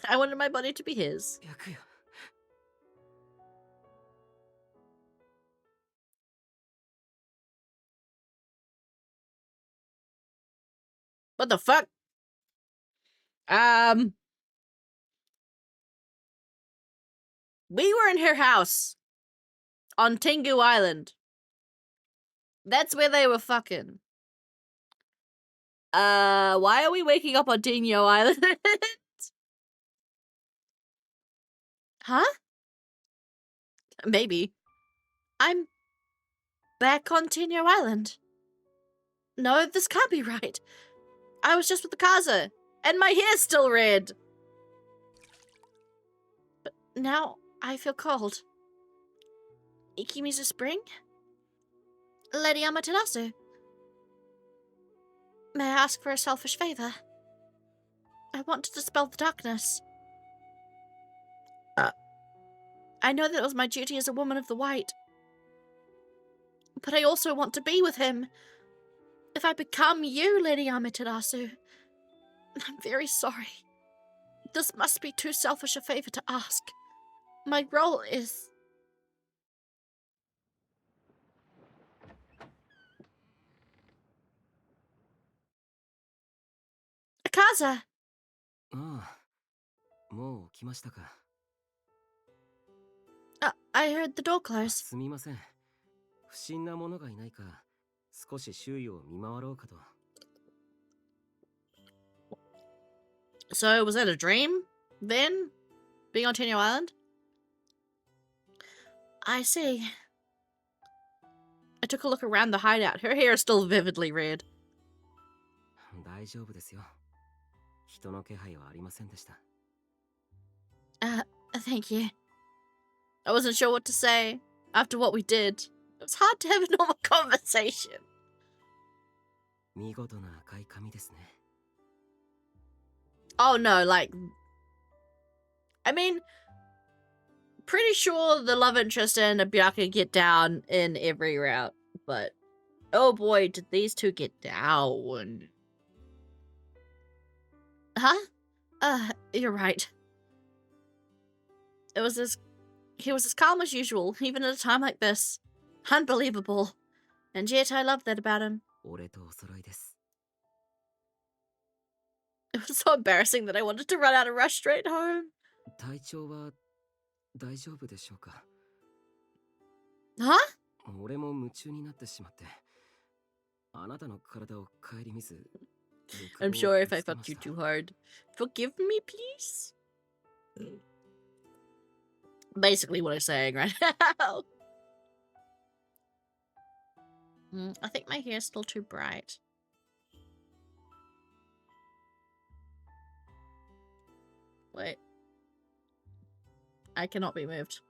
I wanted my body to be his. What the fuck? We were in her house on Tengu Island. That's where they were fucking. Why are we waking up on Tengu Island? Huh? Maybe. I'm back on Tengu Island. No, this can't be right. I was just with the Kaza, and my hair's still red. But now I feel cold. Ikimizu Spring? Lady Amaterasu. May I ask for a selfish favor? I want to dispel the darkness. I know that it was my duty as a woman of the white. But I also want to be with him. If I become you, Lady Amaterasu, I'm very sorry. This must be too selfish a favor to ask. My role is... Akaza! ああ、もう来ましたか。 I heard the door close. すみません。不審なものがいないか、少し周囲を見回ろうかと。 So, was that a dream, then? Being on Tengu Island? I see. I took a look around the hideout. Her hair is still vividly red. 大丈夫ですよ。人の気配はありませんでした。 Thank you. I wasn't sure what to say after what we did. It was hard to have a normal conversation. 見事な赤い髪ですね。 Oh no, like... I mean... Pretty sure the love interest and Abiaka get down in every route, but... Oh boy, did these two get down. Huh? You're right. He was as calm as usual, even at a time like this. Unbelievable. And yet I love that about him. 俺とお揃いです。 It was so embarrassing that I wanted to run out and rush straight home. 体調は大丈夫でしょうか。 Huh? 俺も夢中になってしまって、あなたの体を顧みず、I'm sorry if I fucked you too hard. Forgive me, please? Basically what I'm saying right now. I think my hair's still too bright. Wait. I cannot be moved.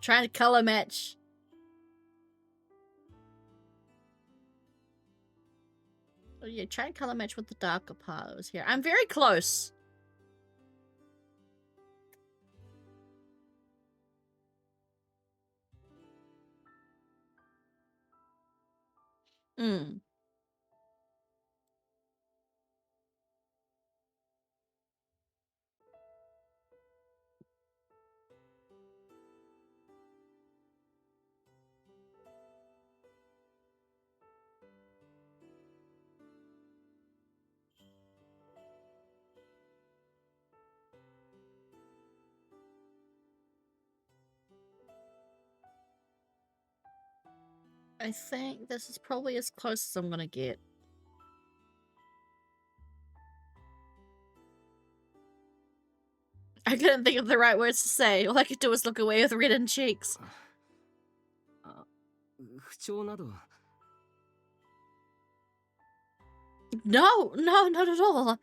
Trying to color match. Oh yeah, try and color match with the darker part that was here. I'm very close. I think this is probably as close as I'm gonna get. I couldn't think of the right words to say. All I could do was look away with reddened cheeks. 不調など No, no, not at all.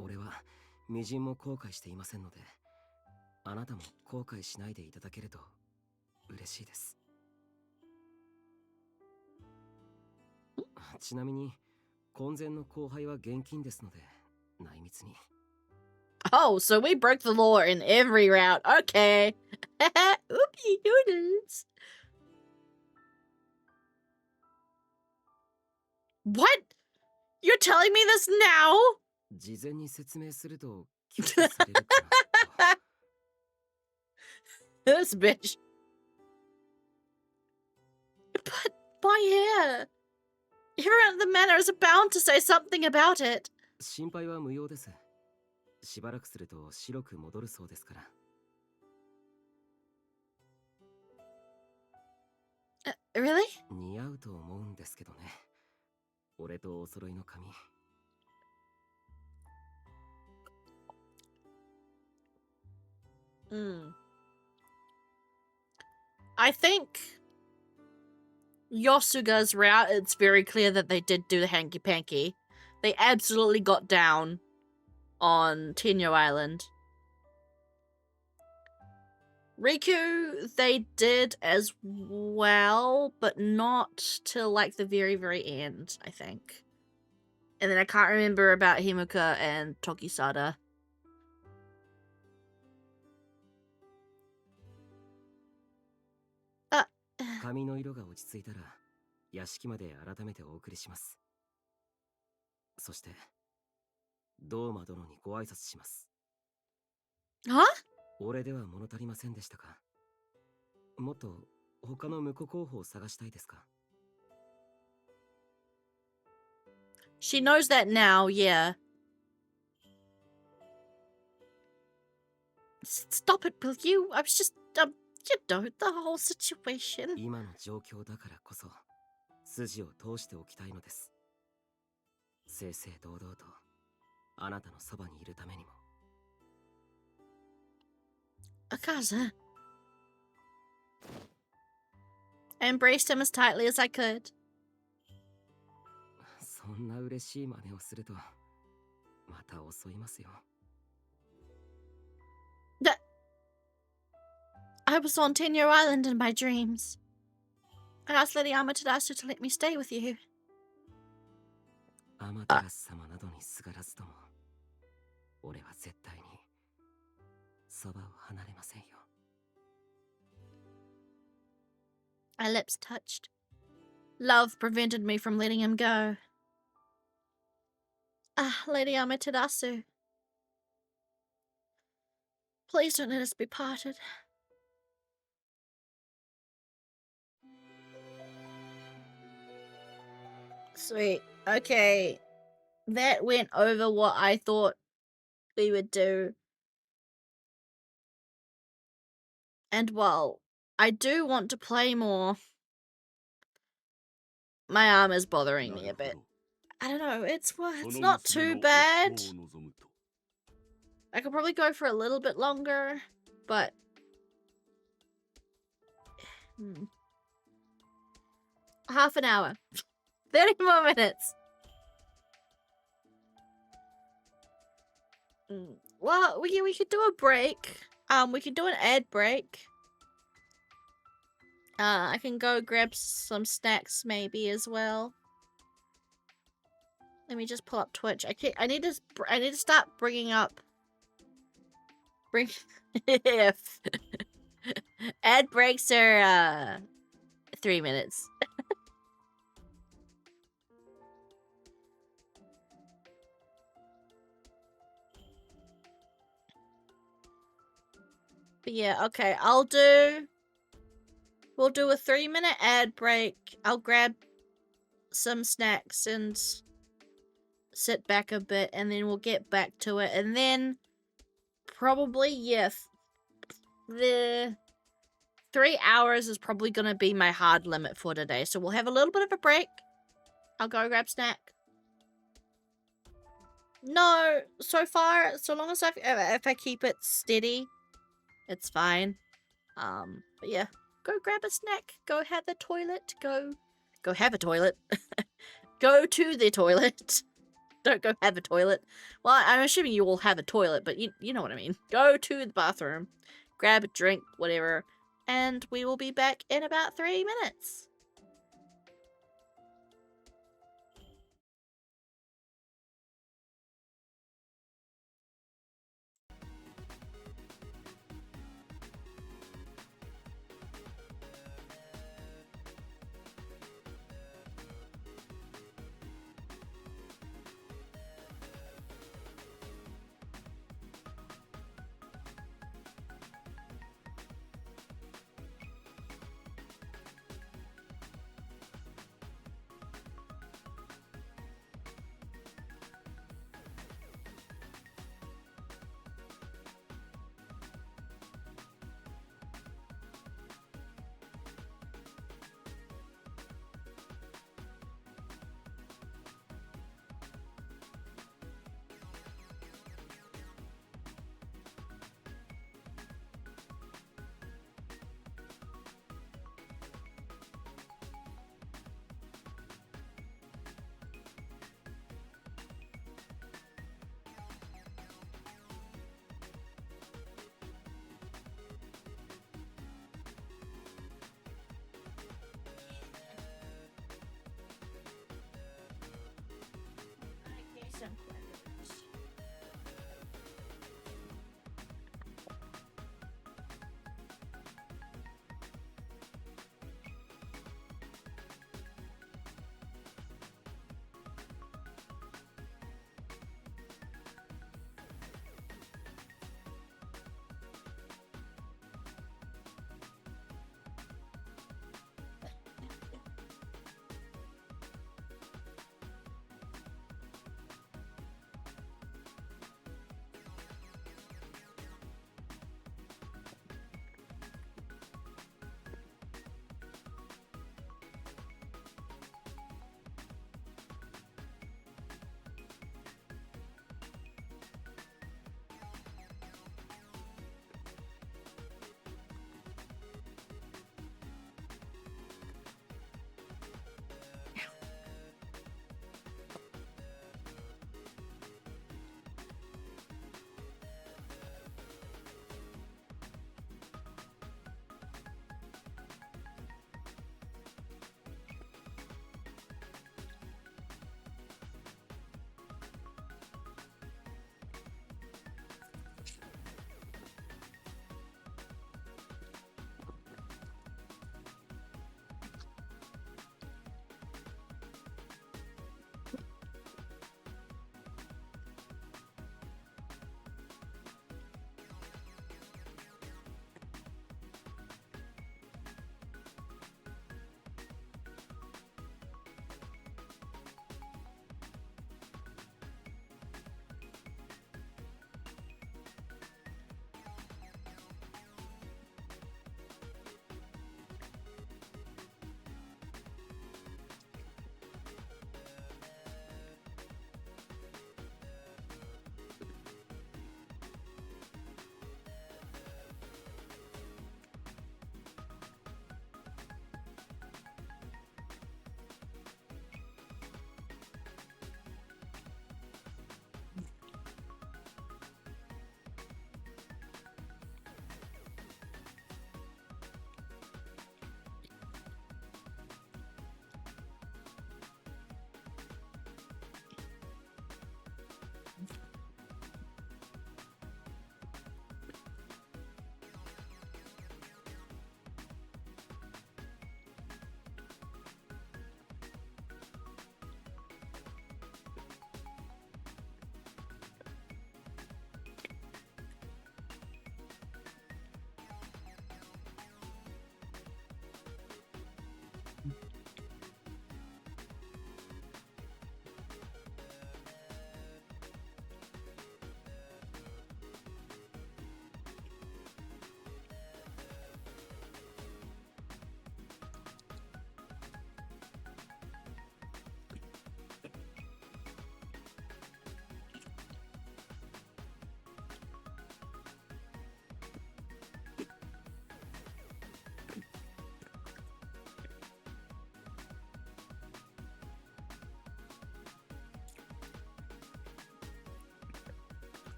俺はみじんも後悔していませんので、あなたも後悔しないでいただけると嬉しいです。ちなみに婚前の後輩は現金ですので、内密に。Oh, so we broke the law in every route. Okay. Oopie doodles. What? You're telling me this now? 事前に説明すると拒否されるかなと。This bitch. But my hair. Everyone at the manor is bound to say something about it. 心配は無用です。しばらくすると白く戻るそうですから。Really? 似合うと思うんですけどね。俺とお揃いの髪。I think Yosuga's route, it's very clear that they did do the hanky-panky. They absolutely got down on Tenyo Island. Riku, they did as well, but not till like the very, very end, I think. And then I can't remember about Himuka and Tokisada. 髪の色が落ち着いたら屋敷まで改めてお送りします。そしてドーマ殿にご挨拶します。は？俺では物足りませんでしたか？もっと他の婿候補を探したいですか？ She knows that now, yeah. Stop it, will you? I was just, you know, the whole situation. 今の状況だからこそ筋を通しておきたいのです。正々堂々とあなたのそばにいるためにも。Akaza. I embraced him as tightly as I could. そんな嬉しい真似をするとまた襲いますよ。I was on Tenyo Island in my dreams. I asked Lady Amaterasu to let me stay with you. アマテラス様などにすがらずとも、俺は絶対にそばを離れませんよ。Our lips touched. Love prevented me from letting him go. Ah, Lady Amaterasu. Please don't let us be parted. Sweet. Okay. That went over what I thought we would do. And while I do want to play more, my arm is bothering me a bit. I don't know, it's not too bad. I could probably go for a little bit longer, but half an hour. 30 more minutes. Well, we could do a break. We could do an ad break. I can go grab some snacks maybe as well. Let me just pull up Twitch. I need to start bringing up. If ad breaks are 3 minutes. But yeah, okay, we'll do a 3-minute ad break. I'll grab some snacks and sit back a bit, and then we'll get back to it. And then probably, yeah, the 3 hours is probably gonna be my hard limit for today. So we'll have a little bit of a break. I'll go grab snack. No, so far, so long as if I keep it steady, it's fine. But yeah, go grab a snack. Go have the toilet. Go have a toilet. Go to the toilet. Don't go have a toilet. Well, I'm assuming you will have a toilet, but you know what I mean. Go to the bathroom, grab a drink, whatever, and we will be back in about 3 minutes.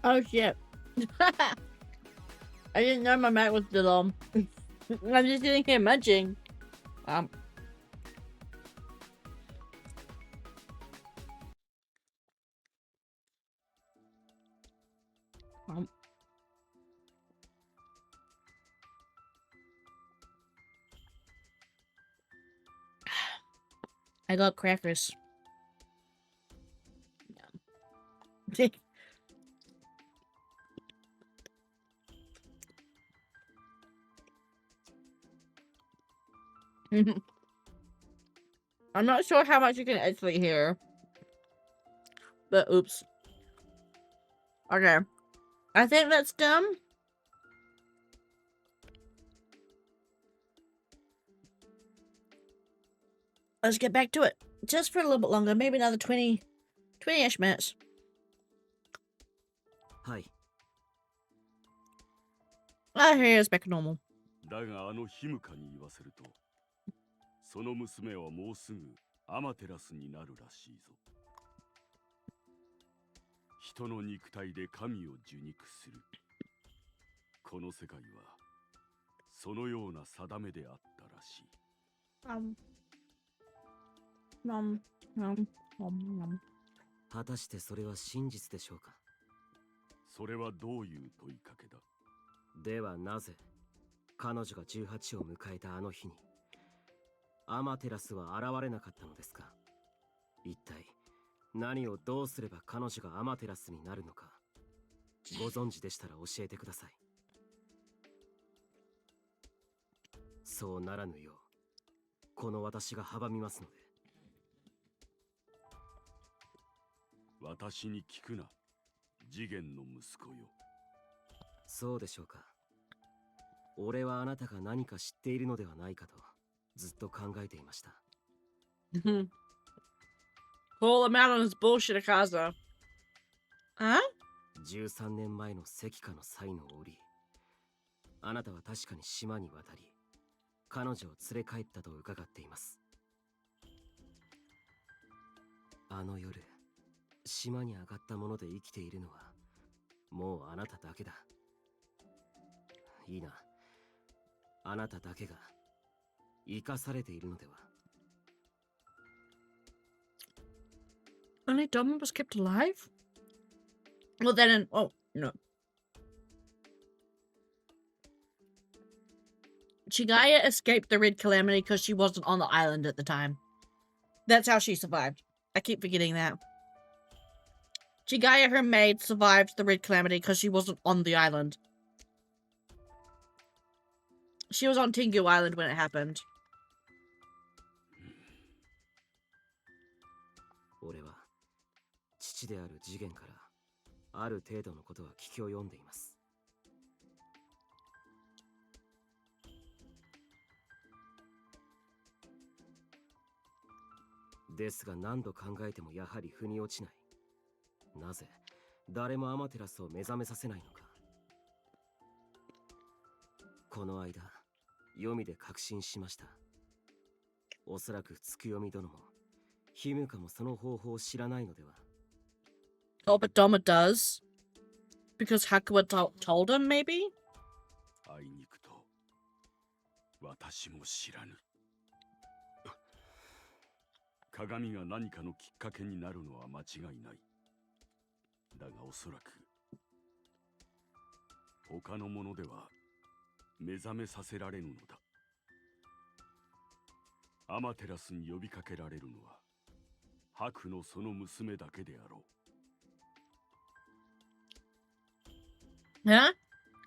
Oh shit. I didn't know my mic was still on. I'm just sitting here munching. Um. I got crackers. I'm not sure how much you can actually hear. But oops. Okay. I think that's done. Let's get back to it. Just for a little bit longer. Maybe another 20-ish minutes. はい。 Ah, here is back to normal. だがヒムカに言わせると、その娘はもうすぐアマテラスになるらしいぞ。人の肉体で神を受肉する。この世界はそのような定めであったらしい。果たしてそれは真実でしょうか。それはどういう問いかけだ。ではなぜ彼女が18を迎えたあの日にアマテラスは現れなかったのですか。一体何をどうすれば彼女がアマテラスになるのかご存知でしたら教えてください。そうならぬようこの私が阻みますので。私に聞くな、次元の息子よ。そうでしょうか。俺はあなたが何か知っているのではないかとずっと考えていました。Call him out on his bullshit, Akaza. Huh? 13年前の石化の際の折、あなたは確かに島に渡り、彼女を連れ帰ったと伺っています。あの夜、島に上がったもので生きているのは、もうあなただけだ。いいな。あなただけが生かされているのでは。Only Doma was kept alive? Well then, oh, no. Chigaya escaped the Red Calamity because she wasn't on the island at the time. That's how she survived. I keep forgetting that. Chigaya, her maid, survived the Red Calamity because she wasn't on the island. She was on Tengu Island when it happened. 俺は父である次元からある程度のことは聞きを読んでいます。ですが何度考えてもやはり腑に落ちない。なぜ誰もアマテラスを目覚めさせないのか。この間読みで確信しました。おそらく月読み殿もヒムカもその方法を知らないのでは。Oh, but Doma does? Because Hakuwa told him, maybe? あいにくと私も知らぬ。鏡が何かのきっかけになるのは間違いない。だがおそらく他のものでは目覚めさせられぬのだ。アマテラスに呼びかけられるのは白のその娘だけであろう。Huh?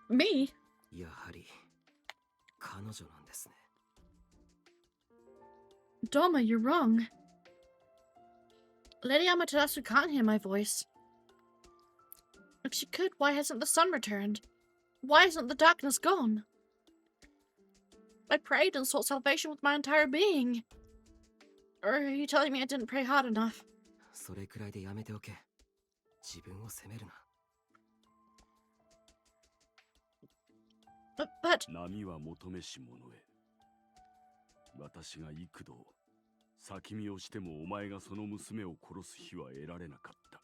Me? やはり彼女なんですね。Doma, you're wrong. Lady Amaterasu can't hear my voice. If she could, why hasn't the sun returned? Why isn't the darkness gone? I prayed and sought salvation with my entire being. Or are you telling me I didn't pray hard enough? それくらいでやめておけ。自分を責めるな。But 波は求めし者へ。私が幾度先見をしてもお前がその娘を殺す日は得られなかった。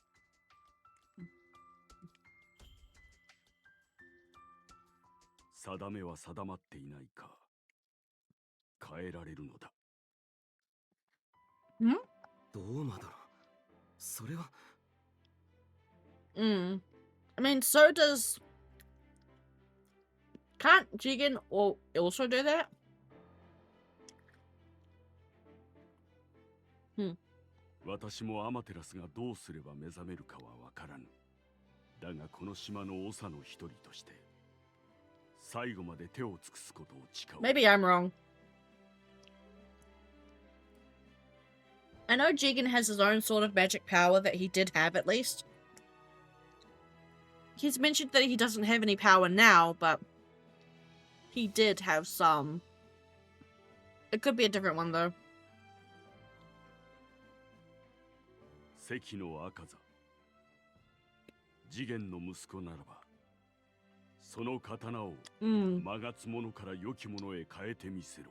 定めは定まっていないか変えられるのだ。どうまだろ。それは。I mean, so does... Can't Jigen also do that? 私もアマテラスがどうすれば目覚めるかはわからぬ。だがこの島の長の一人として最後まで手を尽くすことを誓う。 Maybe I'm wrong. I know Jigen has his own sort of magic power that he did have, at least. He's mentioned that he doesn't have any power now, but he did have some. It could be a different one, though. 関の赤座次元の息子ならばその刀を曲がつものから良きものへ変えてみせろ。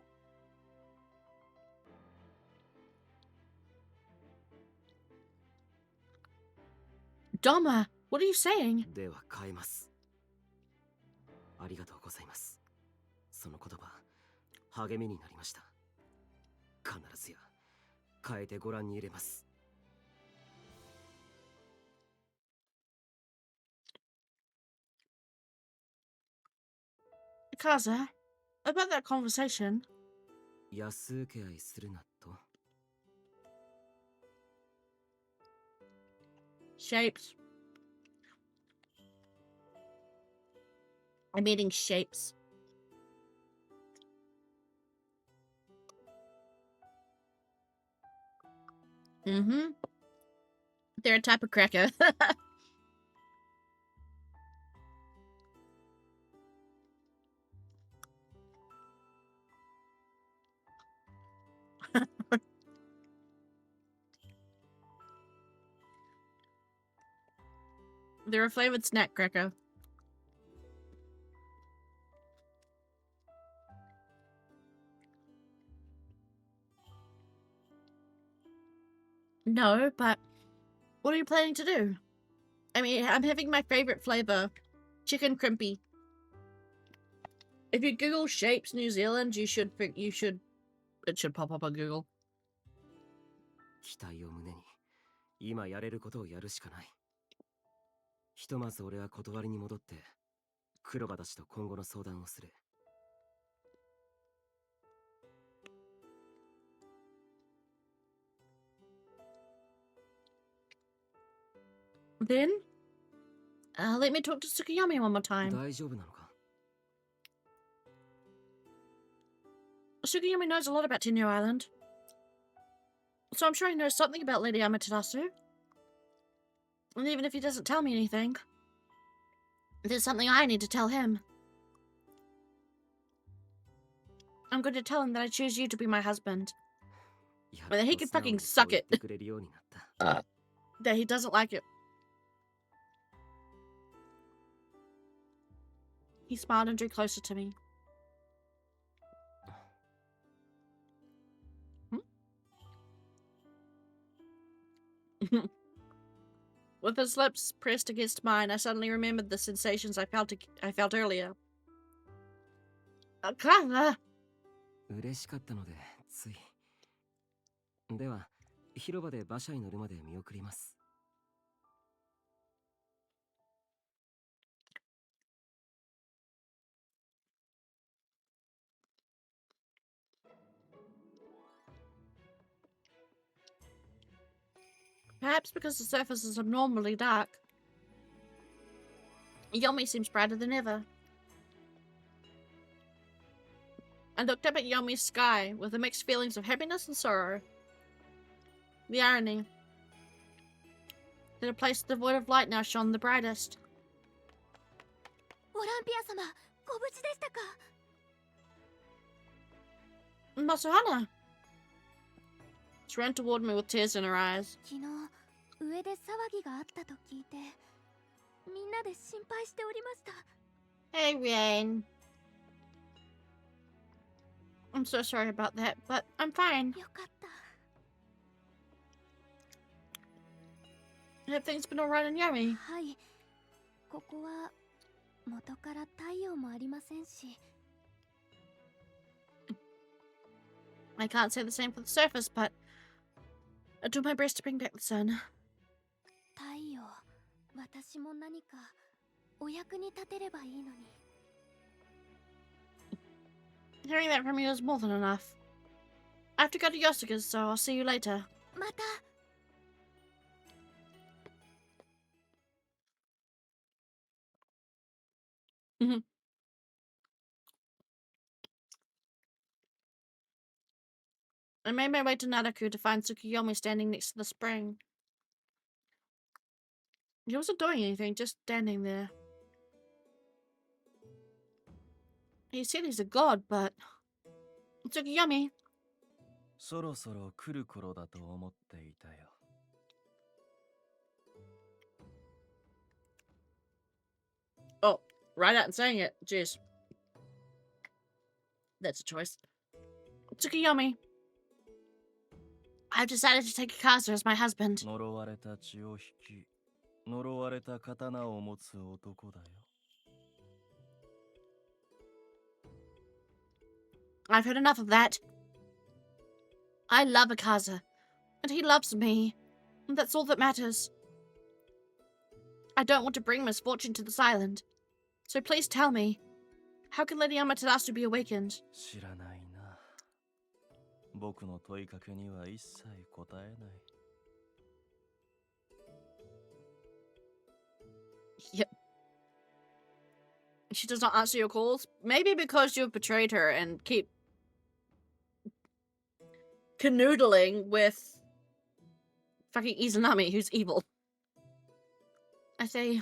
Dama, what are you saying? では変えます。ありがとうございます。その言葉励みになりました。必ずや変えてご覧に入れます。 Kaza, about that conversation. 安請け合いするなと。 Shapes. I'm eating shapes. They're a type of cracker. They're a flavored snack cracker. No, but what are you planning to do? I mean, I'm having my favorite flavor, chicken crimpy. If you Google shapes New Zealand, it should pop up on Google. 期待を胸に今やれることをやるしかない。ひとまず俺は断りに戻って黒羽たちと今後の相談をする。 Then, let me talk to Tsukuyomi one more time. 大丈夫なのか? Tsukuyomi knows a lot about Tenyo Island. So I'm sure he knows something about Lady Amaterasu. And even if he doesn't tell me anything, there's something I need to tell him. I'm going to tell him that I choose you to be my husband. And that he can fucking suck it. That he doesn't like it. He smiled and drew closer to me. With his lips pressed against mine, I suddenly remembered the sensations I felt earlier. Clara! 嬉しかったのでつい。では広場で馬車に乗るまで見送ります。 Perhaps because the surface is abnormally dark, Yomi seems brighter than ever. I looked up at Yomi's sky with the mixed feelings of happiness and sorrow. The irony that a place devoid of light now shone the brightest. Olympia-sama, ご無事でしたか? Masuhana! She ran toward me with tears in her eyes. 昨日上で騒ぎがあったと聞いて、みんなで心配しておりました。 Hey, Rain. I'm so sorry about that, but I'm fine. よかった。 Have things been alright in Yomi? はい。ここは元から太陽もありませんし。 I can't say the same for the surface, but I do my best to bring back the sun. 太陽、私も何かお役に立てればいいのに。 Hearing that from you is more than enough. I have to go to Yosuka's, so I'll see you later. また。 I made my way to Nadaku to find Tsukuyomi standing next to the spring. He wasn't doing anything, just standing there. He said he's a god, but... Tsukuyomi. そろそろ来る頃だと思っていたよ。Oh, right out and saying it. Jeez. That's a choice. Tsukuyomi. I've decided to take Akazu as my husband. 呪われた血を引き、呪われた刀を持つ男だよ。I've heard enough of that. I love Akaza, and he loves me, and that's all that matters. I don't want to bring misfortune to this island, so please tell me, how can Lady Amaterasu be awakened? 知らないな。僕の問いかけには一切答えない。Yep. She does not answer your calls. Maybe because you've betrayed her and keep canoodling with fucking Izanami, who's evil. I say...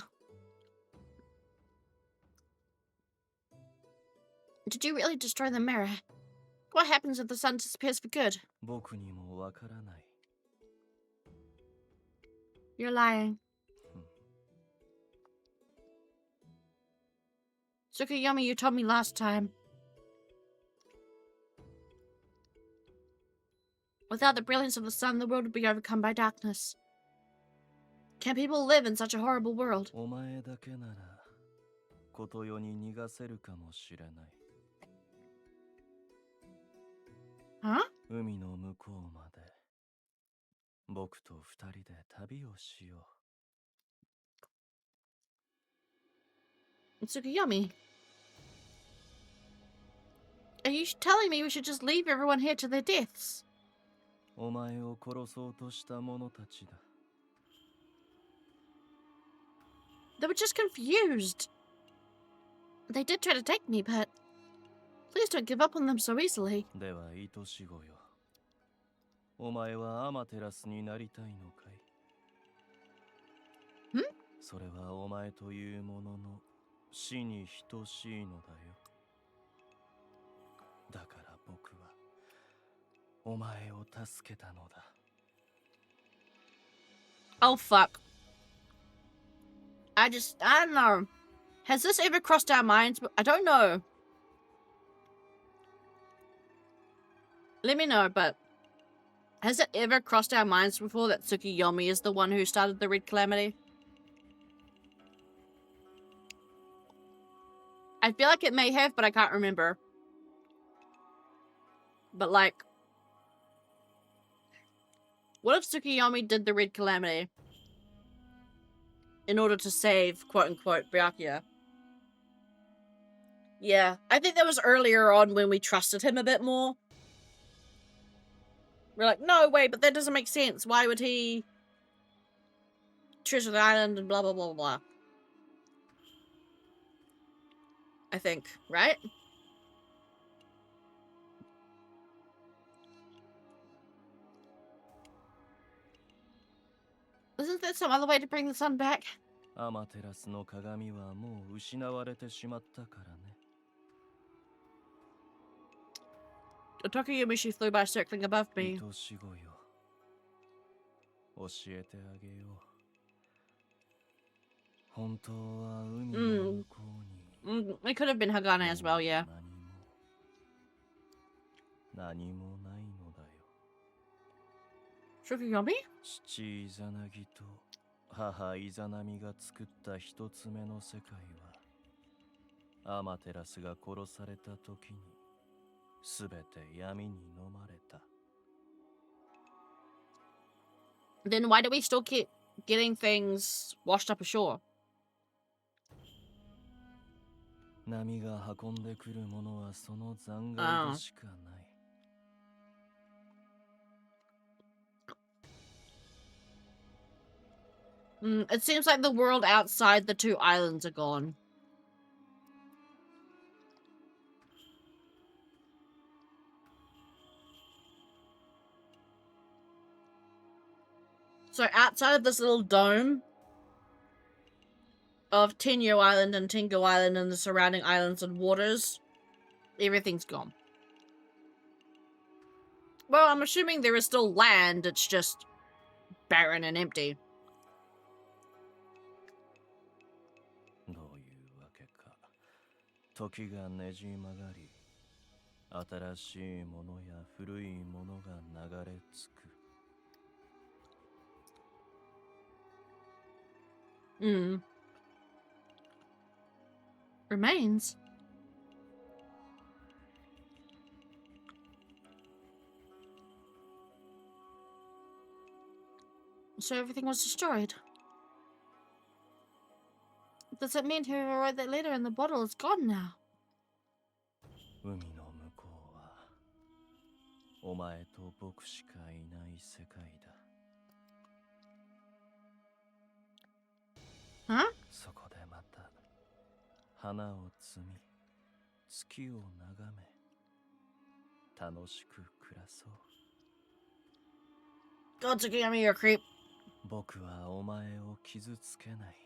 Did you really destroy the mirror? What happens if the sun disappears for good? 僕にもわからない。 You're lying. Tsukuyomi, you told me last time. Without the brilliance of the sun, the world would be overcome by darkness. Can people live in such a horrible world? お前だけなら、こと世に逃がせるかもしれない。 Huh? 海の向こうまで、僕と二人で旅をしよう。 Tsukuyomi. Are you telling me we should just leave everyone here to their deaths? お前を殺そうとした者たちだ。 They were just confused. They did try to take me, but please don't give up on them so easily. では、愛し子よ。お前はアマテラスになりたいのかい？ ん？ それはお前というものの死に等しいのだよ。だから僕はお前を助けたのだ。 Oh fuck. I don't know. Has this ever crossed our minds? I don't know. Let me know, but has it ever crossed our minds before that Tsukuyomi is the one who started the Red Calamity? I feel like it may have, but I can't remember. But like, what if Tsukuyomi did the Red Calamity in order to save, quote-unquote, Byakuya? Yeah, I think that was earlier on when we trusted him a bit more. We're like, no, wait, but that doesn't make sense. Why would he treasure the island and blah, blah, blah, blah. I think, right? Isn't there some other way to bring the sun back? アマテラスの鏡はもう失われてしまったからね。 Tokuyumishi flew by circling above me. 愛し子よ。教えてあげよう。本当は海の向こうに。It could have been Hagane as well, yeah. 何もないのだよ。 Tsukuyomi? 父イザナギと母イザナミが作った一つ目の世界はアマテラスが殺された時にすべて闇に飲まれた。 Then why do we still keep getting things washed up ashore? 波が運んでくるものはその残骸でしかない。It seems like the world outside the two islands are gone. So outside of this little dome of Tenyo Island and Tengo Island and the surrounding islands and waters, everything's gone. Well, I'm assuming there is still land, it's just barren and empty. どういうわけか、時がねじ曲がり、新しいものや古いものが流れ着く。Remains? So everything was destroyed. Does it mean whoever wrote that letter in the bottle is gone now? 海の向こうはお前と僕しかいない世界だ。 Huh? そこでまた花を摘み、月を眺め、楽しく暮らそう。 God, Tsukiyami, you're a creep. 僕はお前を傷つけない。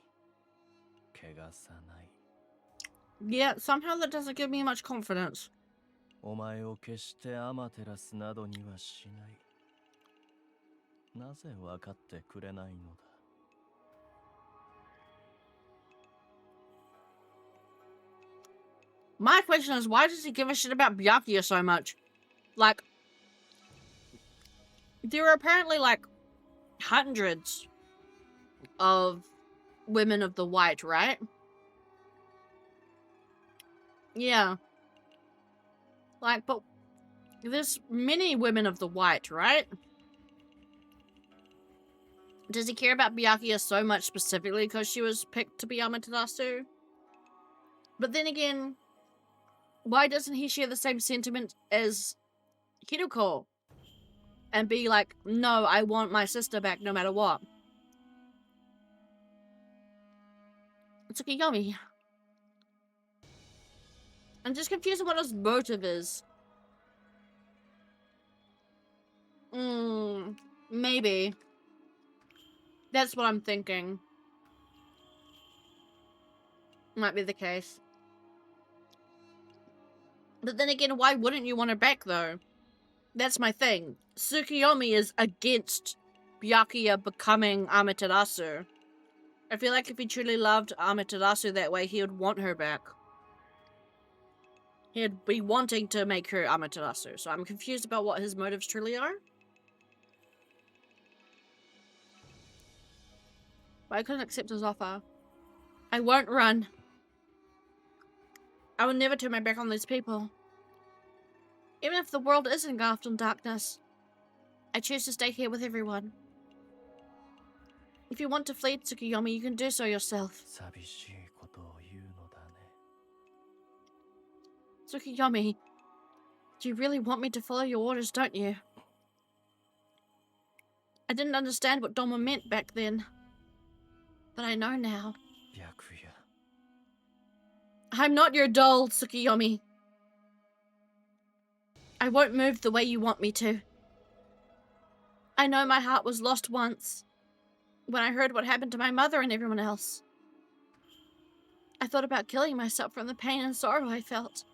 汚さない。 Yeah, somehow that doesn't give me much confidence. お前を決してアマテラスなどにはしない。なぜ分かってくれないのだ。 My question is, why does he give a shit about Byakuya so much? Like, there are apparently, like, hundreds of women of the white, right? Yeah. Like, but there's many women of the white, right? Does he care about Byakuya so much specifically because she was picked to be Amaterasu? But then again, why doesn't he share the same sentiment as Hiruko? And be like, no, I want my sister back no matter what. Tsukiyomi. I'm just confused on what his motive is. Maybe. That's what I'm thinking. Might be the case. But then again, why wouldn't you want her back, though? That's my thing. Tsukiyomi is against Byakuya becoming Amaterasu. I feel like if he truly loved Amaterasu that way, he would want her back. He'd be wanting to make her Amaterasu. So I'm confused about what his motives truly are. But I couldn't accept his offer. I won't run. I will never turn my back on these people. Even if the world is engulfed in darkness, I choose to stay here with everyone. If you want to flee, Tsukiyomi, you can do so yourself. Tsukiyomi, do you really want me to follow your orders, don't you? I didn't understand what Doma meant back then, but I know now. Byakuya. I'm not your doll, Tsukiyomi. I won't move the way you want me to. I know my heart was lost once, when I heard what happened to my mother and everyone else. I thought about killing myself from the pain and sorrow I felt.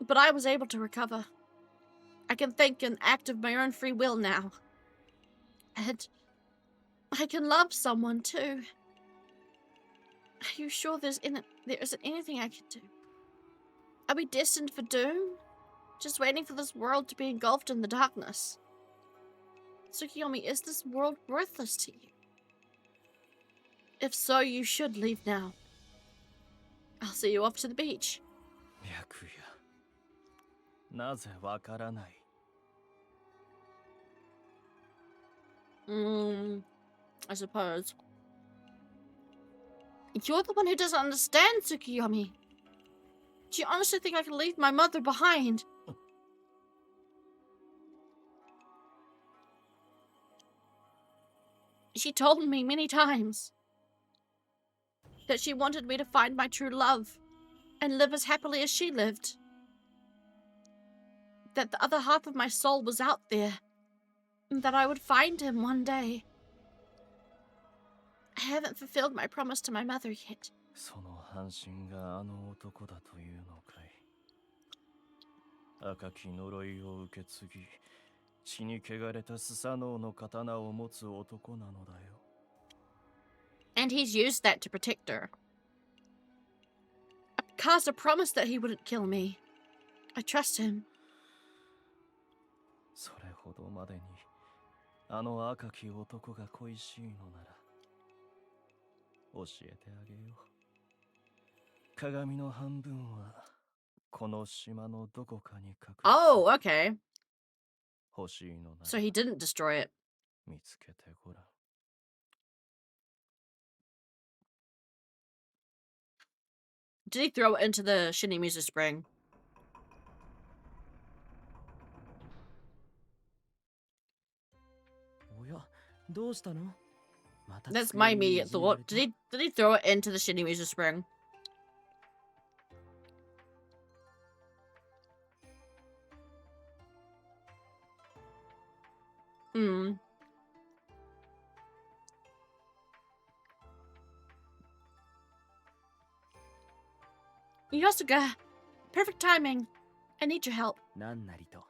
But I was able to recover. I can think and act of my own free will now. And I can love someone too. Are you sure there isn't anything I can do? Are we destined for doom? Just waiting for this world to be engulfed in the darkness. Tsukiyomi, is this world worthless to you? If so, you should leave now. I'll see you off to the beach. 白夜。なぜわからない。I suppose. You're the one who doesn't understand, Tsukiyomi. Do you honestly think I can leave my mother behind? She told me many times that she wanted me to find my true love and live as happily as she lived. That the other half of my soul was out there, and that I would find him one day. I haven't fulfilled my promise to my mother yet. その半身があの男だというのかい。赤き呪いを受け継ぎ、血に汚れたスサノオの刀を持つ男なのだよ。And he's used that to protect her. Akaza promised that he wouldn't kill me. I trust him. それほどまでにあの赤き男が恋しいのなら教えてあげよう。鏡の半分はこの島のどこかに隠して。Oh, okay. 欲しいのなら So he didn't destroy it. 見つけてごらん。Did he throw it into the Shinimizu spring? おや、どうしたの？また That's my immediate thought. Did he throw it into the Shinimizu spring? Yosuga, perfect timing. I need your help. なんなりと。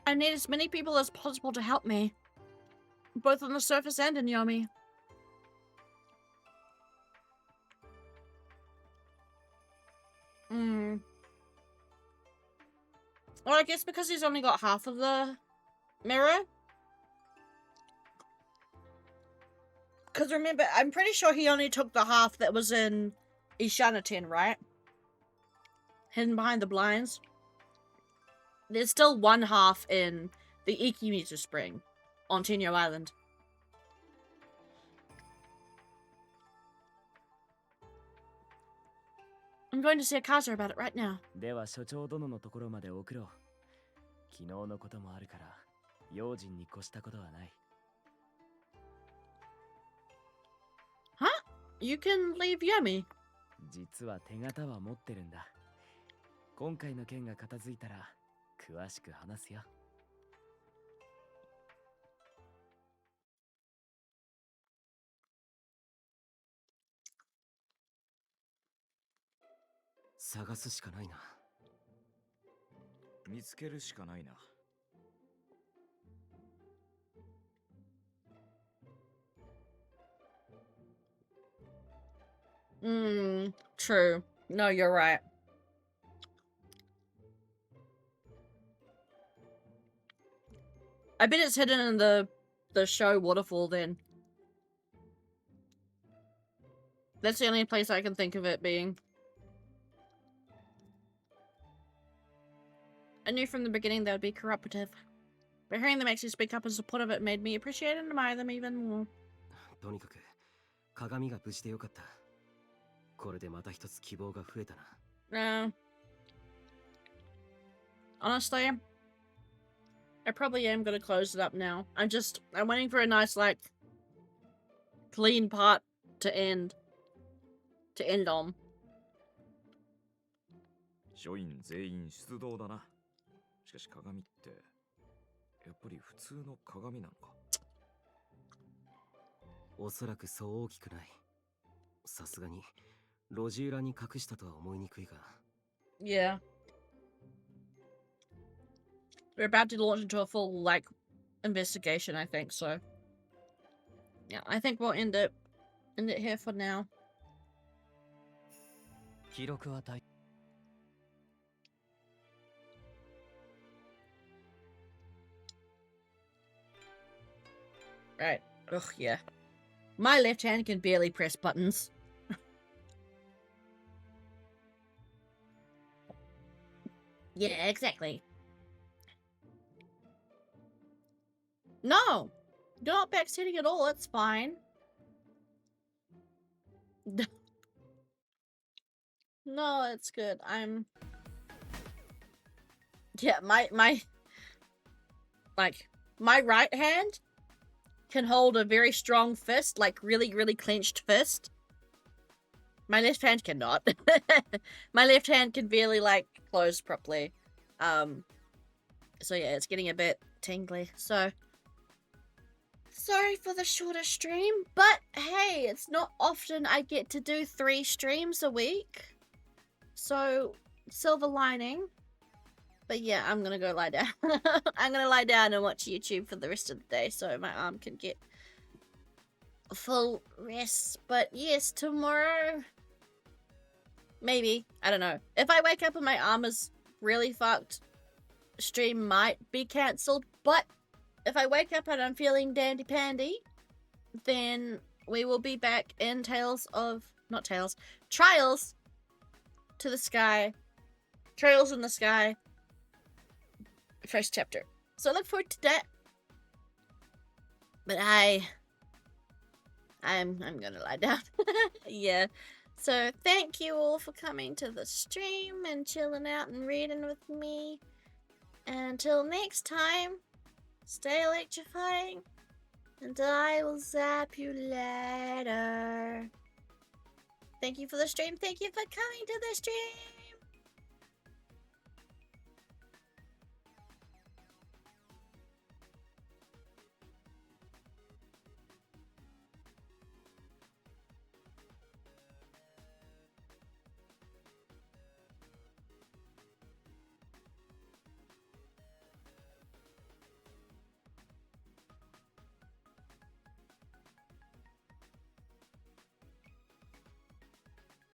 I need as many people as possible to help me. Both on the surface and in Yomi. Well, I guess because he's only got half of the mirror. Because remember, I'm pretty sure he only took the half that was in Ishanaten, right? Hidden behind the blinds. There's still one half in the Ikimizu Spring on Tenyo Island. I'm going to see Akaza about it right now. では所長殿のところまで送ろう。昨日のこともあるから、用心に越したことはない。Huh? You can leave Yomi. 実は手形は持ってるんだ。今回の件が片付いたら、詳しく話すよ。探すしかないな。見つけるしかないな。True. No, you're right. I bet it's hidden in the show waterfall then. That's the only place I can think of it being. I knew from the beginning they would be corruptive. But hearing them actually speak up in support of it made me appreciate and admire them even more. とにかく鏡が無事でよかった。これでまた一つ希望が増えたな。Honestly, I probably am gonna close it up now. I'm waiting for a nice, like, clean part to end on. 署員全員出動だな。しかし鏡ってやっぱり普通の鏡なのか。おそらくそう大きくない。さすがに路地裏に隠したとは思いにくいが。Yeah. We're about to launch into a full, like, investigation, I think, so. Yeah, I think we'll end it here for now. 記録は大 Right. Ugh, yeah. My left hand can barely press buttons. Yeah, exactly. No! You're not backseating at all, it's fine. No, it's good. Yeah, my right hand can hold a very strong fist, like really, really clenched fist. My left hand cannot. My left hand can barely, like, close properly. So yeah, it's getting a bit tingly. So, sorry for the shorter stream, but hey, it's not often I get to do 3 streams a week. So, silver lining. But yeah, I'm gonna go lie down. I'm gonna lie down and watch YouTube for the rest of the day so my arm can get a full rest. But yes, tomorrow, maybe. I don't know. If I wake up and my arm is really fucked, stream might be cancelled. But if I wake up and I'm feeling dandy-pandy, then we will be back in Trials to the Sky. Trails in the Sky. First chapter. So I look forward to that. But I'm gonna lie down. Yeah. So thank you all for coming to the stream and chilling out and reading with me. And until next time, stay electrifying. And I will zap you later. Thank you for the stream. Thank you for coming to the stream.